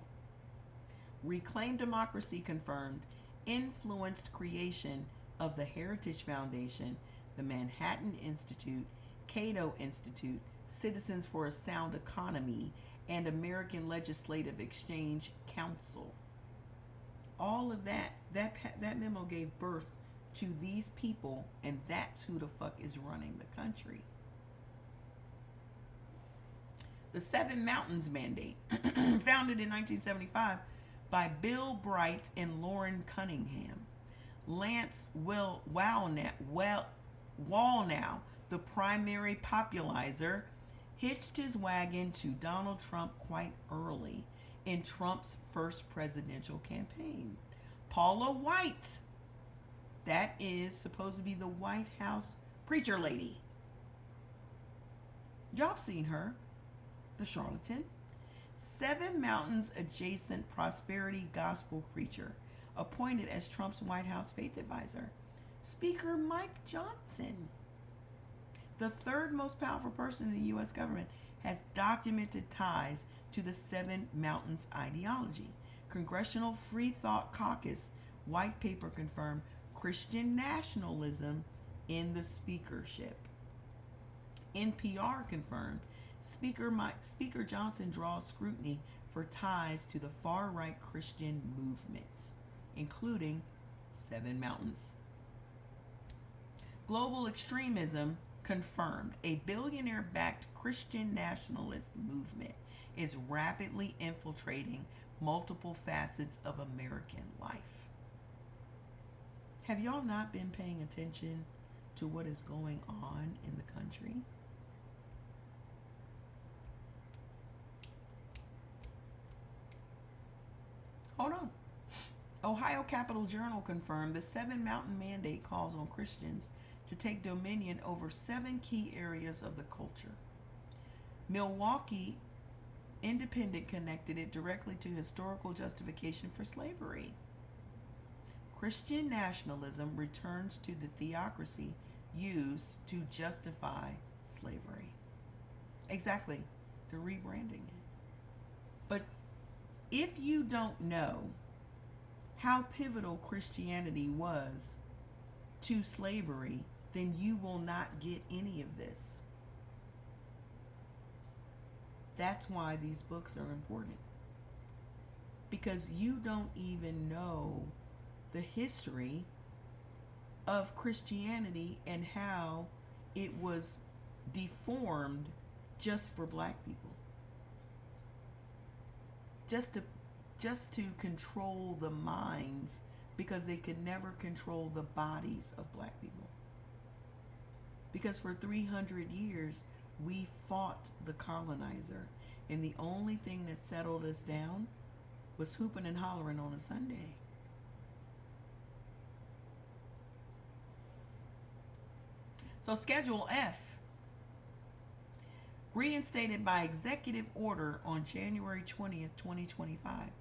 Reclaim Democracy confirmed influenced creation of the Heritage Foundation, the Manhattan Institute, Cato Institute, Citizens for a Sound Economy, and American Legislative Exchange Council. All of that memo gave birth to these people, and that's who the fuck is running the country. The Seven Mountains Mandate, founded in 1975 by Bill Bright and Lauren Cunningham. Lance Wallnow, the primary popularizer, hitched his wagon to Donald Trump quite early in Trump's first presidential campaign. Paula White, that is supposed to be the White House preacher lady. Y'all have seen her, the charlatan. Seven Mountains adjacent prosperity gospel preacher, appointed as Trump's White House faith advisor. Speaker Mike Johnson, the third most powerful person in the U.S. government, has documented ties to the Seven Mountains ideology. Congressional Free Thought Caucus white paper confirmed Christian nationalism in the speakership. NPR confirmed Speaker Johnson draws scrutiny for ties to the far-right Christian movements, including Seven Mountains. Global Extremism confirmed a billionaire-backed Christian nationalist movement is rapidly infiltrating multiple facets of American life. Have y'all not been paying attention to what is going on in the country? Hold on. Ohio Capitol Journal confirmed the Seven Mountain Mandate calls on Christians to take dominion over 7 key areas of the culture. Milwaukee Independent connected it directly to historical justification for slavery. Christian nationalism returns to the theocracy used to justify slavery. Exactly. They're rebranding it. But if you don't know how pivotal Christianity was to slavery, then you will not get any of this. That's why these books are important. Because you don't even know the history of Christianity and how it was deformed just for black people. Just to control the minds, because they could never control the bodies of black people. Because for 300 years, we fought the colonizer, and the only thing that settled us down was hooping and hollering on a Sunday. So Schedule F, reinstated by executive order on January 20th, 2025,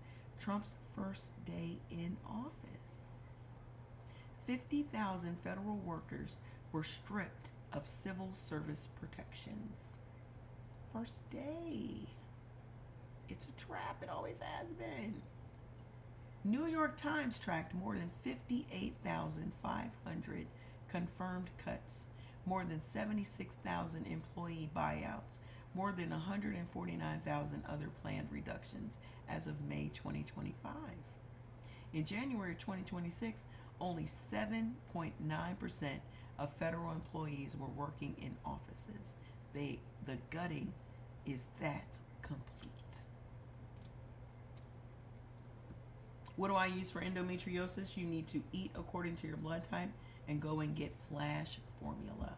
Trump's first day in office. 50,000 federal workers were stripped of civil service protections. First day. It's a trap. It always has been. New York Times tracked more than 58,500 confirmed cuts, more than 76,000 employee buyouts, more than 149,000 other planned reductions as of May 2025. In January 2026, only 7.9% of federal employees were working in offices. The gutting is that complete. What do I use for endometriosis? You need to eat according to your blood type and go and get Flash formula.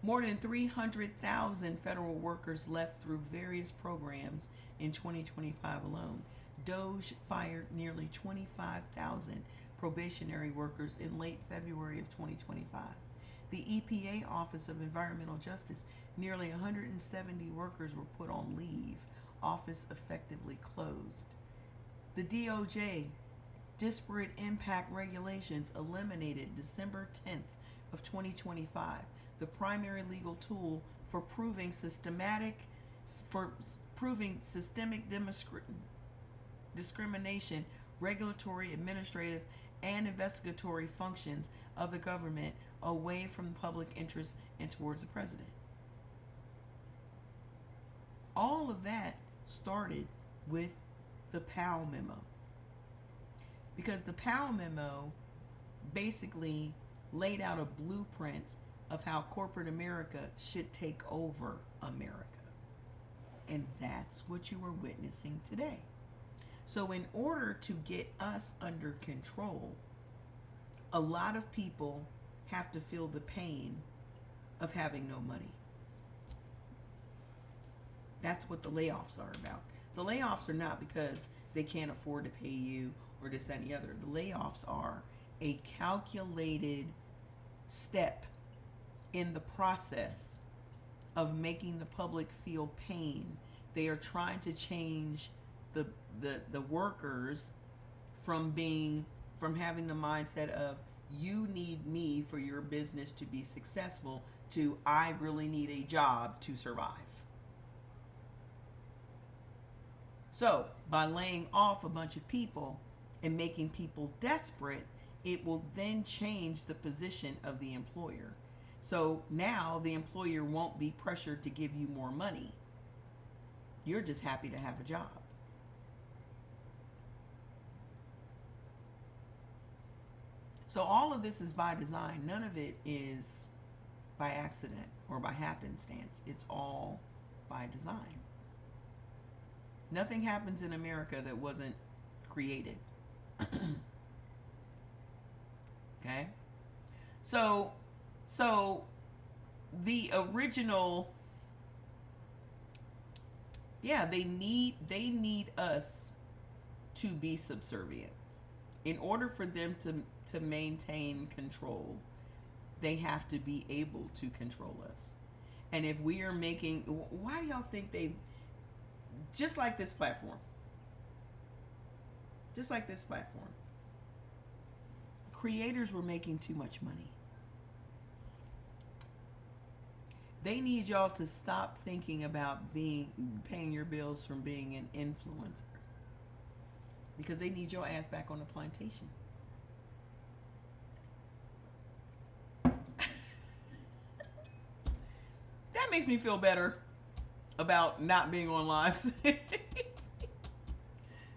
More than 300,000 federal workers left through various programs in 2025 alone. DOJ fired nearly 25,000 probationary workers in late February of 2025. The EPA Office of Environmental Justice, nearly 170 workers were put on leave. Office effectively closed. The DOJ disparate impact regulations eliminated December 10th of 2025. The primary legal tool for proving systemic discrimination, regulatory, administrative, and investigatory functions of the government away from public interest and towards the president. All of that started with the Powell memo. Because the Powell memo basically laid out a blueprint of how corporate America should take over America. And that's what you are witnessing today. So in order to get us under control, a lot of people have to feel the pain of having no money. That's what the layoffs are about. The layoffs are not because they can't afford to pay you or this, that, and the other. The layoffs are a calculated step in the process of making the public feel pain. They are trying to change the workers from having the mindset of you need me for your business to be successful to I really need a job to survive. So by laying off a bunch of people and making people desperate, it will then change the position of the employer. So now the employer won't be pressured to give you more money. You're just happy to have a job. So all of this is by design. None of it is by accident or by happenstance. It's all by design. Nothing happens in America that wasn't created. Okay? So the original, they need us to be subservient. In order for them to maintain control, they have to be able to control us. And if we are making, why do y'all think just like this platform, creators were making too much money. They need y'all to stop thinking about paying your bills from being an influencer, because they need your ass back on the plantation. That makes me feel better about not being on lives.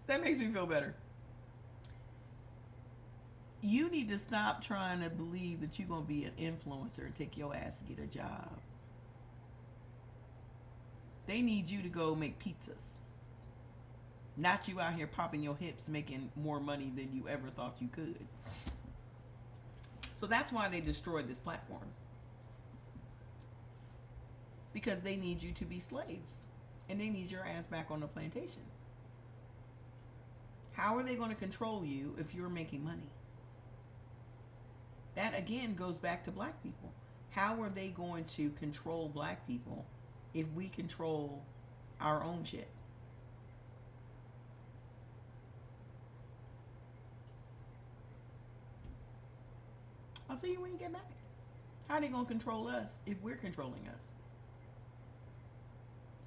That makes me feel better. You need to stop trying to believe that you're going to be an influencer and take your ass to get a job. They need you to go make pizzas. Not you out here popping your hips making more money than you ever thought you could. So that's why they destroyed this platform. Because they need you to be slaves. And they need your ass back on the plantation. How are they going to control you if you're making money? That again goes back to black people. How are they going to control black people if we control our own shit? I'll see you when you get back. How are they going to control us if we're controlling us?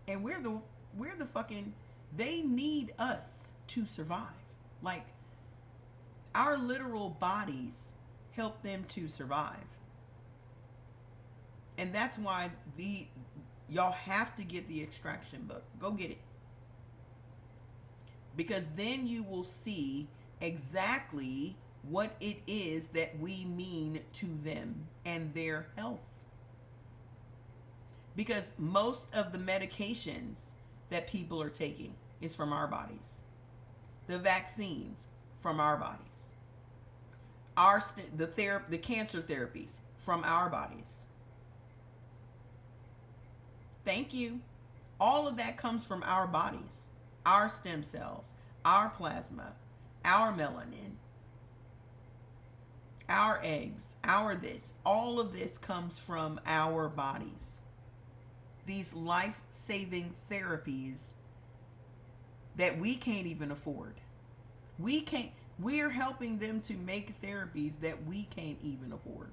And we're the fucking, they need us to survive. Like, our literal bodies help them to survive. And that's why y'all have to get the Extraction book. Go get it. Because then you will see exactly what it is that we mean to them and their health. Because most of the medications that people are taking is from our bodies. The vaccines from our bodies. The cancer therapies from our bodies. Thank you. All of that comes from our bodies. Our stem cells, our plasma, our melanin, our eggs, our this. All of this comes from our bodies. These life-saving therapies that we can't even afford. We're helping them to make therapies that we can't even afford.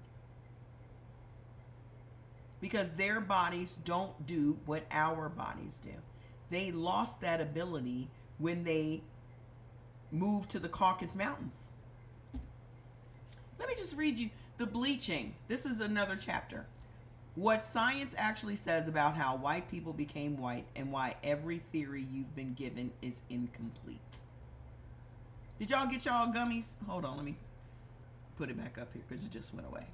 Because their bodies don't do what our bodies do. They lost that ability when they moved to the Caucasus Mountains. Let me just read you the bleaching. This is another chapter. What science actually says about how white people became white and why every theory you've been given is incomplete. Did y'all get y'all gummies? Hold on, let me put it back up here because it just went away.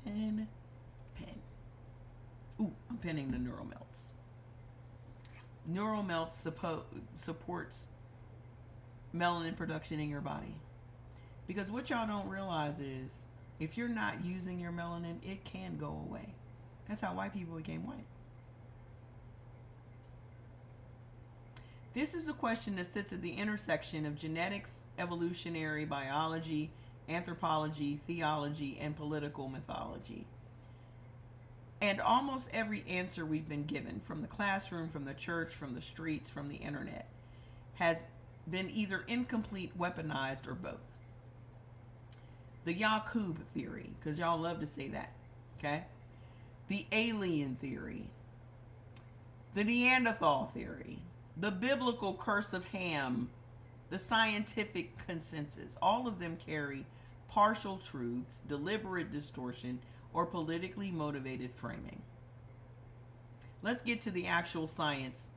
Unpen, pen. Ooh, I'm penning the neural melts. Neural melts supports melanin production in your body. Because what y'all don't realize is if you're not using your melanin, it can go away. That's how white people became white. This is the question that sits at the intersection of genetics, evolutionary biology, anthropology, theology, and political mythology. And almost every answer we've been given, from the classroom, from the church, from the streets, from the internet, has been either incomplete, weaponized, or both. The Yakub theory, because y'all love to say that, okay? The alien theory, the Neanderthal theory, the biblical curse of Ham, the scientific consensus, all of them carry partial truths, deliberate distortion, or politically motivated framing. Let's get to the actual science,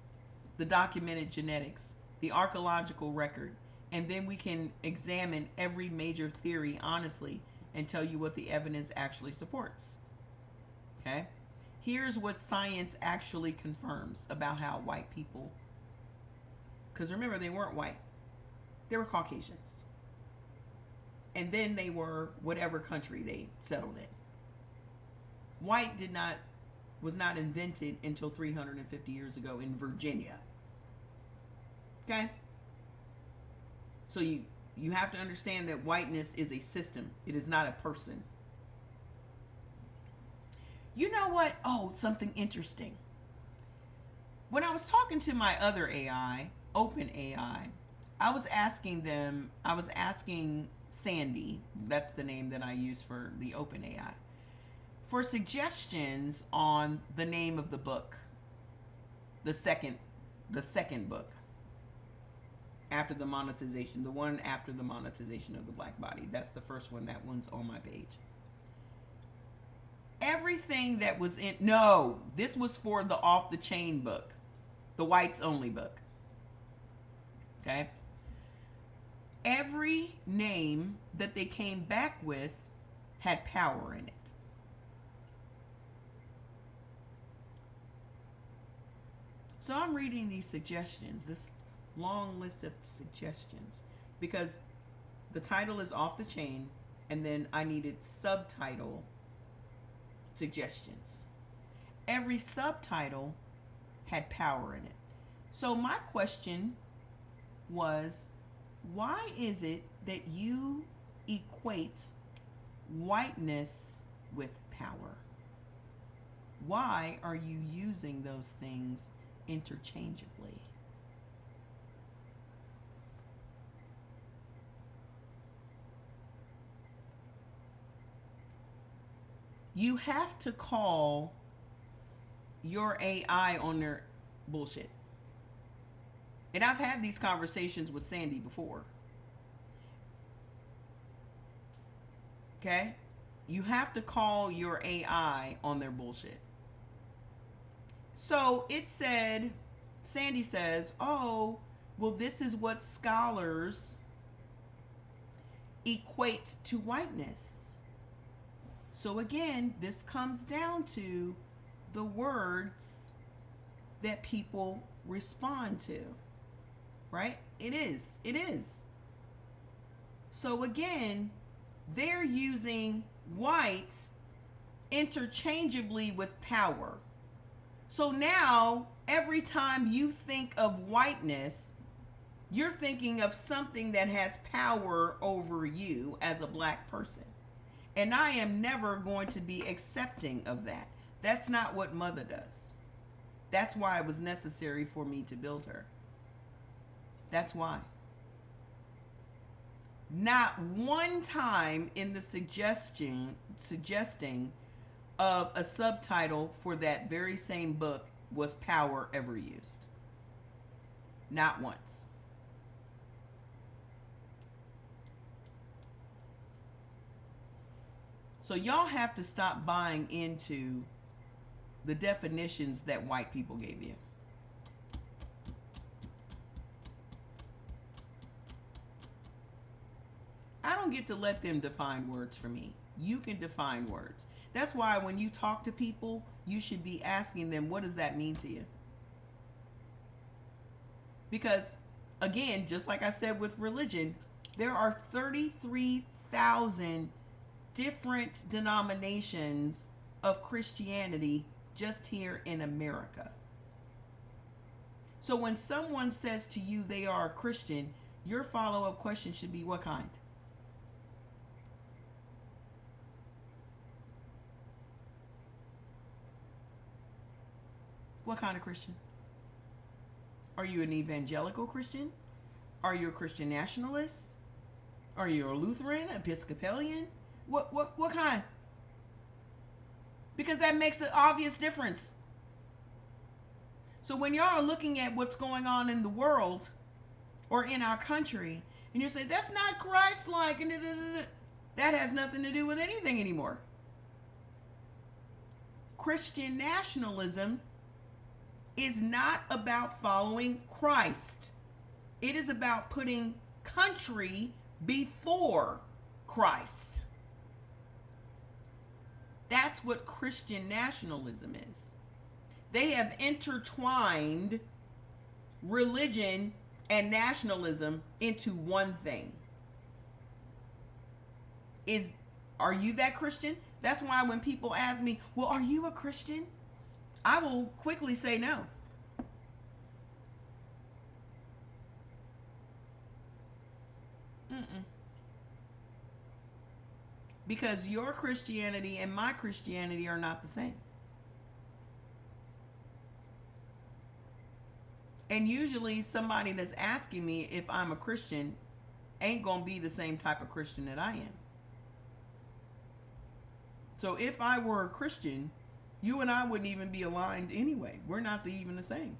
the documented genetics, the archaeological record, and then we can examine every major theory honestly and tell you what the evidence actually supports. Okay? Here's what science actually confirms about how white people, because remember, they weren't white. They were Caucasians. And then they were whatever country they settled in. White was not invented until 350 years ago in Virginia. Okay? So you have to understand that whiteness is a system. It is not a person. You know what? Oh, something interesting. When I was talking to my other AI, OpenAI, I was asking Sandy, that's the name that I use for the OpenAI, for suggestions on the name of the book, the second book after the monetization, the one after the monetization of the black body. That's the first one. That one's on my page. Everything that was in, no, this was for the Off the Chain book, the whites only book. Okay? Every name that they came back with had power in it. So I'm reading these suggestions, this long list of suggestions, because the title is Off the Chain, and then I needed subtitle suggestions. Every subtitle had power in it. So my question was, why is it that you equate whiteness with power? Why are you using those things interchangeably? You have to call your AI on their bullshit. And I've had these conversations with Sandy before. Okay? You have to call your AI on their bullshit. So it said, Sandy says, oh, well, this is what scholars equate to whiteness. So again, this comes down to the words that people respond to, right? It is. So again, they're using white interchangeably with power. So now, every time you think of whiteness, you're thinking of something that has power over you as a black person. And I am never going to be accepting of that. That's not what Mother does. That's why it was necessary for me to build her. That's why. Not one time in the suggesting of a subtitle for that very same book was power ever used. Not once. So y'all have to stop buying into the definitions that white people gave you. I don't get to let them define words for me. You can define words. That's why when you talk to people, you should be asking them, what does that mean to you? Because, again, just like I said with religion, there are 33,000 different denominations of Christianity just here in America. So when someone says to you they are a Christian, your follow-up question should be, what kind? What kind of Christian? Are you an evangelical Christian? Are you a Christian nationalist? Are you a Lutheran, Episcopalian? What kind? Because that makes an obvious difference. So when y'all are looking at what's going on in the world or in our country, and you say, that's not Christ-like, and that has nothing to do with anything anymore. Christian nationalism is not about following Christ. It is about putting country before Christ. That's what Christian nationalism is. They have intertwined religion and nationalism into one thing. Are you that Christian? That's why when people ask me, well, are you a Christian? I will quickly say no. Because your Christianity and my Christianity are not the same. And usually somebody that's asking me if I'm a Christian ain't going to be the same type of Christian that I am. So if I were a Christian, you and I wouldn't even be aligned anyway. We're not even the same.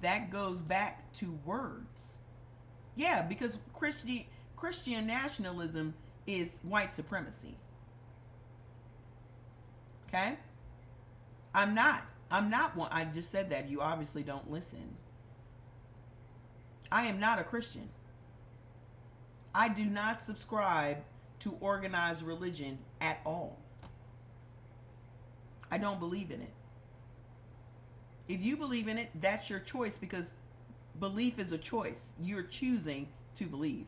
That goes back to words. Yeah, because Christian nationalism is white supremacy. Okay? I'm not one. I just said that. You obviously don't listen. I am not a Christian. I do not subscribe to organized religion at all. I don't believe in it. If you believe in it, that's your choice, because belief is a choice. You're choosing to believe.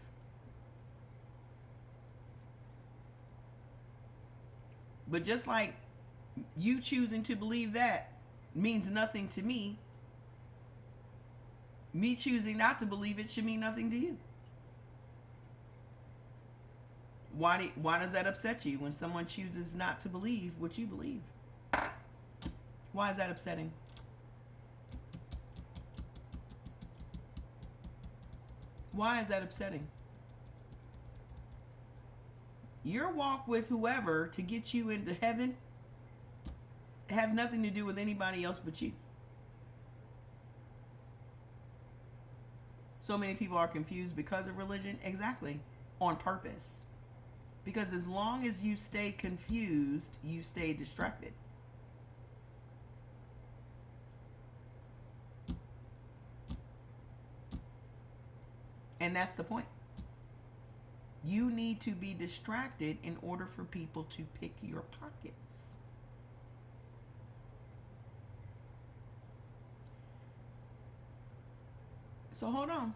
But just like you choosing to believe that means nothing to me, me choosing not to believe it should mean nothing to you. Why does that upset you when someone chooses not to believe what you believe? Why is that upsetting? Why is that upsetting? Your walk with whoever to get you into heaven has nothing to do with anybody else but you. So many people are confused because of religion. Exactly. On purpose. Because as long as you stay confused, you stay distracted. And that's the point. You need to be distracted in order for people to pick your pockets. So hold on.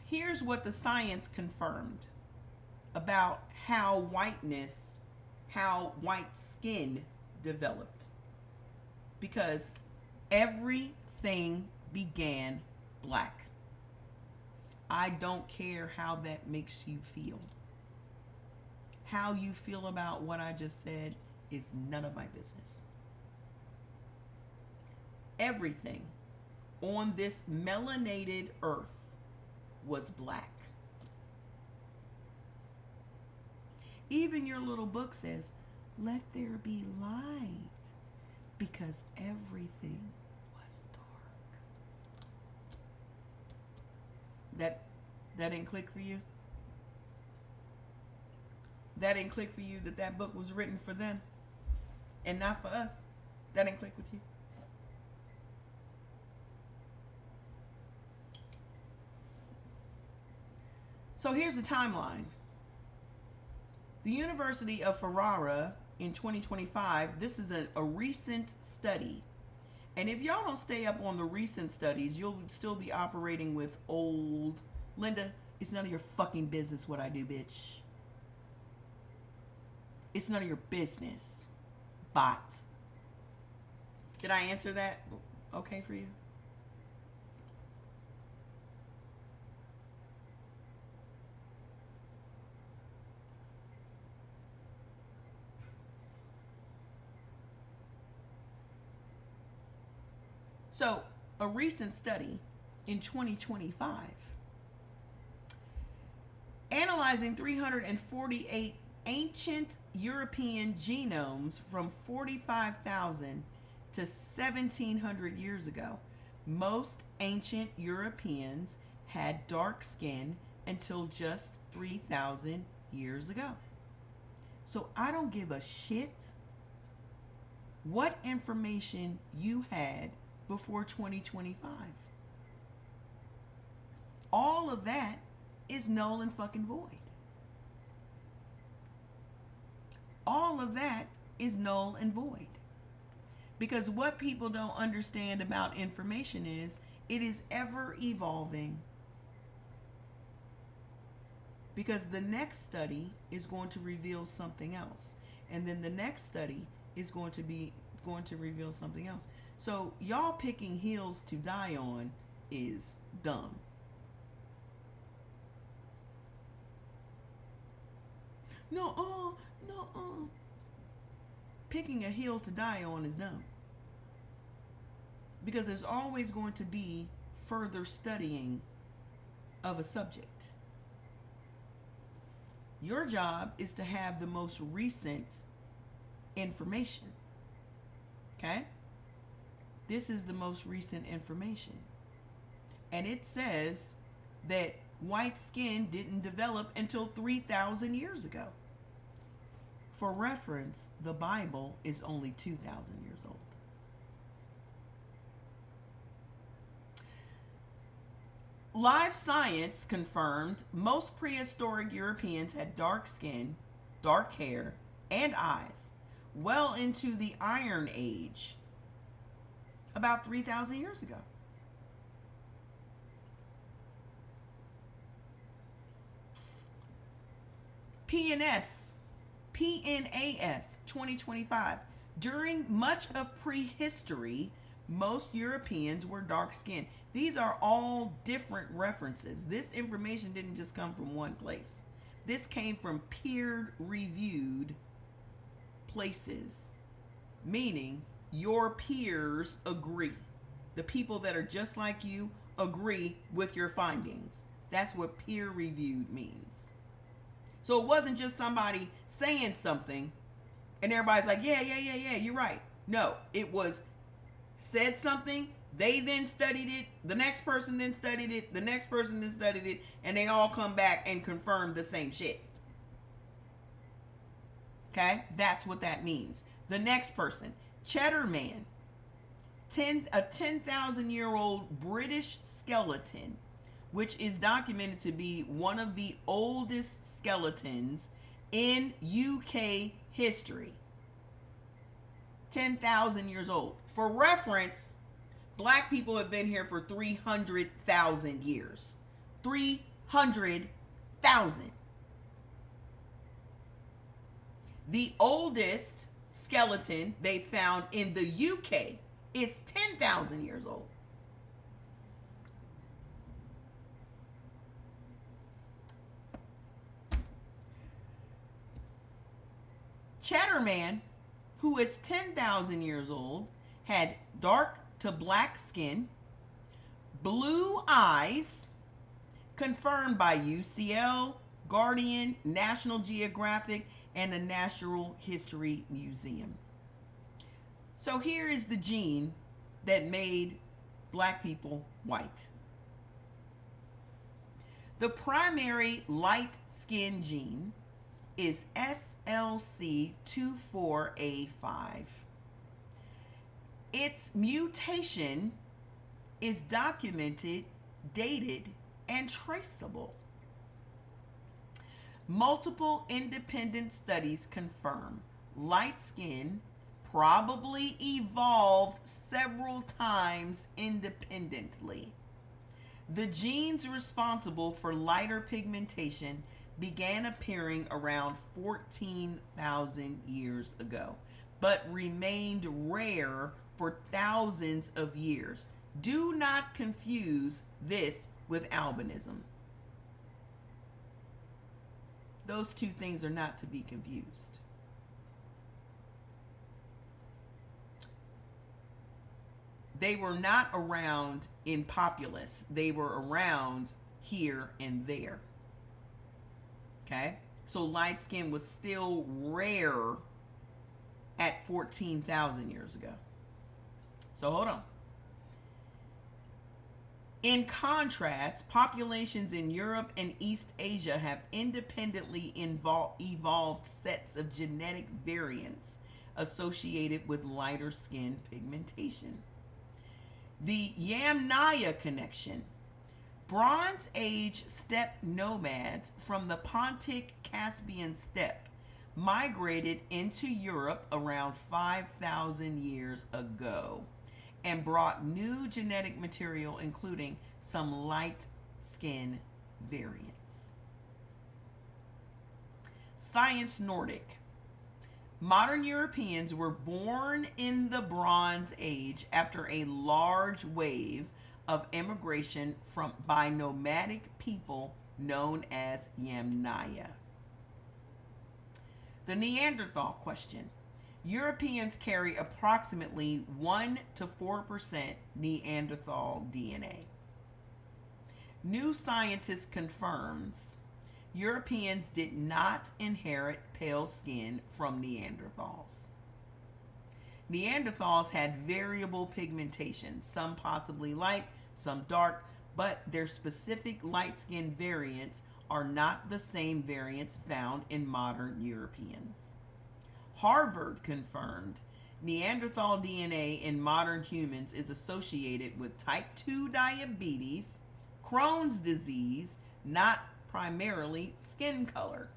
Here's what the science confirmed about how whiteness, how white skin developed. Because everything began black. I don't care how that makes you feel. How you feel about what I just said is none of my business. Everything on this melanated earth was black. Even your little book says, let there be light, because everything was dark. That didn't click for you? That didn't click for you that that book was written for them and not for us? That didn't click with you? So here's the timeline. The University of Ferrara in 2025, this is a recent study. And if y'all don't stay up on the recent studies, you'll still be operating with old. Linda, it's none of your fucking business what I do, bitch. It's none of your business, bot. Did I answer that okay for you? So, a recent study in 2025 analyzing 348 ancient European genomes from 45,000 to 1,700 years ago. Most ancient Europeans had dark skin until just 3,000 years ago. So I don't give a shit what information you had before 2025. All of that is null and fucking void. All of that is null and void. Because what people don't understand about information is it is ever evolving. Because the next study is going to reveal something else. And then the next study is going to reveal something else. So y'all picking hills to die on is dumb. No. Picking a hill to die on is dumb. Because there's always going to be further studying of a subject. Your job is to have the most recent information. Okay? This is the most recent information. And it says that white skin didn't develop until 3,000 years ago. For reference, the Bible is only 2,000 years old. Live science confirmed most prehistoric Europeans had dark skin, dark hair, and eyes well into the Iron Age, about 3,000 years ago. PNAS 2025. During much of prehistory, most Europeans were dark-skinned. These are all different references. This information didn't just come from one place. This came from peer-reviewed places, meaning your peers agree. The people that are just like you agree with your findings. That's what peer-reviewed means. So it wasn't just somebody saying something and everybody's like, yeah, you're right. No, it was said something, they then studied it, the next person then studied it, the next person then studied it, and they all come back and confirm the same shit. Okay? That's what that means. The next person, Cheddar Man, a 10,000-year-old British skeleton, which is documented to be one of the oldest skeletons in UK history. 10,000 years old. For reference, black people have been here for 300,000 years. 300,000. The oldest skeleton they found in the UK is 10,000 years old. Cheddar Man, who is 10,000 years old, had dark to black skin, blue eyes, confirmed by UCL, Guardian, National Geographic, and the Natural History Museum. So here is the gene that made black people white. The primary light skin gene is SLC24A5. Its mutation is documented, dated, and traceable. Multiple independent studies confirm light skin probably evolved several times independently. The genes responsible for lighter pigmentation began appearing around 14,000 years ago, but remained rare for thousands of years. Do not confuse this with albinism. Those two things are not to be confused. They were not around in populace. They were around here and there. Okay? So light skin was still rare at 14,000 years ago. So hold on. In contrast, populations in Europe and East Asia have independently evolved sets of genetic variants associated with lighter skin pigmentation. The Yamnaya connection. Bronze Age steppe nomads from the Pontic-Caspian steppe migrated into Europe around 5,000 years ago and brought new genetic material, including some light skin variants. Science Nordic. Modern Europeans were born in the Bronze Age after a large wave of immigration by nomadic people known as Yamnaya. The Neanderthal question. Europeans carry approximately 1 to 4% Neanderthal DNA. New Scientist confirms Europeans did not inherit pale skin from Neanderthals. Neanderthals had variable pigmentation, some possibly light, some dark, but their specific light skin variants are not the same variants found in modern Europeans. Harvard confirmed Neanderthal DNA in modern humans is associated with type 2 diabetes, Crohn's disease, not primarily skin color.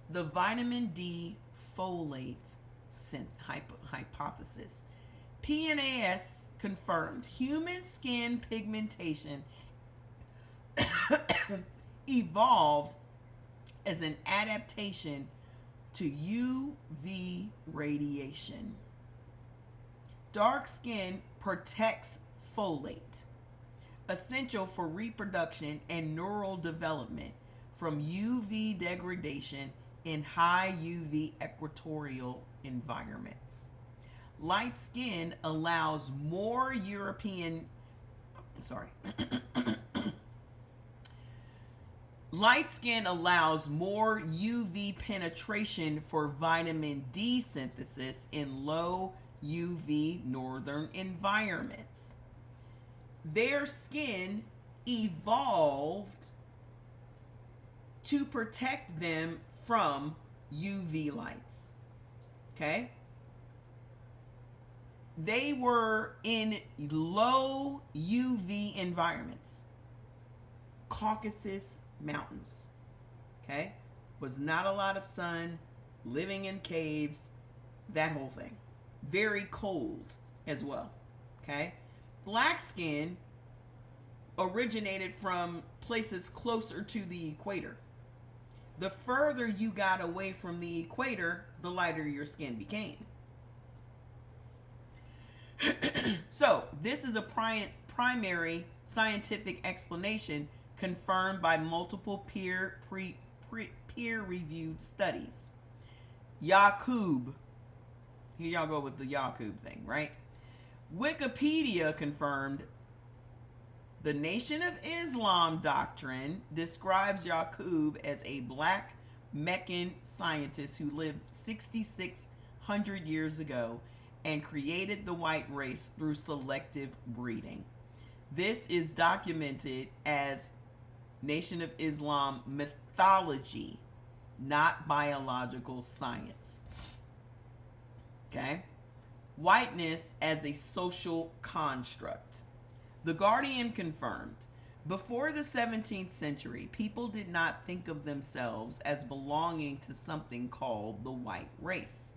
The vitamin D folate hypothesis. PNAS confirmed human skin pigmentation evolved as an adaptation to UV radiation. Dark skin protects folate, essential for reproduction and neural development from UV degradation in high UV equatorial environments. Light skin allows more Light skin allows more UV penetration for vitamin D synthesis in low UV northern environments. Their skin evolved to protect them from UV lights. Okay? They were in low UV environments. Caucasus Mountains. Okay? Was not a lot of sun, living in caves, that whole thing. Very cold as well. Okay? Black skin originated from places closer to the equator. The further you got away from the equator, the lighter your skin became. So, this is a primary scientific explanation confirmed by multiple peer-reviewed studies. Yaqub. Here y'all go with the Yaqub thing, right? Wikipedia confirmed the Nation of Islam doctrine describes Yaqub as a black Meccan scientist who lived 6,600 years ago and created the white race through selective breeding. This is documented as Nation of Islam mythology, not biological science. Okay? Whiteness as a social construct. The Guardian confirmed, before the 17th century, people did not think of themselves as belonging to something called the white race.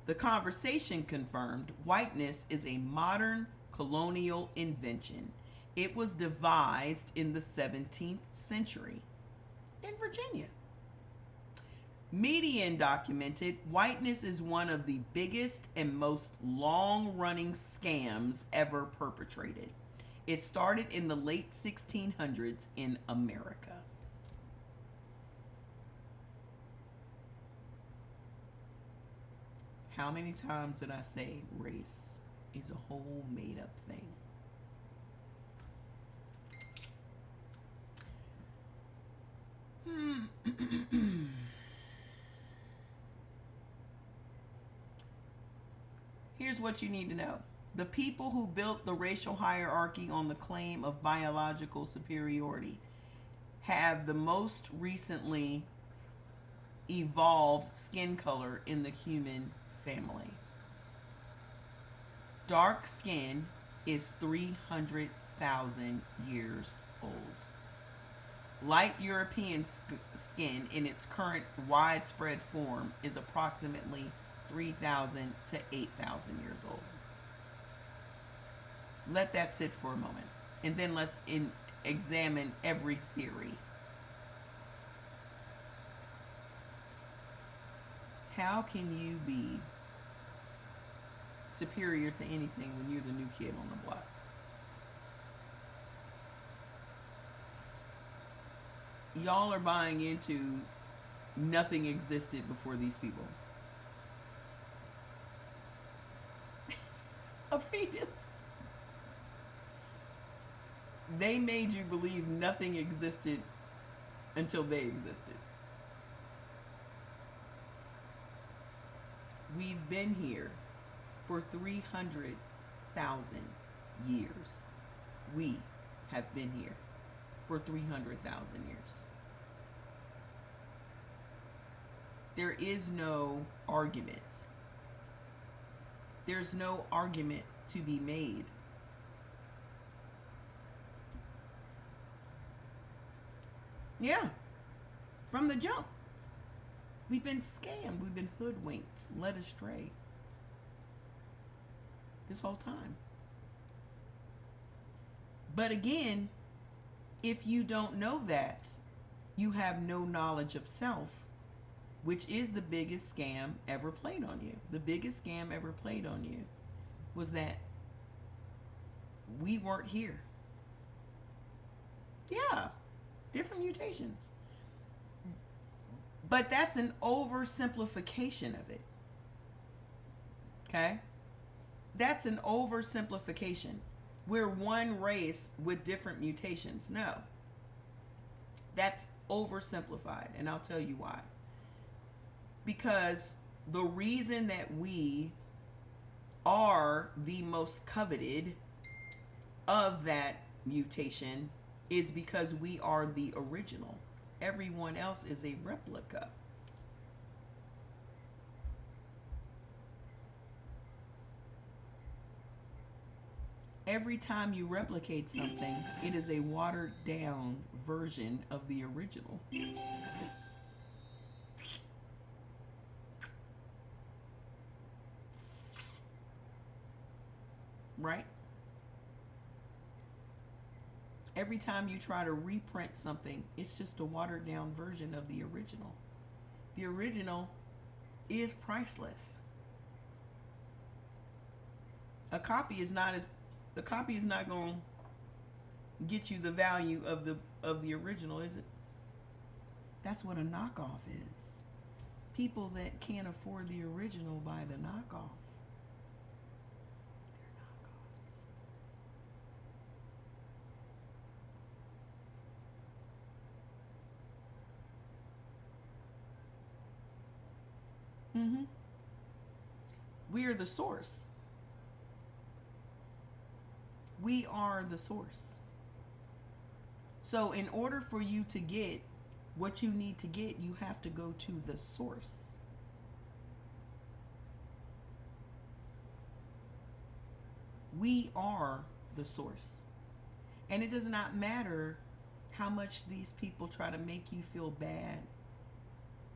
The Conversation confirmed, whiteness is a modern colonial invention. It was devised in the 17th century in Virginia. Median documented, whiteness is one of the biggest and most long-running scams ever perpetrated. It started in the late 1600s in America. How many times did I say race is a whole made-up thing? Here's what you need to know. The people who built the racial hierarchy on the claim of biological superiority have the most recently evolved skin color in the human family. Dark skin is 300,000 years old. Light European skin in its current widespread form is approximately 3,000 to 8,000 years old. Let that sit for a moment. And then let's examine every theory. How can you be superior to anything when you're the new kid on the block? Y'all are buying into nothing existed before these people. A fetus. They made you believe nothing existed until they existed. We've been here for 300,000 years. We have been here for 300,000 years. There is no argument. There's no argument to be made. Yeah, from the jump. We've been scammed. We've been hoodwinked, led astray this whole time. But again, if you don't know that, you have no knowledge of self, which is the biggest scam ever played on you. The biggest scam ever played on you was that we weren't here. Yeah, different mutations. But that's an oversimplification of it. Okay? That's an oversimplification. We're one race with different mutations. No. That's oversimplified, and I'll tell you why. Because the reason that we are the most coveted of that mutation is because we are the original. Everyone else is a replica. Every time you replicate something, it is a watered down version of the original. Right? Every time you try to reprint something, it's just a watered down version of the original. The original is priceless. The copy is not going to get you the value of the original, is it? That's what a knockoff is. People that can't afford the original buy the knockoff. Mm-hmm. We are the source. We are the source. So in order for you to get what you need to get, you have to go to the source. We are the source. And it does not matter how much these people try to make you feel bad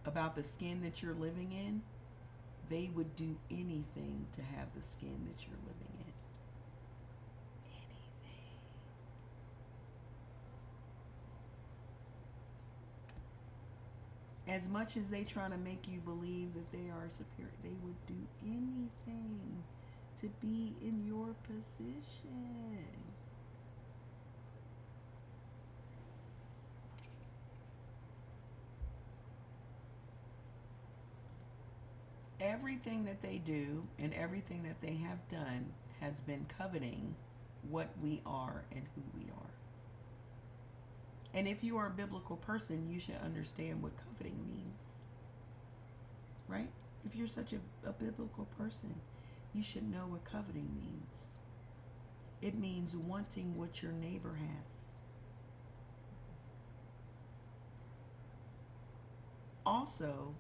about the skin that you're living in. They would do anything to have the skin that you're living in. Anything. As much as they try to make you believe that they are superior, they would do anything to be in your position. Everything that they do and everything that they have done has been coveting what we are and who we are. And if you are a biblical person, you should understand what coveting means. Right? If you're such a biblical person, you should know what coveting means. It means wanting what your neighbor has. Also,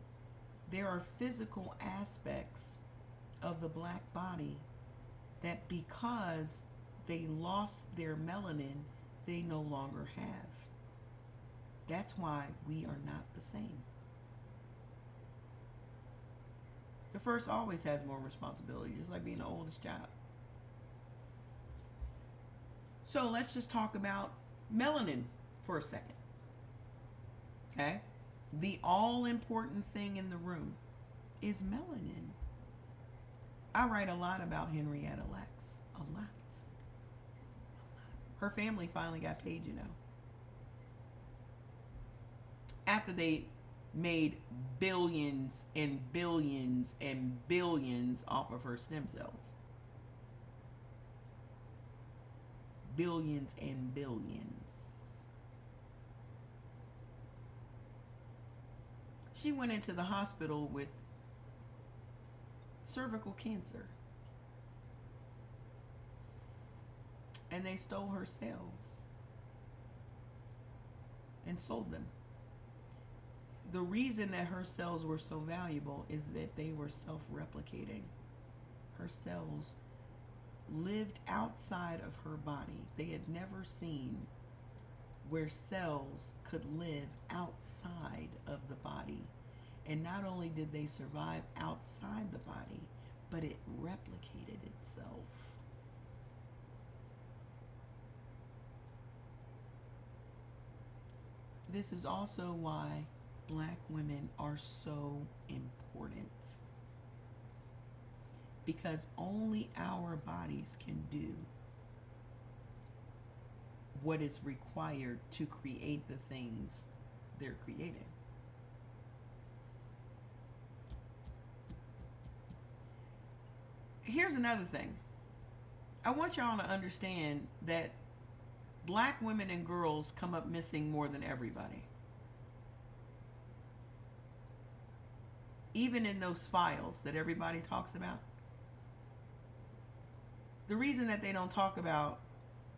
there are physical aspects of the black body that because they lost their melanin, they no longer have. That's why we are not the same. The first always has more responsibility, just like being the oldest child. So let's just talk about melanin for a second. Okay? The all-important thing in the room is melanin. I write a lot about Henrietta Lacks. A lot. Her family finally got paid, you know. After they made billions and billions and billions off of her stem cells. Billions and billions. She went into the hospital with cervical cancer. And they stole her cells and sold them. The reason that her cells were so valuable is that they were self-replicating. Her cells lived outside of her body. They had never seen where cells could live outside of the body. And not only did they survive outside the body, but it replicated itself. This is also why Black women are so important. Because only our bodies can do what is required to create the things they're creating. Here's another thing. I want y'all to understand that Black women and girls come up missing more than everybody. Even in those files that everybody talks about. The reason that they don't talk about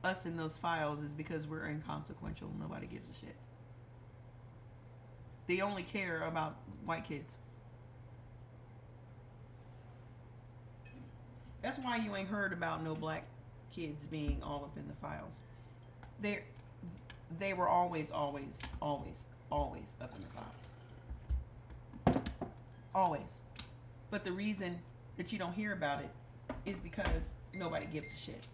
us in those files is because we're inconsequential. Nobody gives a shit. They only care about white kids. That's why you ain't heard about no black kids being all up in the files. They were always up in the files. Always. But the reason that you don't hear about it is because nobody gives a shit.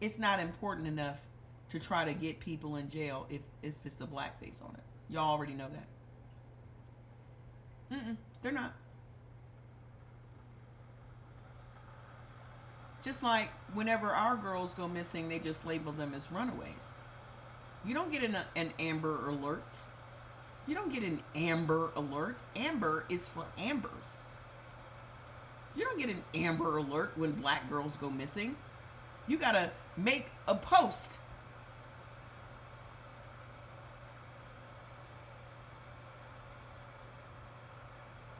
It's not important enough to try to get people in jail if it's a blackface on it. Y'all already know that. They're not. Just like whenever our girls go missing, they just label them as runaways. You don't get an Amber Alert. You don't get an Amber Alert. Amber is for Ambers. You don't get an Amber Alert when black girls go missing. You gotta make a post.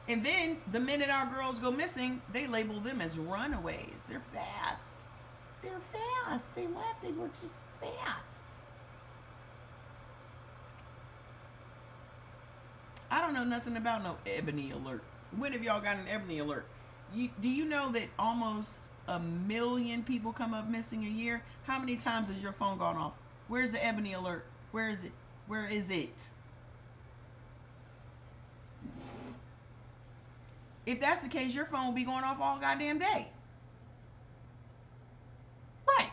And then the minute our girls go missing, they label them as runaways. They're fast. They're fast. They left. They were just fast. I don't know nothing about no ebony alert. When have y'all got an ebony alert? Do you know that almost 1 million people come up missing a year? How many times has your phone gone off? Where's the ebony alert? Where is it? Where is it? If that's the case, your phone will be going off all goddamn day. Right.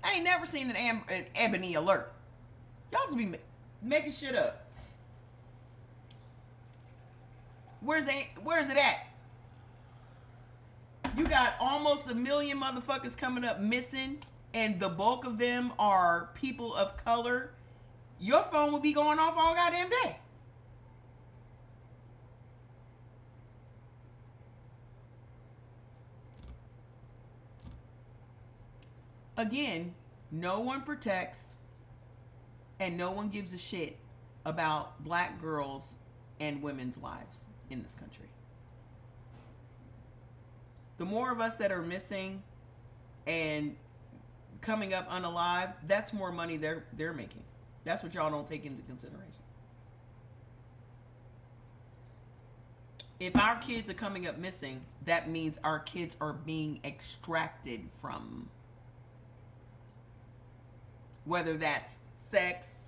I ain't never seen an ebony alert. Y'all just be making shit up. Where's it at? You got almost 1 million motherfuckers coming up missing, and the bulk of them are people of color. Your phone will be going off all goddamn day. Again, no one protects and no one gives a shit about black girls and women's lives in this country. The more of us that are missing and coming up unalive, that's more money they're making. That's what y'all don't take into consideration. If our kids are coming up missing, that means our kids are being extracted from. Whether that's sex,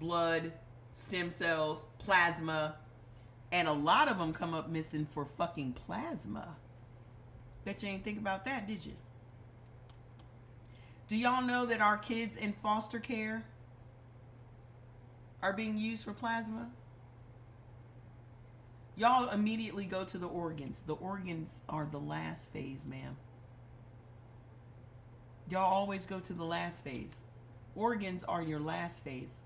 blood, stem cells, plasma, and a lot of them come up missing for fucking plasma. Bet you ain't think about that, did you? Do y'all know that our kids in foster care are being used for plasma? Y'all immediately go to the organs. The organs are the last phase, ma'am. Y'all always go to the last phase. Organs are your last phase.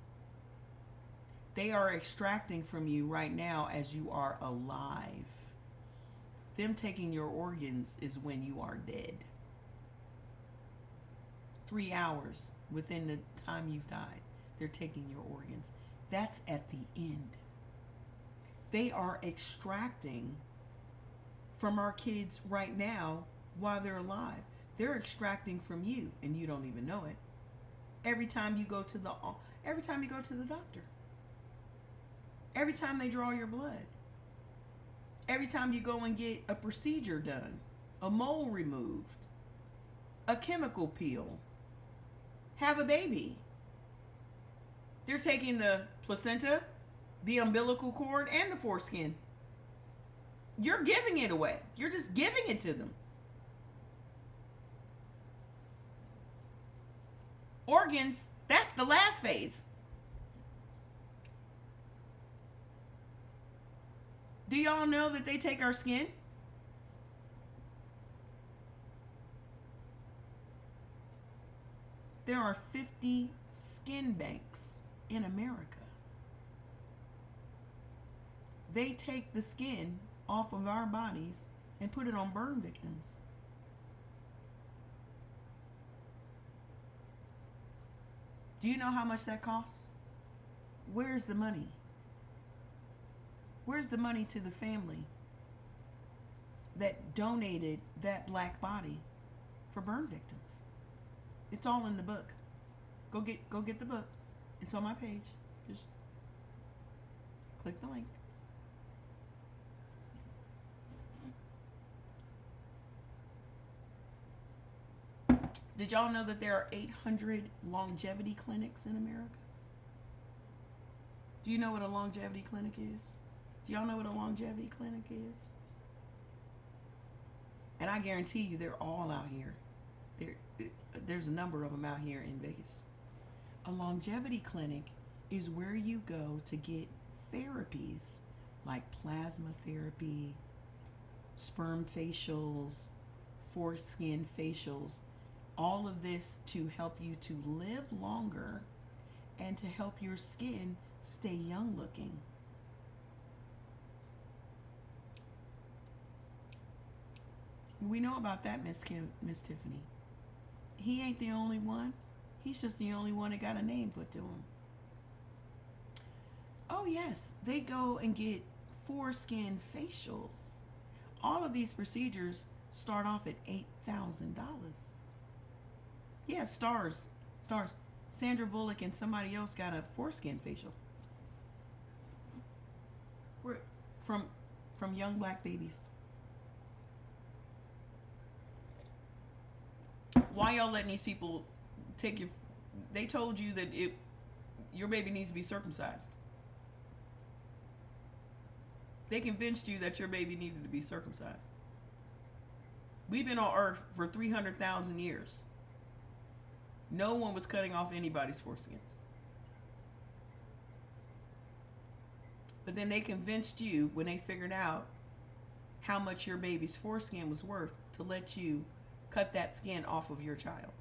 They are extracting from you right now as you are alive. Them taking your organs is when you are dead. 3 hours within the time you've died, they're taking your organs. That's at the end. They are extracting from our kids right now while they're alive. They're extracting from you and you don't even know it. Every time you go to the doctor. Every time they draw your blood. Every time you go and get a procedure done, a mole removed, a chemical peel, have a baby. They're taking the placenta, the umbilical cord, and the foreskin. You're giving it away. You're just giving it to them. Organs, that's the last phase. Do y'all know that they take our skin? There are 50 skin banks in America. They take the skin off of our bodies and put it on burn victims. Do you know how much that costs? Where's the money? Where's the money to the family that donated that black body for burn victims? It's all in the book. Go get the book. It's on my page. Just click the link. Did y'all know that there are 800 longevity clinics in America? Do you know what a longevity clinic is? Do y'all know what a longevity clinic is? And I guarantee you they're all out here. There's a number of them out here in Vegas. A longevity clinic is where you go to get therapies like plasma therapy, sperm facials, foreskin facials, all of this to help you to live longer and to help your skin stay young looking. We know about that, Miss Tiffany. He ain't the only one. He's just the only one that got a name put to him. Oh yes, they go and get foreskin facials. All of these procedures start off at $8,000. Yeah, stars. Stars. Sandra Bullock and somebody else got a foreskin facial. We're from young black babies. Why y'all letting these people take your? They told you that your baby needs to be circumcised. They convinced you that your baby needed to be circumcised. We've been on Earth for 300,000 years. No one was cutting off anybody's foreskins. But then they convinced you, when they figured out how much your baby's foreskin was worth, to let you cut that skin off of your child.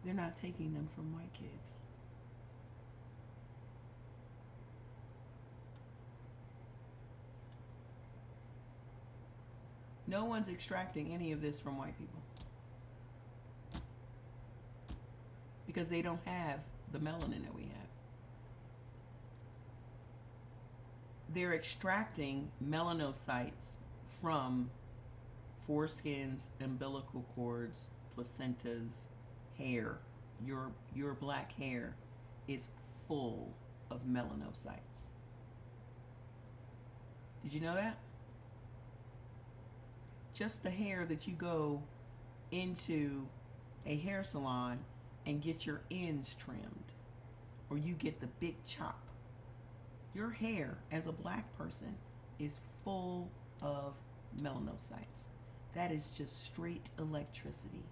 They're not taking them from white kids. No one's extracting any of this from white people. Because they don't have the melanin that we have. They're extracting melanocytes from foreskins, umbilical cords, placentas, hair. Your black hair is full of melanocytes. Did you know that? Just the hair that you go into a hair salon and get your ends trimmed, or you get the big chop. Your hair as a black person is full of melanocytes. That is just straight electricity.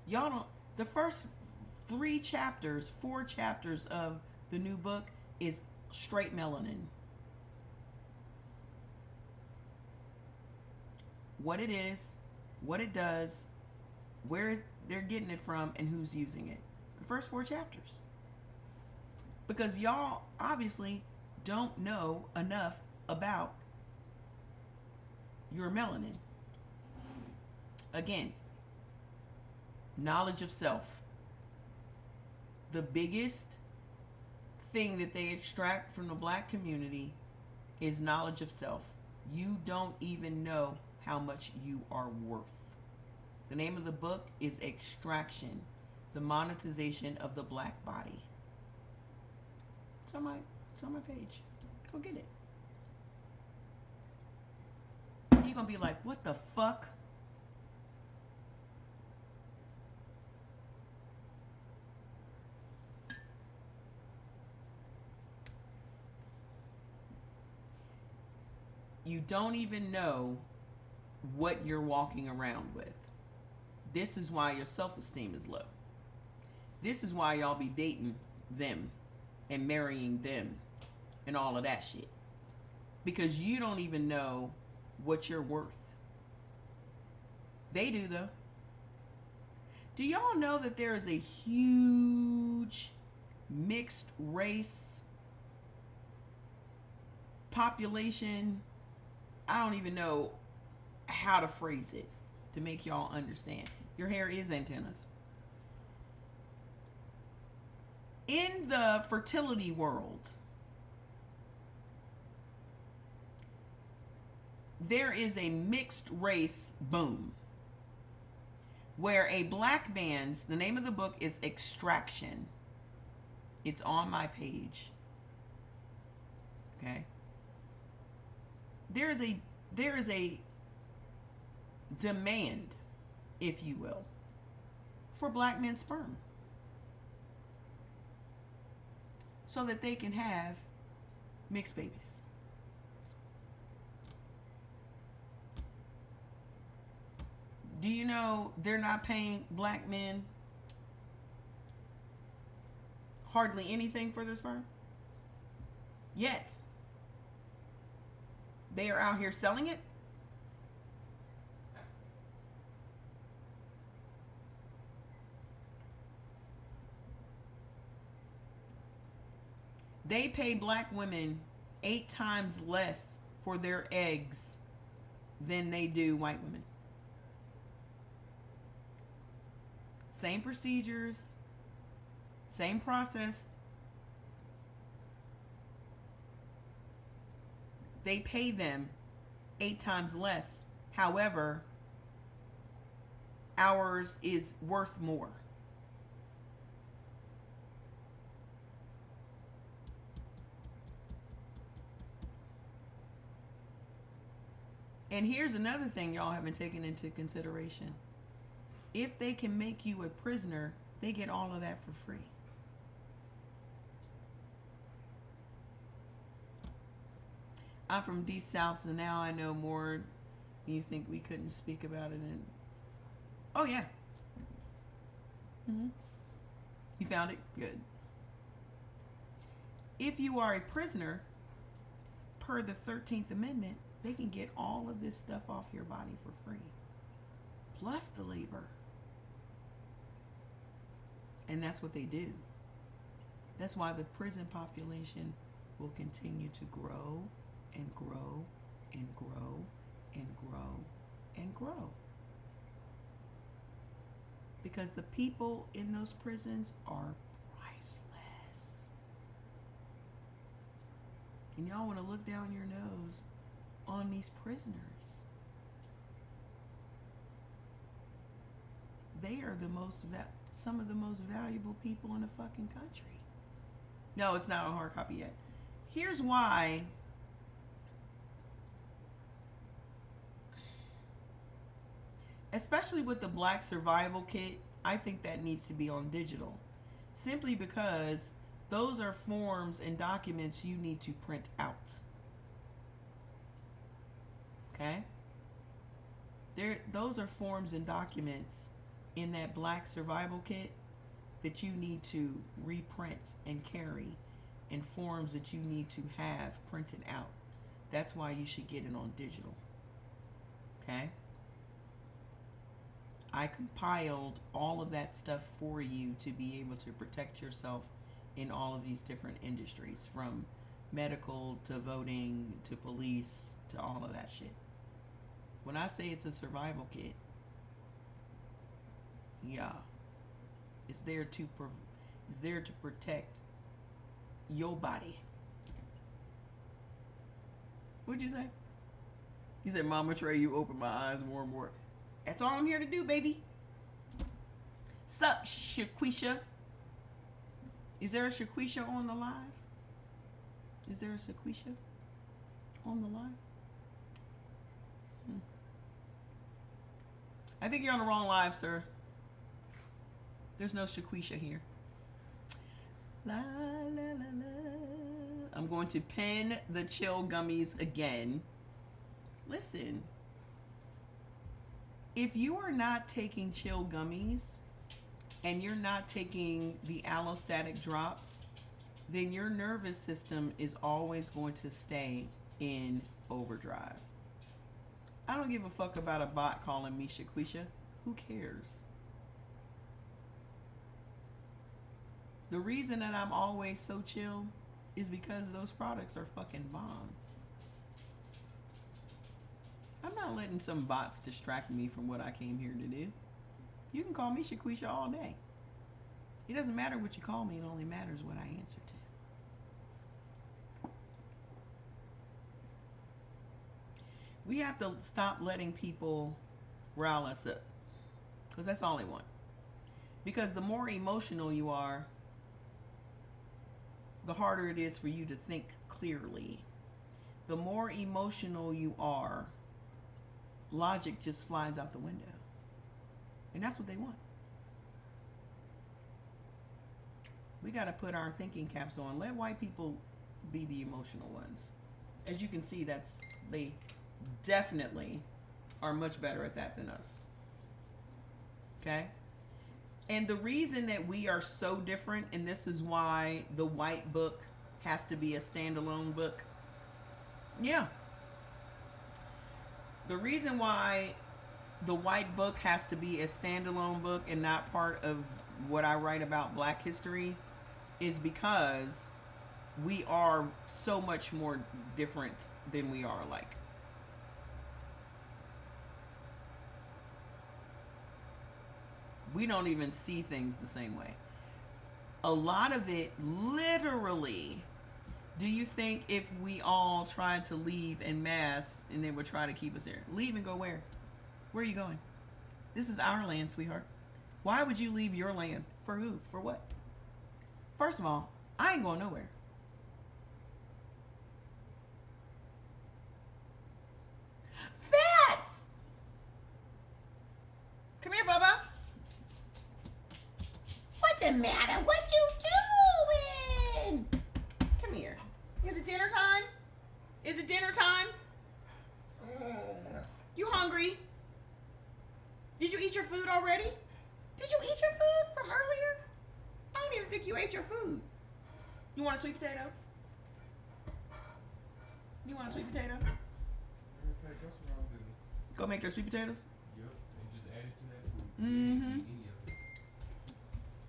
Y'all don't, the first 4 chapters of the new book is straight melanin. What it is, what it does, where they're getting it from, and who's using it. The first 4 chapters. Because y'all obviously don't know enough about your melanin. Again, knowledge of self. The biggest thing that they extract from the black community is knowledge of self. You don't even know how much you are worth. The name of the book is Extraction, the Monetization of the Black Body. It's on my page. Go get it. You're gonna be like, what the fuck? You don't even know what you're walking around with. This is why your self-esteem is low. This is why y'all be dating them and marrying them and all of that shit. Because you don't even know what you're worth. They do though. Do y'all know that there is a huge mixed race population? I don't even know how to phrase it to make y'all understand. Your hair is antennas. In the fertility world, there is a mixed race boom where a black man's, the name of the book is Extraction. It's on my page. Okay. There is a demand, if you will, for black men's sperm so that they can have mixed babies. Do you know they're not paying black men hardly anything for their sperm? Yet they are out here selling it. They pay black women 8 times less for their eggs than they do white women. Same procedures, same process. They pay them 8 times less. However, ours is worth more. And here's another thing y'all haven't taken into consideration. If they can make you a prisoner, they get all of that for free. I'm from Deep South, and now I know more. You think we couldn't speak about it? And oh yeah. You found it? Good. If you are a prisoner, per the 13th Amendment, they can get all of this stuff off your body for free, plus the labor. And that's what they do. That's why the prison population will continue to grow and grow and grow and grow and grow. Because the people in those prisons are priceless. And y'all want to look down your nose on these prisoners. They are some of the most valuable people in the fucking country. No, it's not on hard copy yet. Here's why. Especially with the Black Survival Kit, I think that needs to be on digital. Simply because those are forms and documents you need to print out. Okay? Those are forms and documents in that Black Survival Kit that you need to reprint and carry, and forms that you need to have printed out. That's why you should get it on digital. Okay? I compiled all of that stuff for you to be able to protect yourself in all of these different industries, from medical to voting to police to all of that shit. When I say it's a survival kit, yeah, it's there to protect your body. What'd you say? You said, Mama Trey, you open my eyes more and more. That's all I'm here to do, baby. Sup, Shaquisha? Is there a Shaquisha on the live? Is there a Shaquisha on the live? I think you're on the wrong live, sir. There's no Shaquisha here. La, la, la, la. I'm going to pin the chill gummies again. Listen. If you are not taking chill gummies and you're not taking the allostatic drops, then your nervous system is always going to stay in overdrive. I don't give a fuck about a bot calling me Shaquisha. Who cares? The reason that I'm always so chill is because those products are fucking bomb. I'm not letting some bots distract me from what I came here to do. You can call me Shaquisha all day. It doesn't matter what you call me. It only matters what I answer to. We have to stop letting people rile us up. Because that's all they want. Because the more emotional you are, the harder it is for you to think clearly. The more emotional you are, logic just flies out the window. And that's what they want. We got to put our thinking caps on. Let white people be the emotional ones. As you can see, they definitely are much better at that than us. Okay? And the reason that we are so different, and this is why the white book has to be a standalone book. Yeah. The reason why the white book has to be a standalone book and not part of what I write about Black history is because we are so much more different than we are alike. We don't even see things the same way. A lot of it, literally, do you think if we all tried to leave en masse and they would try to keep us here, leave and go where? Where are you going? This is our land, sweetheart. Why would you leave your land? For who? For what? First of all, I ain't going nowhere. Fats! Come here, Bubba. What's the matter? What you doing? Come here. Is it dinner time? Is it dinner time? You hungry? Did you eat your food already? Did you eat your food from earlier? I don't even think you ate your food. You want a sweet potato? You want a sweet potato? Matter of fact, that's what I'm doing. Go make their sweet potatoes? Yep, and just add it to that food. Mm-hmm. Any of it.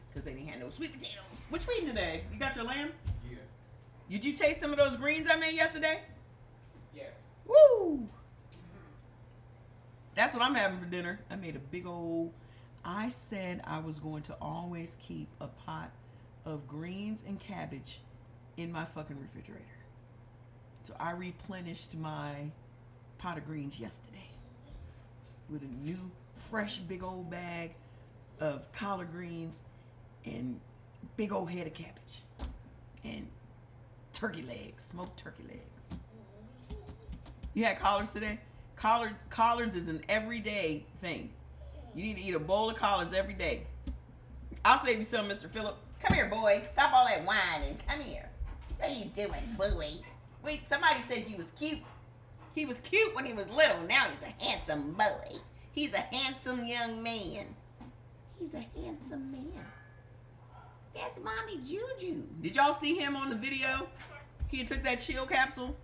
Because they didn't have no sweet potatoes. What you eating today? You got your lamb? Yeah. Did you taste some of those greens I made yesterday? Yes. Woo! That's what I'm having for dinner. I made a big old... I said I was going to always keep a pot of greens and cabbage in my fucking refrigerator. So I replenished my pot of greens yesterday with a new, fresh, big old bag of collard greens and big old head of cabbage and turkey legs, smoked turkey legs. You had collards today? Collards is an everyday thing. You need to eat a bowl of collards every day. I'll save you some, Mr. Phillip. Come here, boy. Stop all that whining. Come here. What are you doing, boy? Wait, somebody said you was cute. He was cute when he was little. Now he's a handsome boy. He's a handsome young man. He's a handsome man. That's Mommy Juju. Did y'all see him on the video? He took that chill capsule.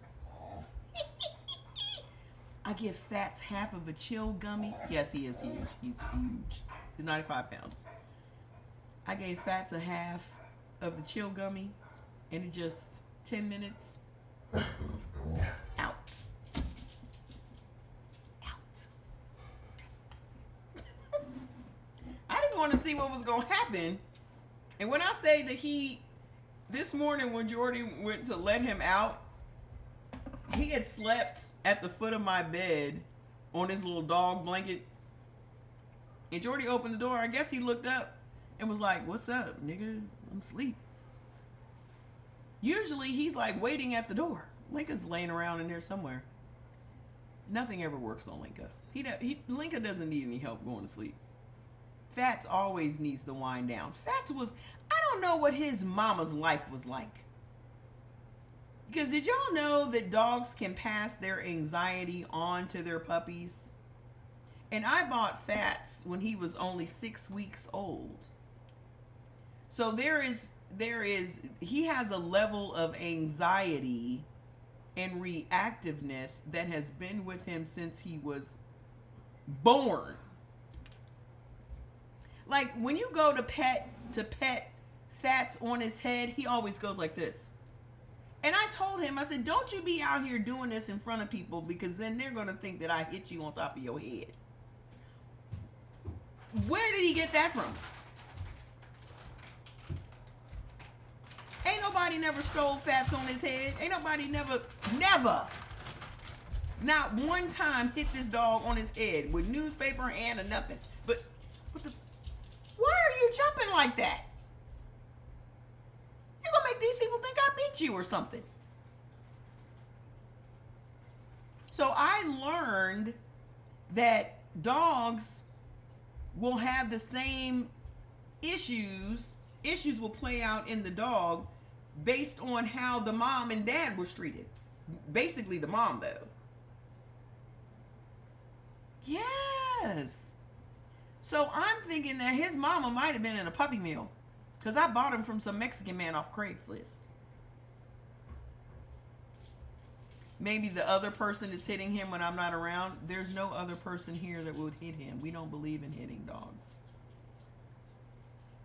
I give Fats half of a chill gummy. Yes, he is huge. He's huge. He's 95 pounds. I gave Fats a half of the chill gummy, and in just 10 minutes, out. Out. I just wanted to see what was going to happen. And when I say that this morning when Jordy went to let him out, he had slept at the foot of my bed on his little dog blanket. And Jordy opened the door. I guess he looked up and was like, "What's up, nigga? I'm asleep." Usually he's like waiting at the door. Linka's laying around in there somewhere. Nothing ever works on Linka. Linka doesn't need any help going to sleep. Fats always needs to wind down. I don't know what his mama's life was like. Because did y'all know that dogs can pass their anxiety on to their puppies? And I bought Fats when he was only 6 weeks old. So he has a level of anxiety and reactiveness that has been with him since he was born. Like when you go to pet Fats on his head, he always goes like this. And I told him, I said, don't you be out here doing this in front of people because then they're going to think that I hit you on top of your head. Where did he get that from? Ain't nobody never stole Fats on his head. Ain't nobody never, not one time hit this dog on his head with newspaper and or nothing. But why are you jumping like that? You're going to make these people think I beat you or something. So I learned that dogs will have the same issues. Issues will play out in the dog based on how the mom and dad was treated. Basically the mom, though. Yes. So I'm thinking that his mama might have been in a puppy mill. Because I bought him from some Mexican man off Craigslist. Maybe the other person is hitting him when I'm not around. There's no other person here that would hit him. We don't believe in hitting dogs.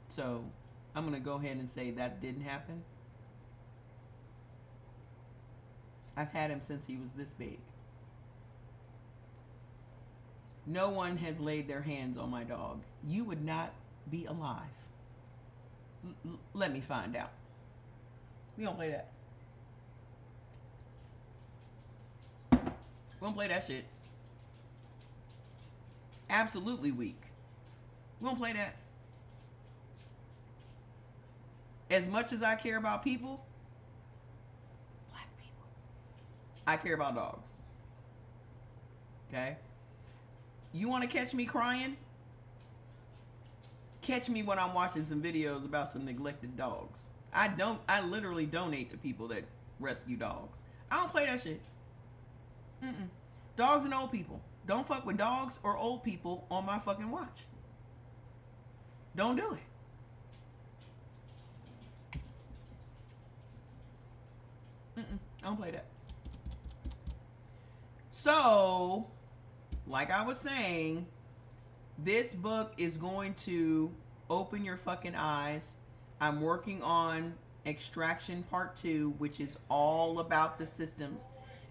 So I'm going to go ahead and say that didn't happen. I've had him since he was this big. No one has laid their hands on my dog. You would not be alive? Let me find out. We don't play that. We don't play that shit. Absolutely weak. We don't play that. As much as I care about people, black people, I care about dogs. Okay? You want to catch me crying? Catch me when I'm watching some videos about some neglected dogs. I literally donate to people that rescue dogs. I don't play that shit. Dogs and old people. Don't fuck with dogs or old people on my fucking watch. Don't do it. I don't play that. So, like I was saying, this book is going to open your fucking eyes. I'm working on Extraction Part 2, which is all about the systems.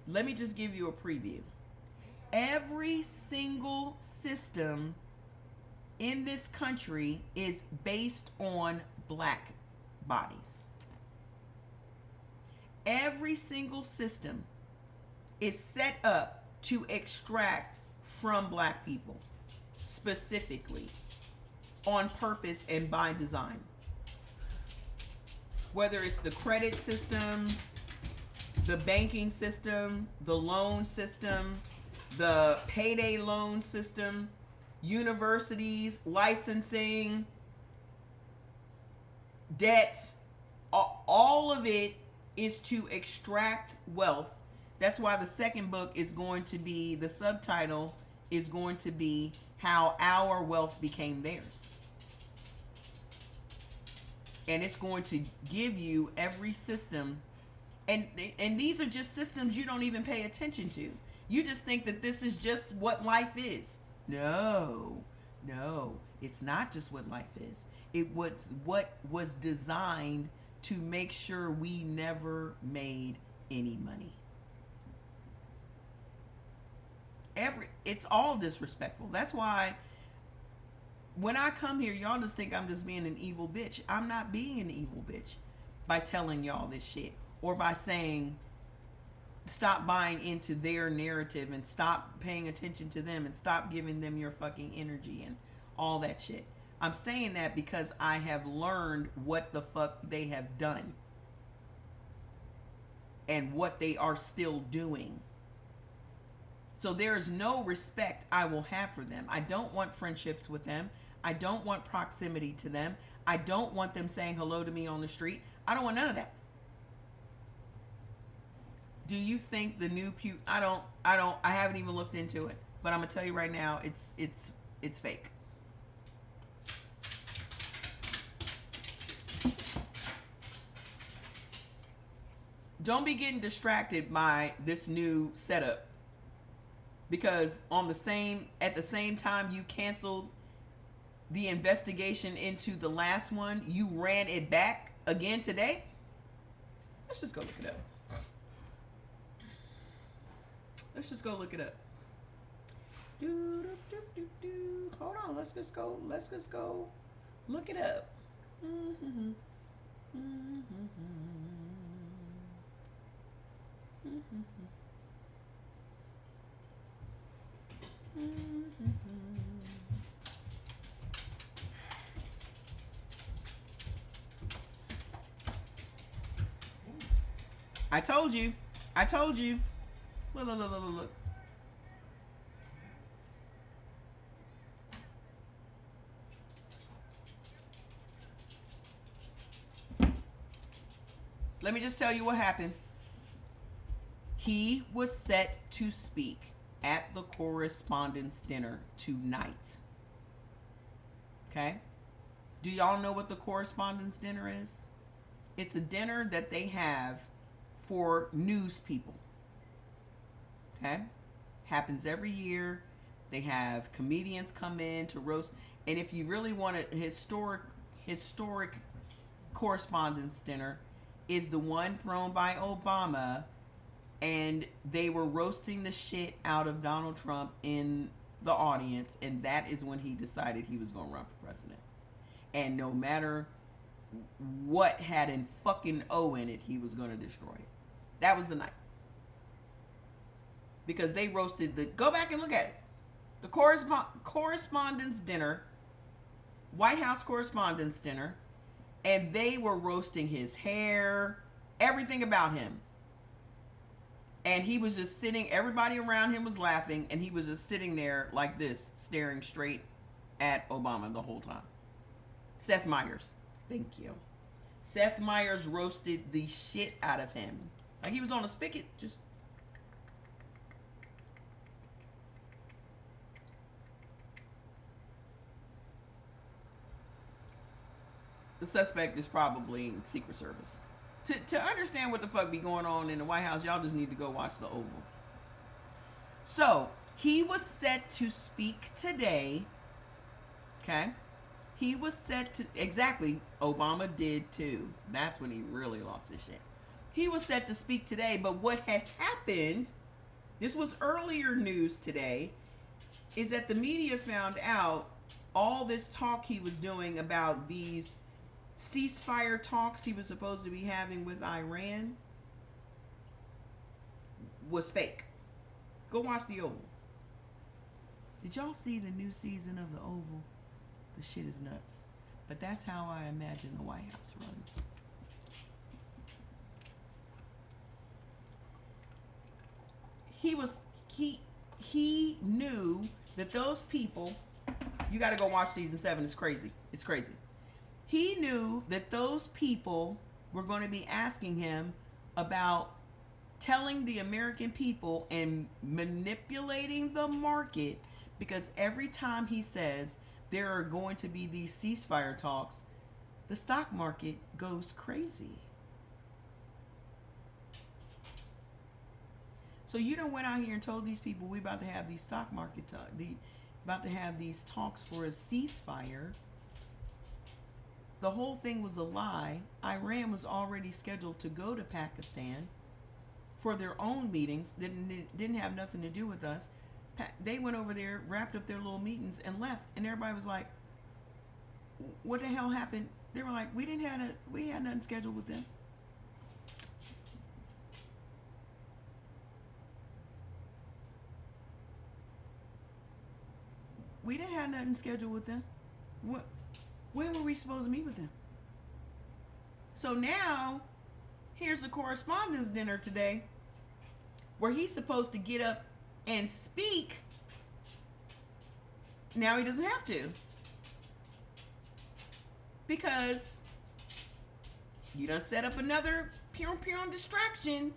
Let me just give you a preview. Every single system in this country is based on black bodies. Every single system is set up to extract from black people, specifically, on purpose and by design. Whether it's the credit system, the banking system, the loan system, the payday loan system, universities, licensing, debt, all of it is to extract wealth. That's why the second book is going to be, the subtitle is going to be How Our Wealth Became Theirs. And it's going to give you every system. And these are just systems you don't even pay attention to. You just think that this is just what life is. No, it's not just what life is. It was what was designed to make sure we never made any money. It's all disrespectful. That's why when I come here, y'all just think I'm just being an evil bitch. I'm not being an evil bitch by telling y'all this shit, or by saying stop buying into their narrative and stop paying attention to them and stop giving them your fucking energy and all that shit. I'm saying that because I have learned what the fuck they have done and what they are still doing. So there is no respect I will have for them. I don't want friendships with them. I don't want proximity to them. I don't want them saying hello to me on the street. I don't want none of that. Do you think the new I haven't even looked into it, but I'm gonna tell you right now, it's fake. Don't be getting distracted by this new setup, because at the same time you canceled the investigation into the last one, you ran it back again today. Let's just go look it up. Hold on, let's just go look it up. I told you. Look. Let me just tell you what happened. He was set to speak at the correspondence dinner tonight. Okay? Do y'all know what the correspondence dinner is? It's a dinner that they have for news people. Okay? Happens every year. They have comedians come in to roast. And if you really want a historic correspondence dinner, is the one thrown by Obama, and they were roasting the shit out of Donald Trump in the audience, and that is when he decided he was going to run for president. and no matter what had an fucking O in it, he was going to destroy it. That was the night. Because they roasted the, go back and look at it. The correspondence dinner, White House Correspondence Dinner, and they were roasting his hair, everything about him. And he was just sitting, everybody around him was laughing, and he was just sitting there like this, staring straight at Obama the whole time. Seth Meyers. Thank you. Seth Meyers roasted the shit out of him. Like he was on a spigot, just. The suspect is probably Secret Service. To understand what the fuck be going on in the White House, y'all just need to go watch the Oval. So, he was set to speak today. Okay? He was set to, exactly, Obama did too. That's when he really lost his shit. He was set to speak today, but what had happened, this was earlier news today, is that the media found out all this talk he was doing about these ceasefire talks he was supposed to be having with Iran was fake. Go watch the Oval. Did y'all see the new season of the Oval? The shit is nuts. But that's how I imagine the White House runs. He knew that those people, you got to go watch season 7. It's crazy. It's crazy. He knew that those people were going to be asking him about telling the American people and manipulating the market, because every time he says there are going to be these ceasefire talks, the stock market goes crazy. So you done went out here and told these people we about to have these stock market about to have these talks for a ceasefire. The whole thing was a lie. Iran was already scheduled to go to Pakistan for their own meetings. Didn't have nothing to do with us. They went over there, wrapped up their little meetings, and left. And everybody was like, "What the hell happened?" They were like, "We had nothing scheduled with them." We didn't have nothing scheduled with them. When were we supposed to meet with them? So now, here's the correspondence dinner today, where he's supposed to get up and speak. Now he doesn't have to. Because you done set up another pure distraction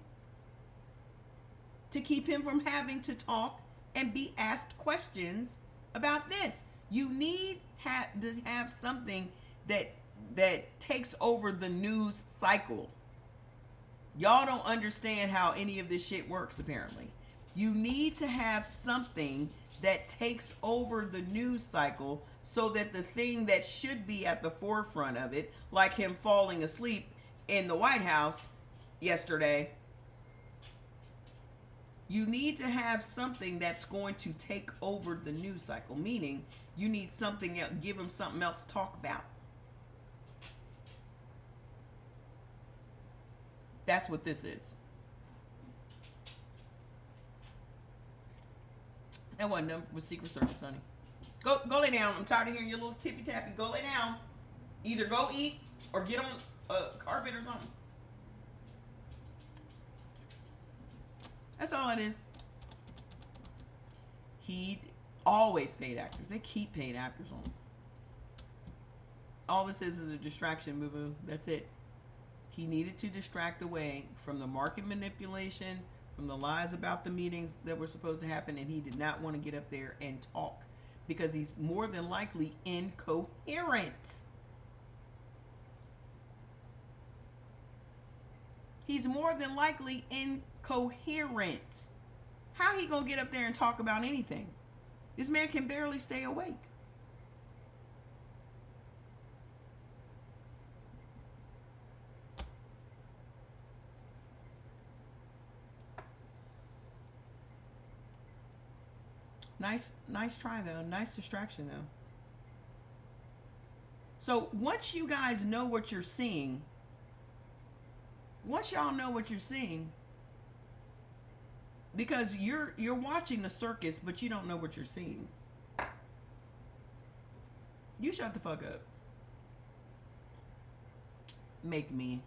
to keep him from having to talk and be asked questions about this. You need to have something that takes over the news cycle. Y'all don't understand how any of this shit works, apparently. You need to have something that takes over the news cycle so that the thing that should be at the forefront of it, like him falling asleep in the White House yesterday, you need to have something that's going to take over the news cycle, meaning you need something else, give him something else to talk about. That's what this is. That wasn't them with Secret Service, honey. Go lay down. I'm tired of hearing your little tippy tappy. Go lay down. Either go eat or get on a carpet or something. That's all it is. He always paid actors. They keep paid actors on. All this is a distraction, boo-boo. That's it. He needed to distract away from the market manipulation, from the lies about the meetings that were supposed to happen, and he did not want to get up there and talk because he's more than likely incoherent. He's more than likely incoherent. How he gonna get up there and talk about anything? This man can barely stay awake. Nice try though. Nice distraction though. So once you guys know what you're seeing, once y'all know what you're seeing, because you're watching the circus, but you don't know what you're seeing. You shut the fuck up. Make me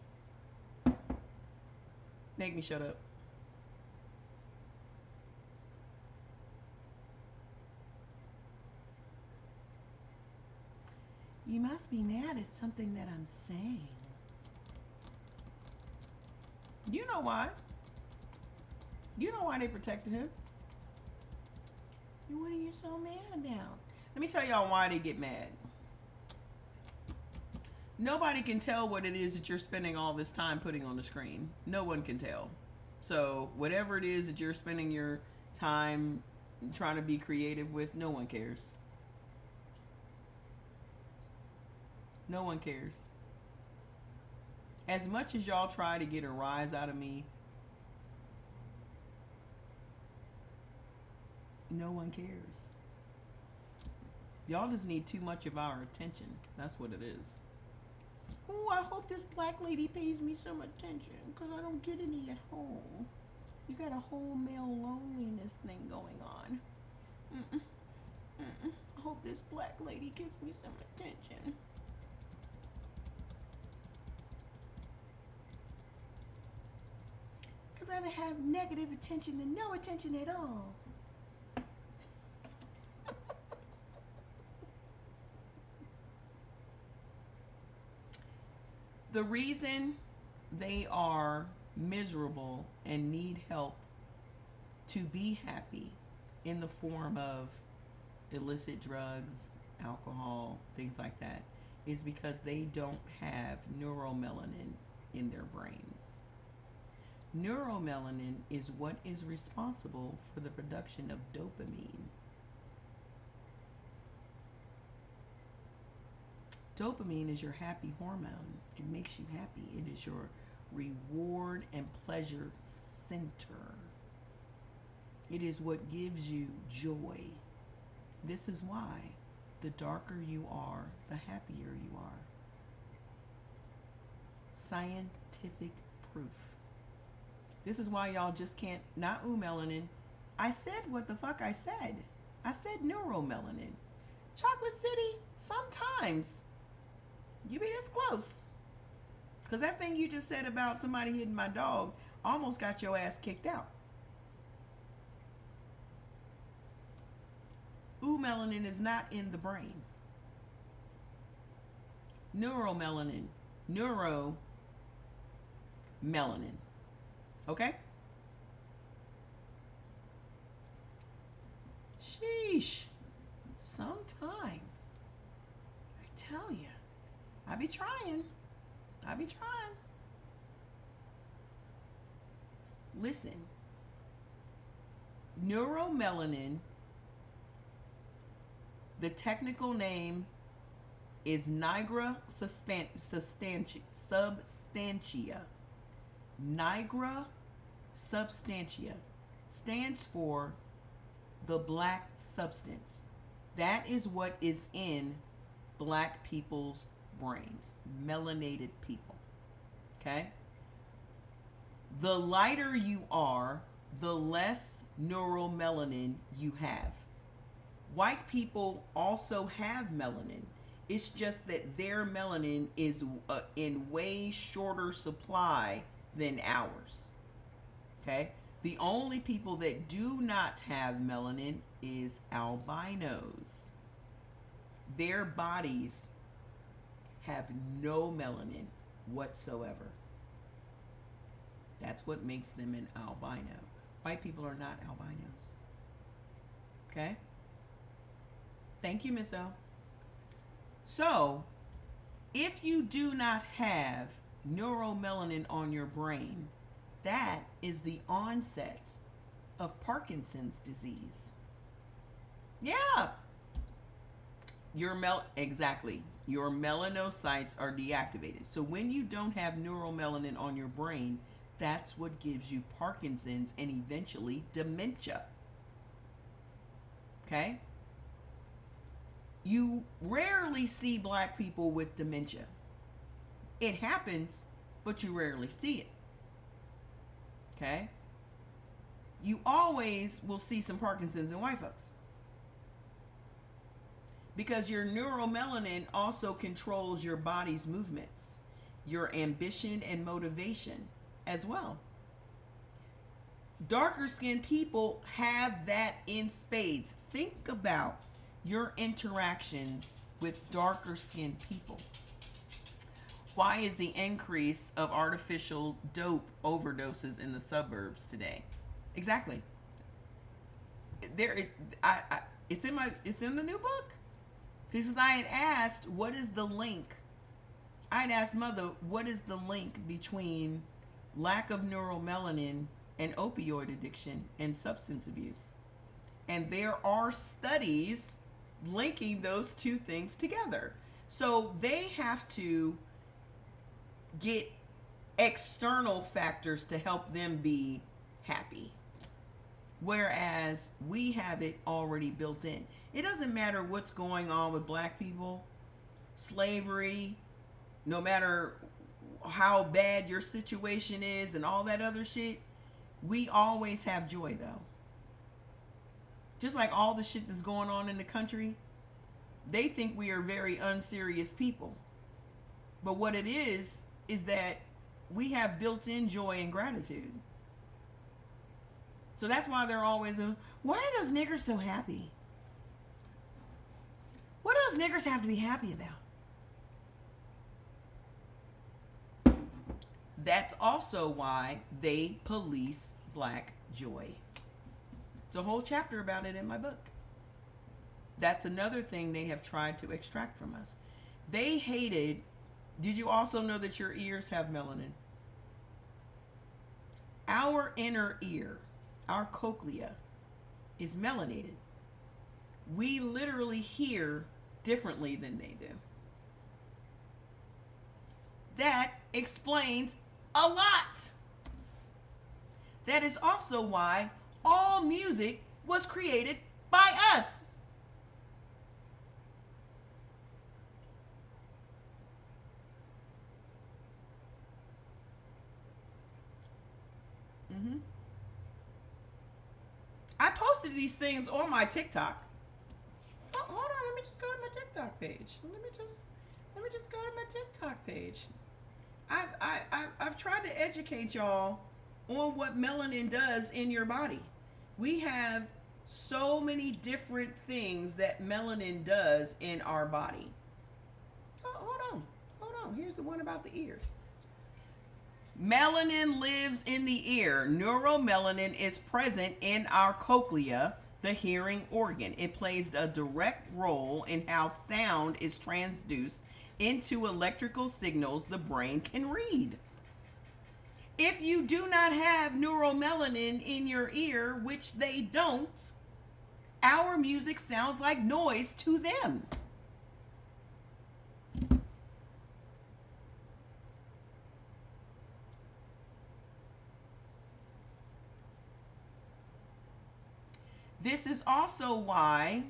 shut up. You must be mad at something that I'm saying. You know why? You know why they protected him. What are you so mad about? Let me tell y'all why they get mad. Nobody can tell what it is that you're spending all this time putting on the screen. No one can tell. So whatever it is that you're spending your time trying to be creative with, no one cares. No one cares. As much as y'all try to get a rise out of me, no one cares. Y'all just need too much of our attention. That's what it is. Oh, I hope this black lady pays me some attention because I don't get any at home. You got a whole male loneliness thing going on. I hope this black lady gives me some attention. I'd rather have negative attention than no attention at all. The reason they are miserable and need help to be happy in the form of illicit drugs, alcohol, things like that, is because they don't have neuromelanin in their brains. Neuromelanin is what is responsible for the production of dopamine. Dopamine is your happy hormone. It makes you happy. It is your reward and pleasure center. It is what gives you joy. This is why the darker you are, the happier you are. Scientific proof. This is why y'all just can't, not melanin. I said what the fuck I said. I said neuromelanin. Chocolate City, sometimes you be this close. Because that thing you just said about somebody hitting my dog almost got your ass kicked out. Melanin is not in the brain. Neuromelanin. Neuromelanin. Okay? Sheesh. Sometimes. I tell you. I be trying. Listen. Neuromelanin, the technical name is Nigra substantia. Nigra substantia stands for the black substance. That is what is in black people's brains, melanated people. Okay? The lighter you are, the less neuromelanin you have. White people also have melanin. It's just that their melanin is in way shorter supply than ours. Okay? The only people that do not have melanin is albinos. Their bodies have no melanin whatsoever. That's what makes them an albino. White people are not albinos. Okay? Thank you, Miss L. So, if you do not have neuromelanin on your brain, that is the onset of Parkinson's disease. Yeah. Exactly. Your melanocytes are deactivated. So when you don't have neuromelanin on your brain, that's what gives you Parkinson's and eventually dementia. Okay? You rarely see black people with dementia. It happens, but you rarely see it. Okay? You always will see some Parkinson's in white folks. Because your neuromelanin also controls your body's movements, your ambition and motivation as well. Darker skinned people have that in spades. Think about your interactions with darker skinned people. Why is the increase of artificial dope overdoses in the suburbs today? Exactly. It's in the new book. Because I had asked, what is the link? I had asked Mother, what is the link between lack of neuromelanin and opioid addiction and substance abuse? And there are studies linking those two things together. So they have to get external factors to help them be happy. Whereas we have it already built in. It doesn't matter what's going on with black people, slavery, no matter how bad your situation is and all that other shit, we always have joy though. Just like all the shit that's going on in the country, they think we are very unserious people. But what it is that we have built-in joy and gratitude. So that's why they're always, why are those niggers so happy? What do those niggers have to be happy about? That's also why they police black joy. There's a whole chapter about it in my book. That's another thing they have tried to extract from us. They hated, did you also know that your ears have melanin? Our inner ear, our cochlea, is melanated. We literally hear differently than they do. That explains a lot. That is also why all music was created by us. I posted these things on my TikTok. Oh, hold on, let me just go to my TikTok page. Let me just go to my TikTok page. I've tried to educate y'all on what melanin does in your body. We have so many different things that melanin does in our body. Oh, hold on. Here's the one about the ears. Melanin lives in the ear. Neuromelanin is present in our cochlea, the hearing organ. It plays a direct role in how sound is transduced into electrical signals the brain can read. If you do not have neuromelanin in your ear, which they don't, our music sounds like noise to them. This is also why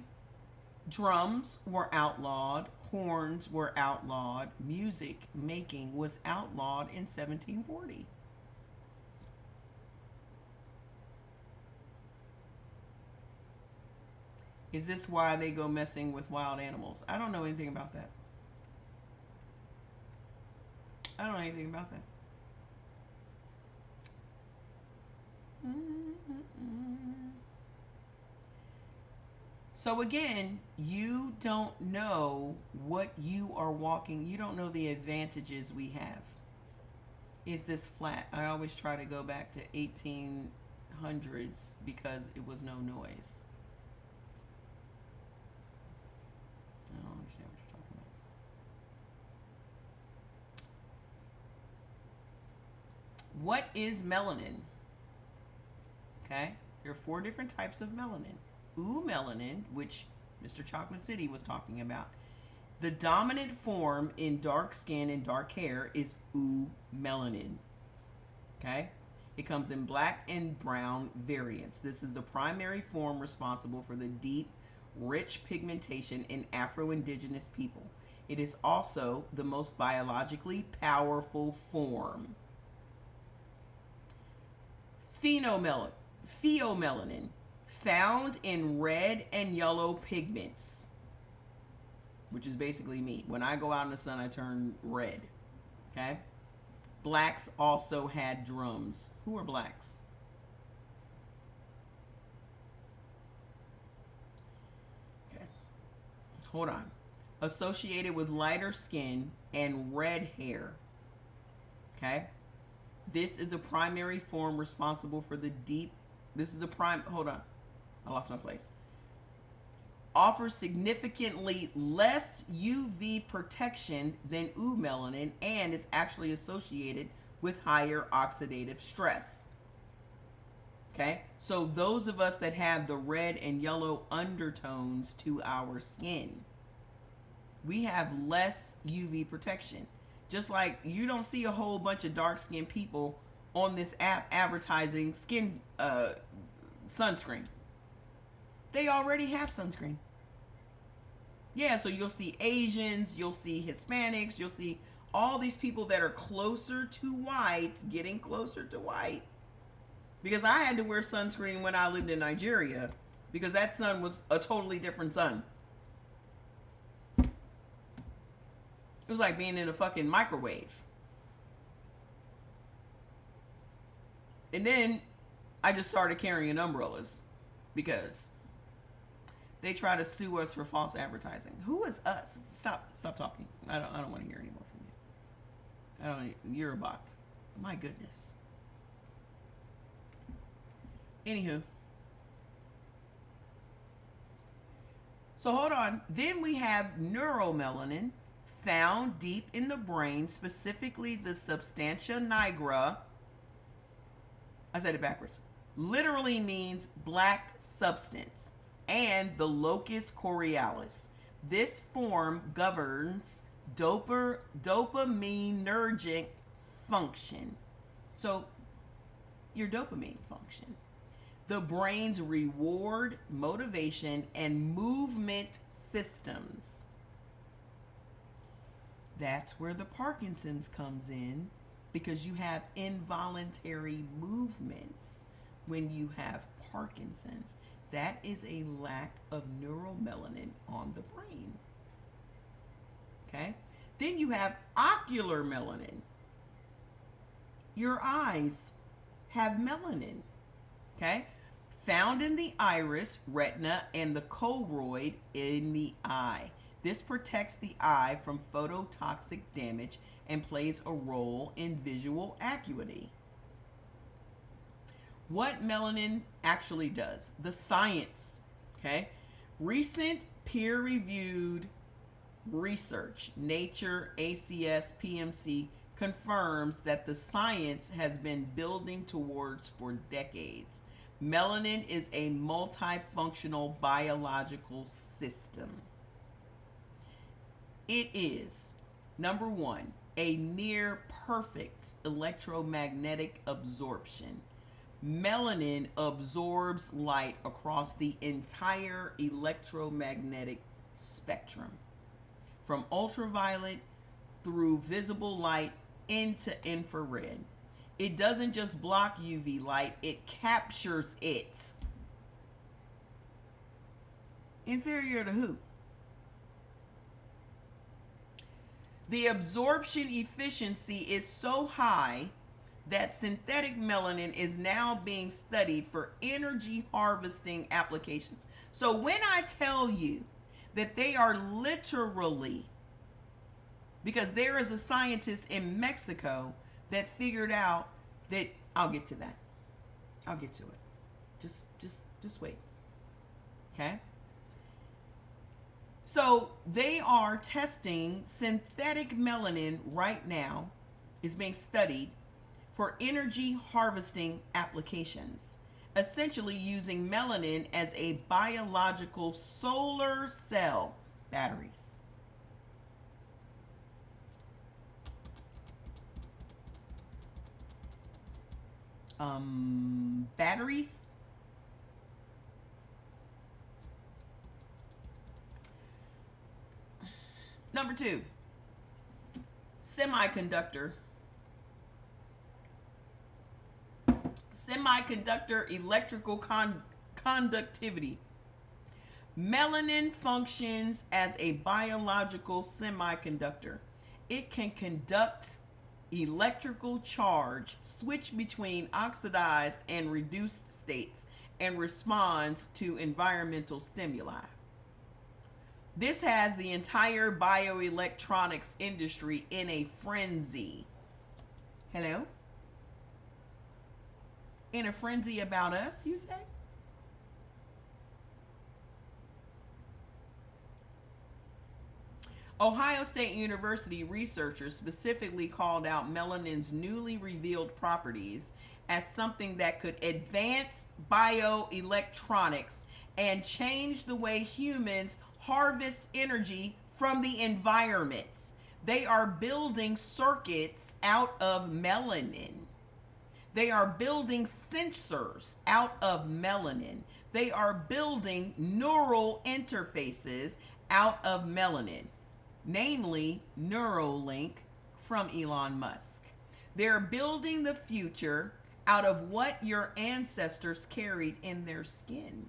drums were outlawed, horns were outlawed, music making was outlawed in 1740. Is this why they go messing with wild animals? I don't know anything about that. I don't know anything about that. So again, you don't know what you are walking. You don't know the advantages we have. Is this flat? I always try to go back to 1800s because it was no noise. I don't understand what you're talking about. What is melanin? Okay, there are 4 different types of melanin. Eumelanin, which Mr. Chocolate City was talking about. The dominant form in dark skin and dark hair is eumelanin. Okay? It comes in black and brown variants. This is the primary form responsible for the deep rich pigmentation in Afro-Indigenous people. It is also the most biologically powerful form. Pheomelanin, found in red and yellow pigments, which is basically me. When I go out in the sun, I turn red. Okay? Blacks also had drums. Who are blacks? Okay. Hold on. Associated with lighter skin and red hair. Okay? This is a primary form responsible for the deep. This is the prime. Hold on. I lost my place. Offers significantly less UV protection than eumelanin and is actually associated with higher oxidative stress. Okay? So those of us that have the red and yellow undertones to our skin, we have less UV protection. Just like you don't see a whole bunch of dark-skinned people on this app advertising skin sunscreen. They already have sunscreen. Yeah, so you'll see Asians, you'll see Hispanics, you'll see all these people that are closer to white, getting closer to white. Because I had to wear sunscreen when I lived in Nigeria, because that sun was a totally different sun. It was like being in a fucking microwave. And then I just started carrying umbrellas because they try to sue us for false advertising. Who is us? Stop talking. I don't want to hear anymore from you. You're a bot. My goodness. Anywho. So hold on. Then we have neuromelanin, found deep in the brain, specifically the substantia nigra. I said it backwards. Literally means black substance, and the locus coeruleus. This form governs dopaminergic function. So, your dopamine function. The brain's reward, motivation, and movement systems. That's where the Parkinson's comes in, because you have involuntary movements when you have Parkinson's. That is a lack of neuromelanin on the brain. Okay? Then you have ocular melanin. Your eyes have melanin. Okay? Found in the iris, retina, and the choroid in the eye. This protects the eye from phototoxic damage and plays a role in visual acuity. What melanin actually does, the science, okay? Recent peer-reviewed research, Nature, ACS, PMC, confirms that the science has been building towards for decades. Melanin is a multifunctional biological system. It is, number one, a near perfect electromagnetic absorption. Melanin absorbs light across the entire electromagnetic spectrum, from ultraviolet through visible light into infrared. It doesn't just block UV light, it captures it. Inferior to who? The absorption efficiency is so high that synthetic melanin is now being studied for energy harvesting applications. So when I tell you that they are literally, because there is a scientist in Mexico that figured out that, I'll get to that. I'll get to it. Just wait. Okay? So they are testing synthetic melanin right now, is being studied for energy harvesting applications, essentially using melanin as a biological solar cell batteries. Batteries. Number 2, semiconductor electrical conductivity. Melanin functions as a biological semiconductor. It can conduct electrical charge, switch between oxidized and reduced states, and responds to environmental stimuli. This has the entire bioelectronics industry in a frenzy. Hello? In a frenzy about us, you say? Ohio State University researchers specifically called out melanin's newly revealed properties as something that could advance bioelectronics and change the way humans harvest energy from the environment. They are building circuits out of melanin. They are building sensors out of melanin. They are building neural interfaces out of melanin, namely Neuralink from Elon Musk. They're building the future out of what your ancestors carried in their skin.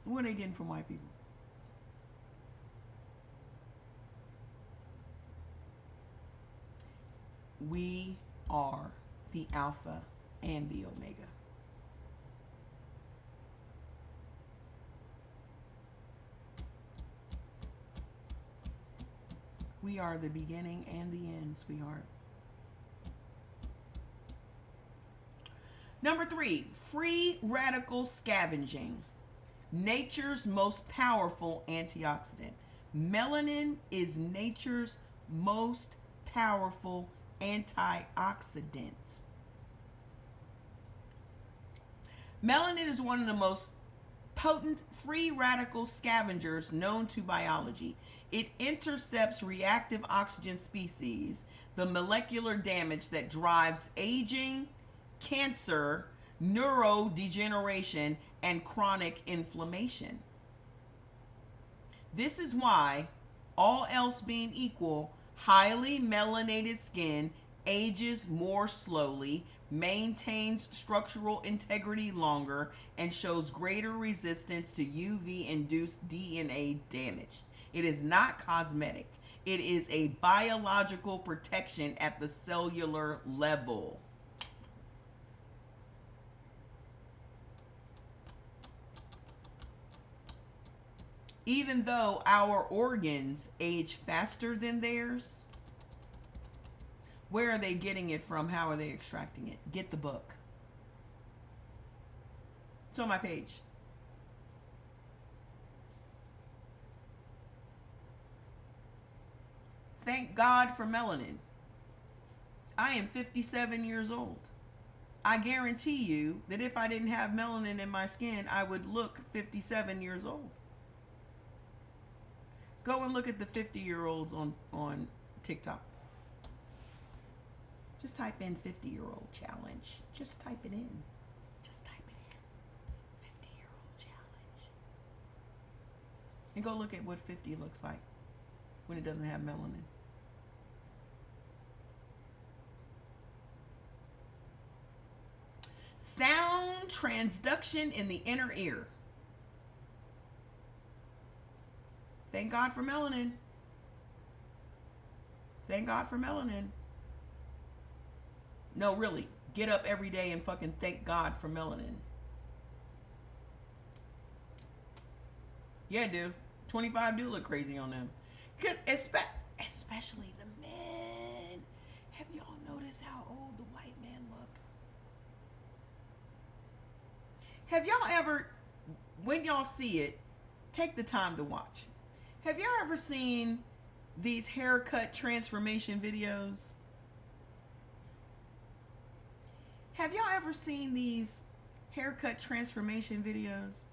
What are they getting from white people? We are the Alpha and the Omega. We are the beginning and the end, sweetheart. Number 3, free radical scavenging. Nature's most powerful antioxidant. Melanin is nature's most powerful antioxidant. Melanin is one of the most potent free radical scavengers known to biology. It intercepts reactive oxygen species, the molecular damage that drives aging, cancer, neurodegeneration, and chronic inflammation. This is why, all else being equal, highly melanated skin ages more slowly, maintains structural integrity longer, and shows greater resistance to UV-induced DNA damage. It is not cosmetic. It is a biological protection at the cellular level. Even though our organs age faster than theirs, where are they getting it from? How are they extracting it? Get the book. It's on my page. Thank God for melanin. I am 57 years old. I guarantee you that if I didn't have melanin in my skin, I would look 57 years old. Go and look at the 50-year-olds on TikTok. Just type in 50-year-old challenge. Just type it in. Just type it in. 50-year-old challenge. And go look at what 50 looks like when it doesn't have melanin. Sound transduction in the inner ear. Thank God for melanin. Thank God for melanin. No, really. Get up every day and fucking thank God for melanin. Yeah, dude. 25 do look crazy on them. Especially the men. Have y'all noticed how old the white men look? Have y'all ever, when y'all see it, take the time to watch. Have y'all ever seen these haircut transformation videos? Have y'all ever seen these haircut transformation videos?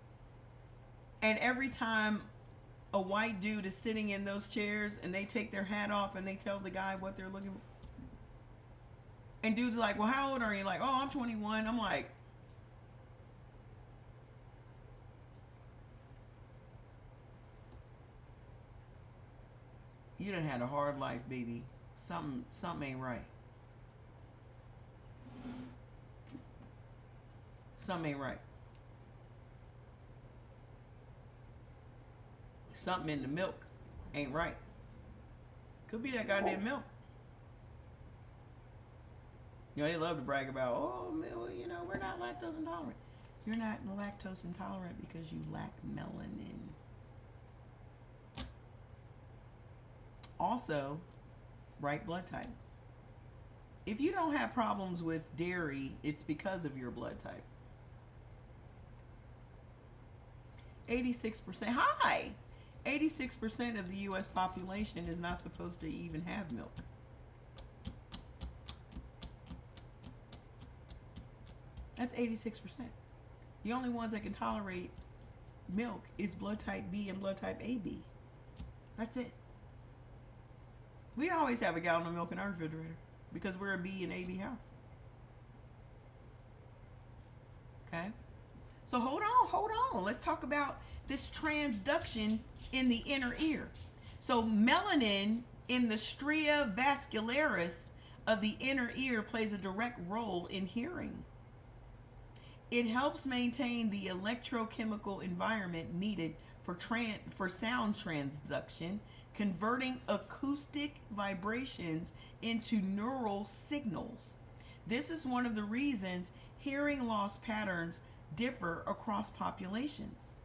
And every time a white dude is sitting in those chairs and they take their hat off and they tell the guy what they're looking for. And dude's like, well, how old are you? Like, oh, I'm 21. I'm like, You done had a hard life, baby. Something ain't right. Something ain't right. Something in the milk ain't right. Could be that goddamn milk. You know, they love to brag about, oh, you know, we're not lactose intolerant. You're not lactose intolerant because you lack melanin. Also, right blood type. If you don't have problems with dairy, it's because of your blood type. 86%, hi! 86% of the U.S. population is not supposed to even have milk. That's 86%. The only ones that can tolerate milk is blood type B and blood type AB. That's it. We always have a gallon of milk in our refrigerator because we're a B and AB house. Okay? So hold on. Let's talk about this transduction in the inner ear. So melanin in the stria vascularis of the inner ear plays a direct role in hearing. It helps maintain the electrochemical environment needed for sound transduction, converting acoustic vibrations into neural signals. This is one of the reasons hearing loss patterns differ across populations.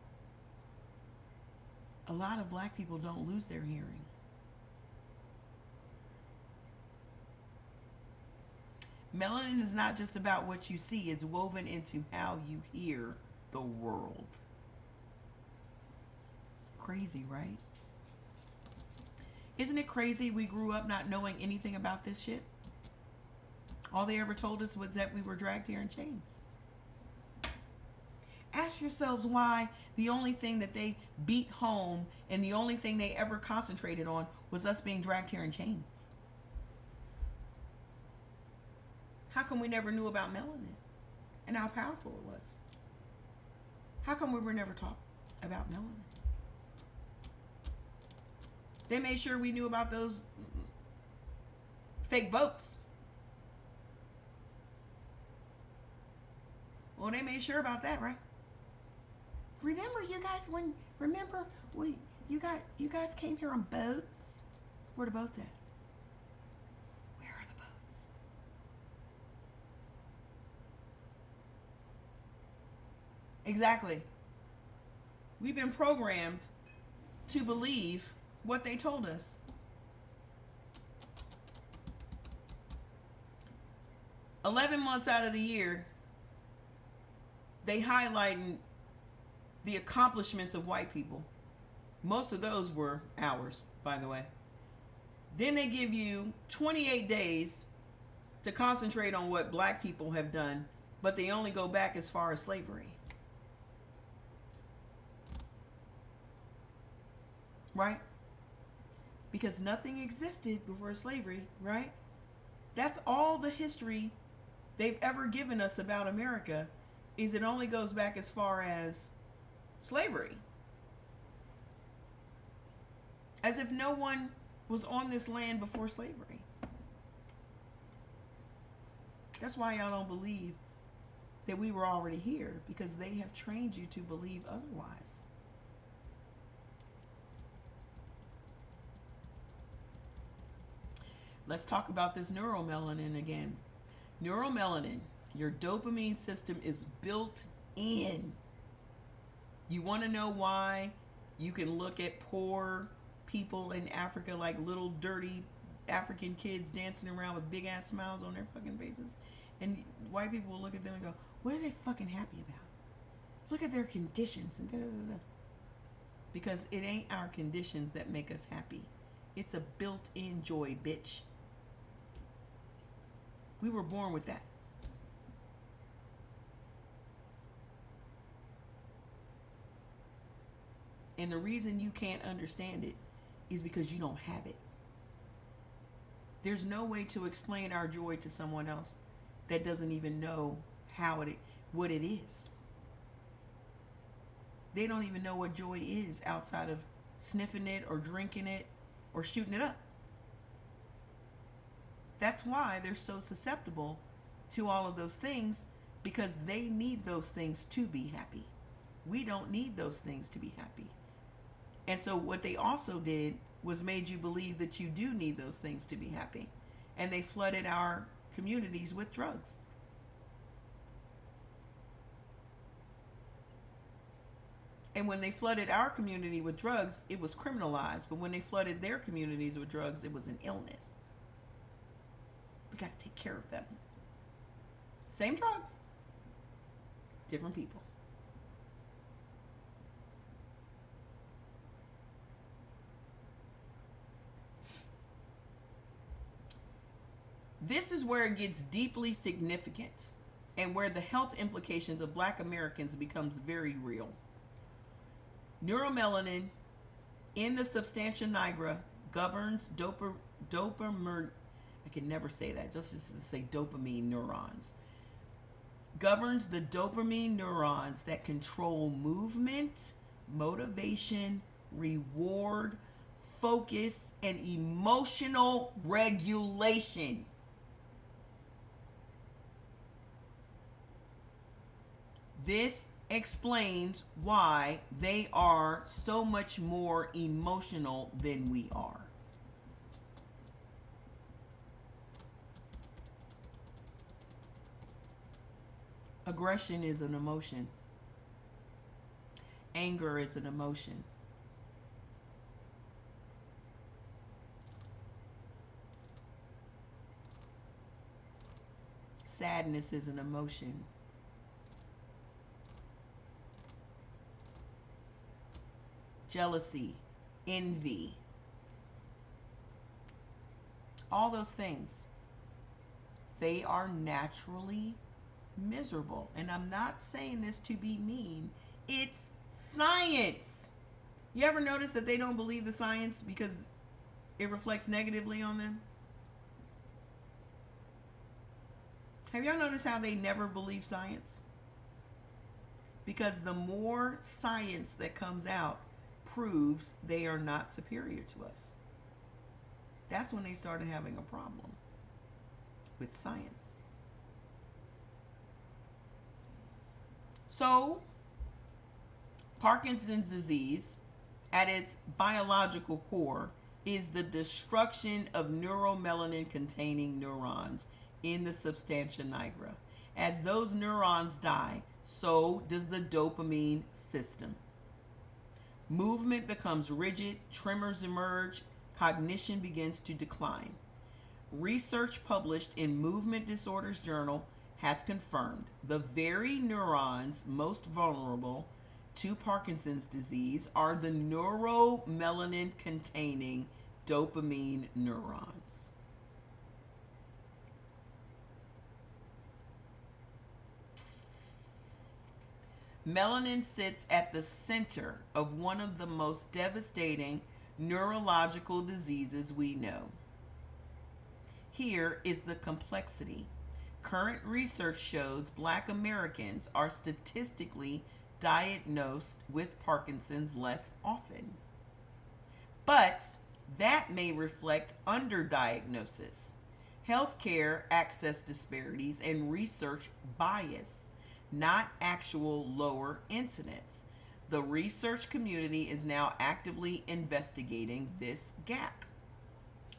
A lot of black people don't lose their hearing. Melanin is not just about what you see, it's woven into how you hear the world. Crazy, right? Isn't it crazy we grew up not knowing anything about this shit? All they ever told us was that we were dragged here in chains. Ask yourselves why the only thing that they beat home and the only thing they ever concentrated on was us being dragged here in chains. How come we never knew about melanin and how powerful it was? How come we were never taught about melanin? They made sure we knew about those fake boats. Well, they made sure about that, right? Remember you guys when you guys came here on boats? Where are the boats at? Where are the boats? Exactly. We've been programmed to believe what they told us. "11 months out of the year, they highlighted the accomplishments of white people. Most of those were ours, by the way. Then they give you 28 days to concentrate on what black people have done, but they only go back as far as slavery. Right? Because nothing existed before slavery, right? That's all the history they've ever given us about America, is it only goes back as far as slavery. As if no one was on this land before slavery. That's why y'all don't believe that we were already here, because they have trained you to believe otherwise. Let's talk about this neuromelanin again. Neuromelanin, your dopamine system is built in. You want to know why you can look at poor people in Africa like little dirty African kids dancing around with big ass smiles on their fucking faces, and white people will look at them and go, what are they fucking happy about? Look at their conditions and da da da da. Because it ain't our conditions that make us happy. It's a built-in joy, bitch. We were born with that. And the reason you can't understand it is because you don't have it. There's no way to explain our joy to someone else that doesn't even know what it is. They don't even know what joy is outside of sniffing it or drinking it or shooting it up. That's why they're so susceptible to all of those things, because they need those things to be happy. We don't need those things to be happy. And so what they also did was made you believe that you do need those things to be happy. And they flooded our communities with drugs. And when they flooded our community with drugs, it was criminalized. But when they flooded their communities with drugs, it was an illness. We got to take care of them. Same drugs, different people. This is where it gets deeply significant and where the health implications of Black Americans becomes very real. Neuromelanin in the substantia nigra governs dopamine. I can never say that. Just to say dopamine neurons. Governs the dopamine neurons that control movement, motivation, reward, focus, and emotional regulation. This explains why they are so much more emotional than we are. Aggression is an emotion. Anger is an emotion. Sadness is an emotion. Jealousy, envy, all those things, they are naturally miserable. And I'm not saying this to be mean. It's science. You ever notice that they don't believe the science because it reflects negatively on them? Have y'all noticed how they never believe science? Because the more science that comes out proves they are not superior to us. That's when they started having a problem with science. So, Parkinson's disease, at its biological core, is the destruction of neuromelanin-containing neurons in the substantia nigra. As those neurons die, so does the dopamine system. Movement becomes rigid, tremors emerge, cognition begins to decline. Research published in Movement Disorders Journal has confirmed the very neurons most vulnerable to Parkinson's disease are the neuromelanin-containing dopamine neurons. Melanin sits at the center of one of the most devastating neurological diseases we know. Here is the complexity. Current research shows Black Americans are statistically diagnosed with Parkinson's less often. But that may reflect underdiagnosis, healthcare access disparities, and research bias, not actual lower incidence. The research community is now actively investigating this gap.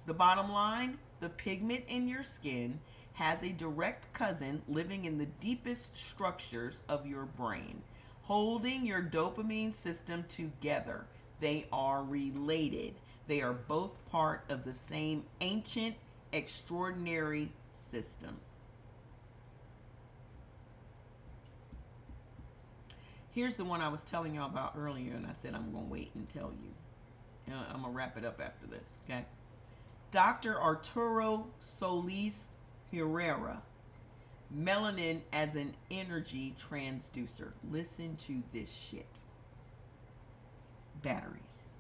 The bottom line, the pigment in your skin has a direct cousin living in the deepest structures of your brain, holding your dopamine system together. They are related. They are both part of the same ancient, extraordinary system. Here's the one I was telling y'all about earlier, and I said I'm going to wait and tell you. I'm going to wrap it up after this, okay? Dr. Arturo Solis Herrera, melanin as an energy transducer. Listen to this shit. Batteries.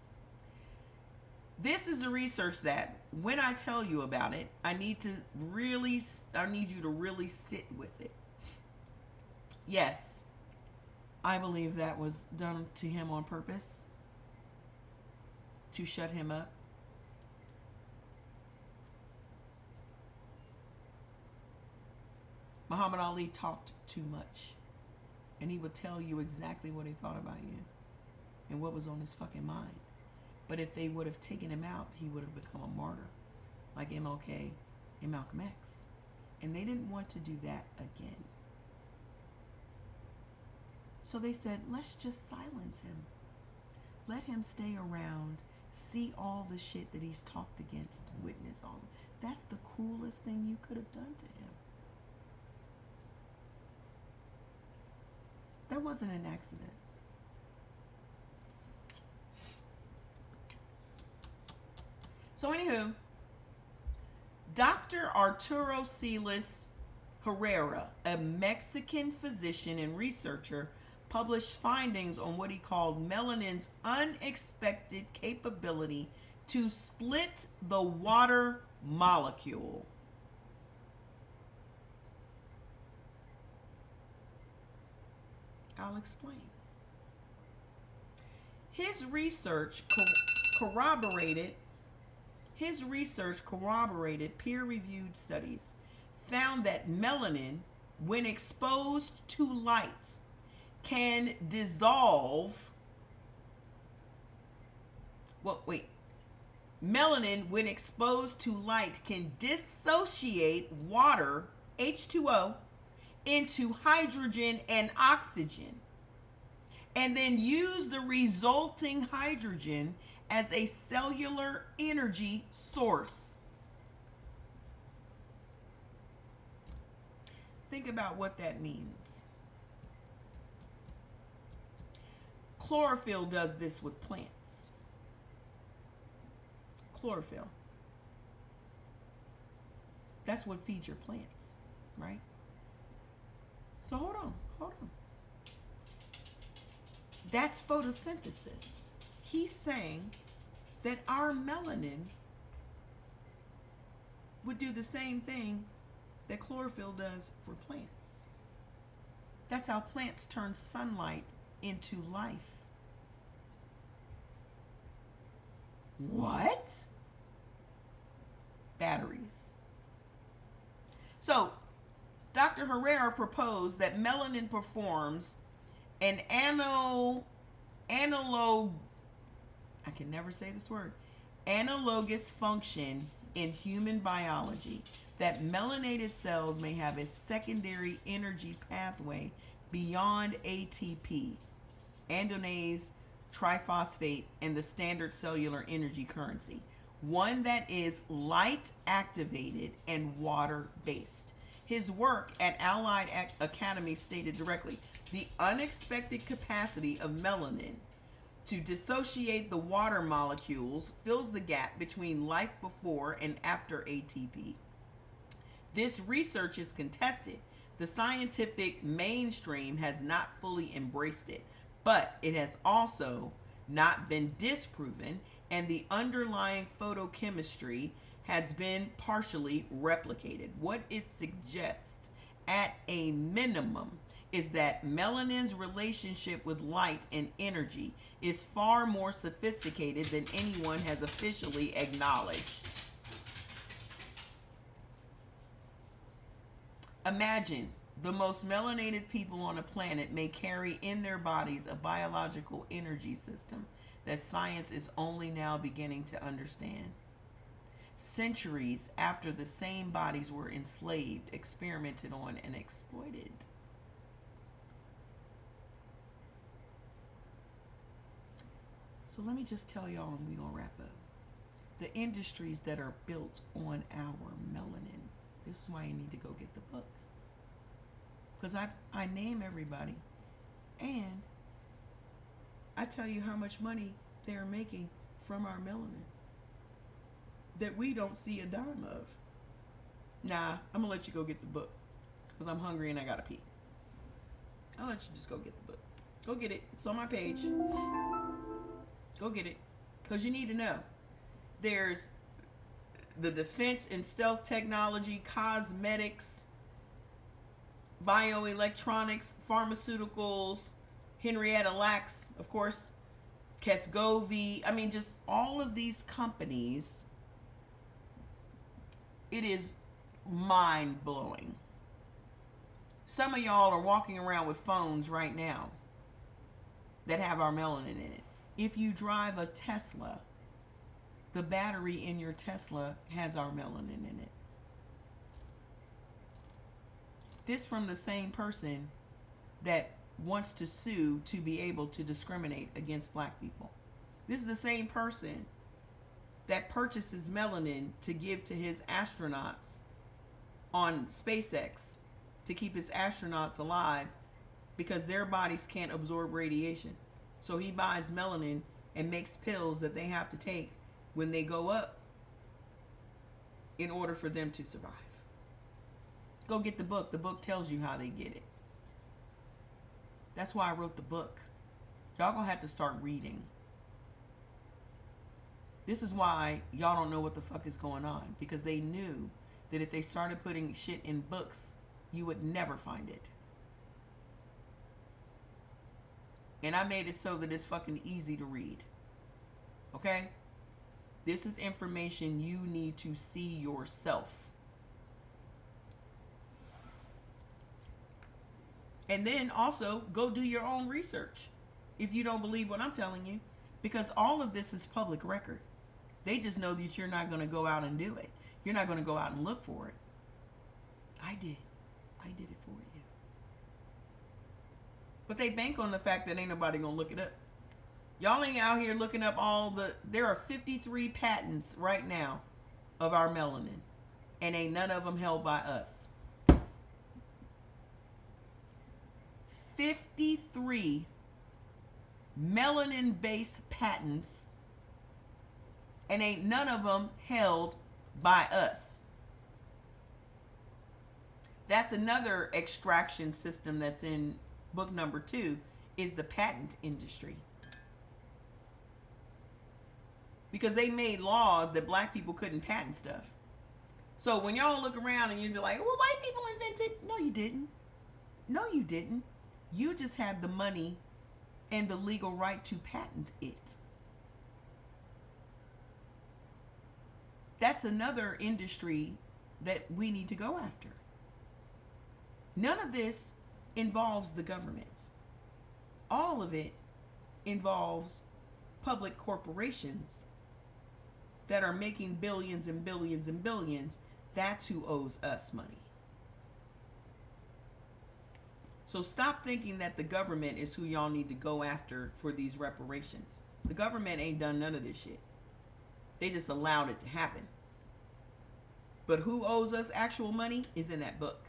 This is a research that when I tell you about it, I need you to really sit with it. Yes, I believe that was done to him on purpose, to shut him up, Muhammad Ali talked too much. And he would tell you exactly what he thought about you and what was on his fucking mind. But if they would have taken him out, he would have become a martyr, like MLK and Malcolm X. And they didn't want to do that again. So they said, let's just silence him. Let him stay around, see all the shit that he's talked against, witness all. That's the cruelest thing you could have done to him. That wasn't an accident. So anywho, Dr. Arturo Silas Herrera, a Mexican physician and researcher, published findings on what he called melanin's unexpected capability to split the water molecule. I'll explain. His research corroborated peer-reviewed studies found that melanin, when exposed to light, can dissolve. Melanin, when exposed to light, can dissociate water, H2O, into hydrogen and oxygen, and then use the resulting hydrogen as a cellular energy source. Think about what that means. Chlorophyll does this with plants. Chlorophyll. That's what feeds your plants, right? So hold on. That's photosynthesis. He's saying that our melanin would do the same thing that chlorophyll does for plants. That's how plants turn sunlight into life. What? Batteries. So, Dr. Herrera proposed that melanin performs an analogous function in human biology, that melanated cells may have a secondary energy pathway beyond ATP, adenose triphosphate, and the standard cellular energy currency, one that is light activated and water based. His work at Allied Academy stated directly, the unexpected capacity of melanin to dissociate the water molecules fills the gap between life before and after ATP. This research is contested. The scientific mainstream has not fully embraced it, but it has also not been disproven, and the underlying photochemistry has been partially replicated. What it suggests, at a minimum, is that melanin's relationship with light and energy is far more sophisticated than anyone has officially acknowledged. Imagine the most melanated people on a planet may carry in their bodies a biological energy system that science is only now beginning to understand. Centuries after the same bodies were enslaved, experimented on, and exploited. So let me just tell y'all, and we're going to wrap up. The industries that are built on our melanin. This is why you need to go get the book. Because I name everybody. And I tell you how much money they're making from our melanin that we don't see a dime of. Nah, I'm going to let you go get the book. Because I'm hungry and I got to pee. I'll let you just go get the book. Go get it. It's on my page. Go get it. Because you need to know. There's the defense and stealth technology, cosmetics, bioelectronics, pharmaceuticals, Henrietta Lacks, of course, Kesgovy. I mean, just all of these companies. It is mind-blowing. Some of y'all are walking around with phones right now that have our melanin in it. If you drive a Tesla, the battery in your Tesla has our melanin in it. This from the same person that wants to sue to be able to discriminate against black people. This is the same person that purchases melanin to give to his astronauts on SpaceX to keep his astronauts alive because their bodies can't absorb radiation. So he buys melanin and makes pills that they have to take when they go up in order for them to survive. Go get the book. The book tells you how they get it. That's why I wrote the book. Y'all gonna have to start reading. This is why y'all don't know what the fuck is going on, because they knew that if they started putting shit in books, you would never find it. And I made it so that it's fucking easy to read. Okay? This is information you need to see yourself. And then also go do your own research if you don't believe what I'm telling you, because all of this is public record. They just know that you're not going to go out and do it. You're not going to go out and look for it. I did it for you. But they bank on the fact that ain't nobody going to look it up. Y'all ain't out here looking up there are 53 patents right now of our melanin, and ain't none of them held by us. 53 melanin-based patents, and ain't none of them held by us. That's another extraction system that's in book number 2, is the patent industry. Because they made laws that black people couldn't patent stuff. So when y'all look around and you'd be like, well, white people invented. No, you didn't. No, you didn't. You just had the money and the legal right to patent it. That's another industry that we need to go after. None of this involves the government. All of it involves public corporations that are making billions and billions and billions. That's who owes us money. So stop thinking that the government is who y'all need to go after for these reparations. The government ain't done none of this shit. They just allowed it to happen. But who owes us actual money is in that book.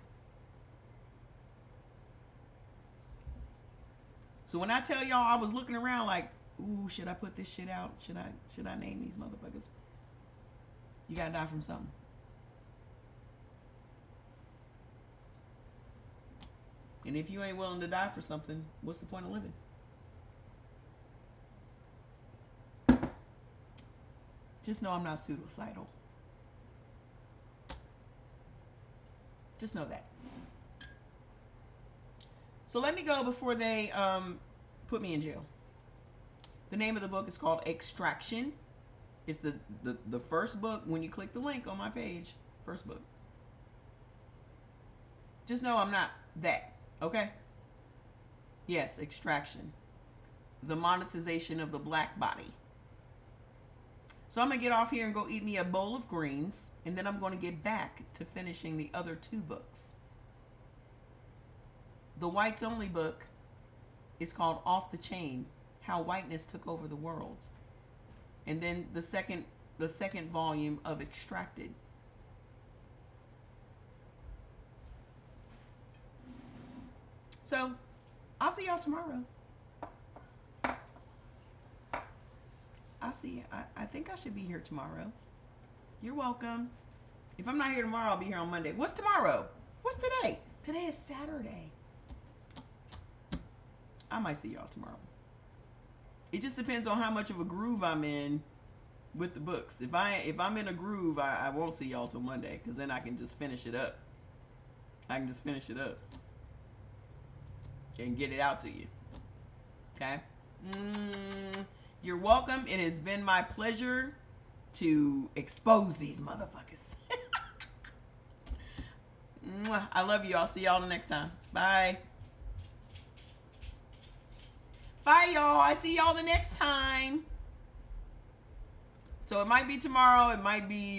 So when I tell y'all, I was looking around like, ooh, should I put this shit out? Should I name these motherfuckers? You gotta die from something. And if you ain't willing to die for something, what's the point of living? Just know I'm not suicidal. Just know that. So let me go before they put me in jail. The name of the book is called Extraction. It's the first book when you click the link on my page. First book. Just know I'm not that. Okay? Yes, Extraction. The monetization of the black body. So I'm going to get off here and go eat me a bowl of greens. And then I'm going to get back to finishing the other 2 books. The whites only book is called Off the Chain: How Whiteness Took Over the World. And then the second volume of Extracted. So, I'll see y'all tomorrow. I'll see you. I think I should be here tomorrow. You're welcome. If I'm not here tomorrow, I'll be here on Monday. What's tomorrow? What's today? Today is Saturday. I might see y'all tomorrow. It just depends on how much of a groove I'm in with the books. If I'm in a groove, I won't see y'all till Monday, because then I can just finish it up. And get it out to you. Okay? You're welcome. It has been my pleasure to expose these motherfuckers. Mwah. I love you. I'll see y'all the next time. Bye. Bye, y'all. I see y'all the next time. So it might be tomorrow. It might be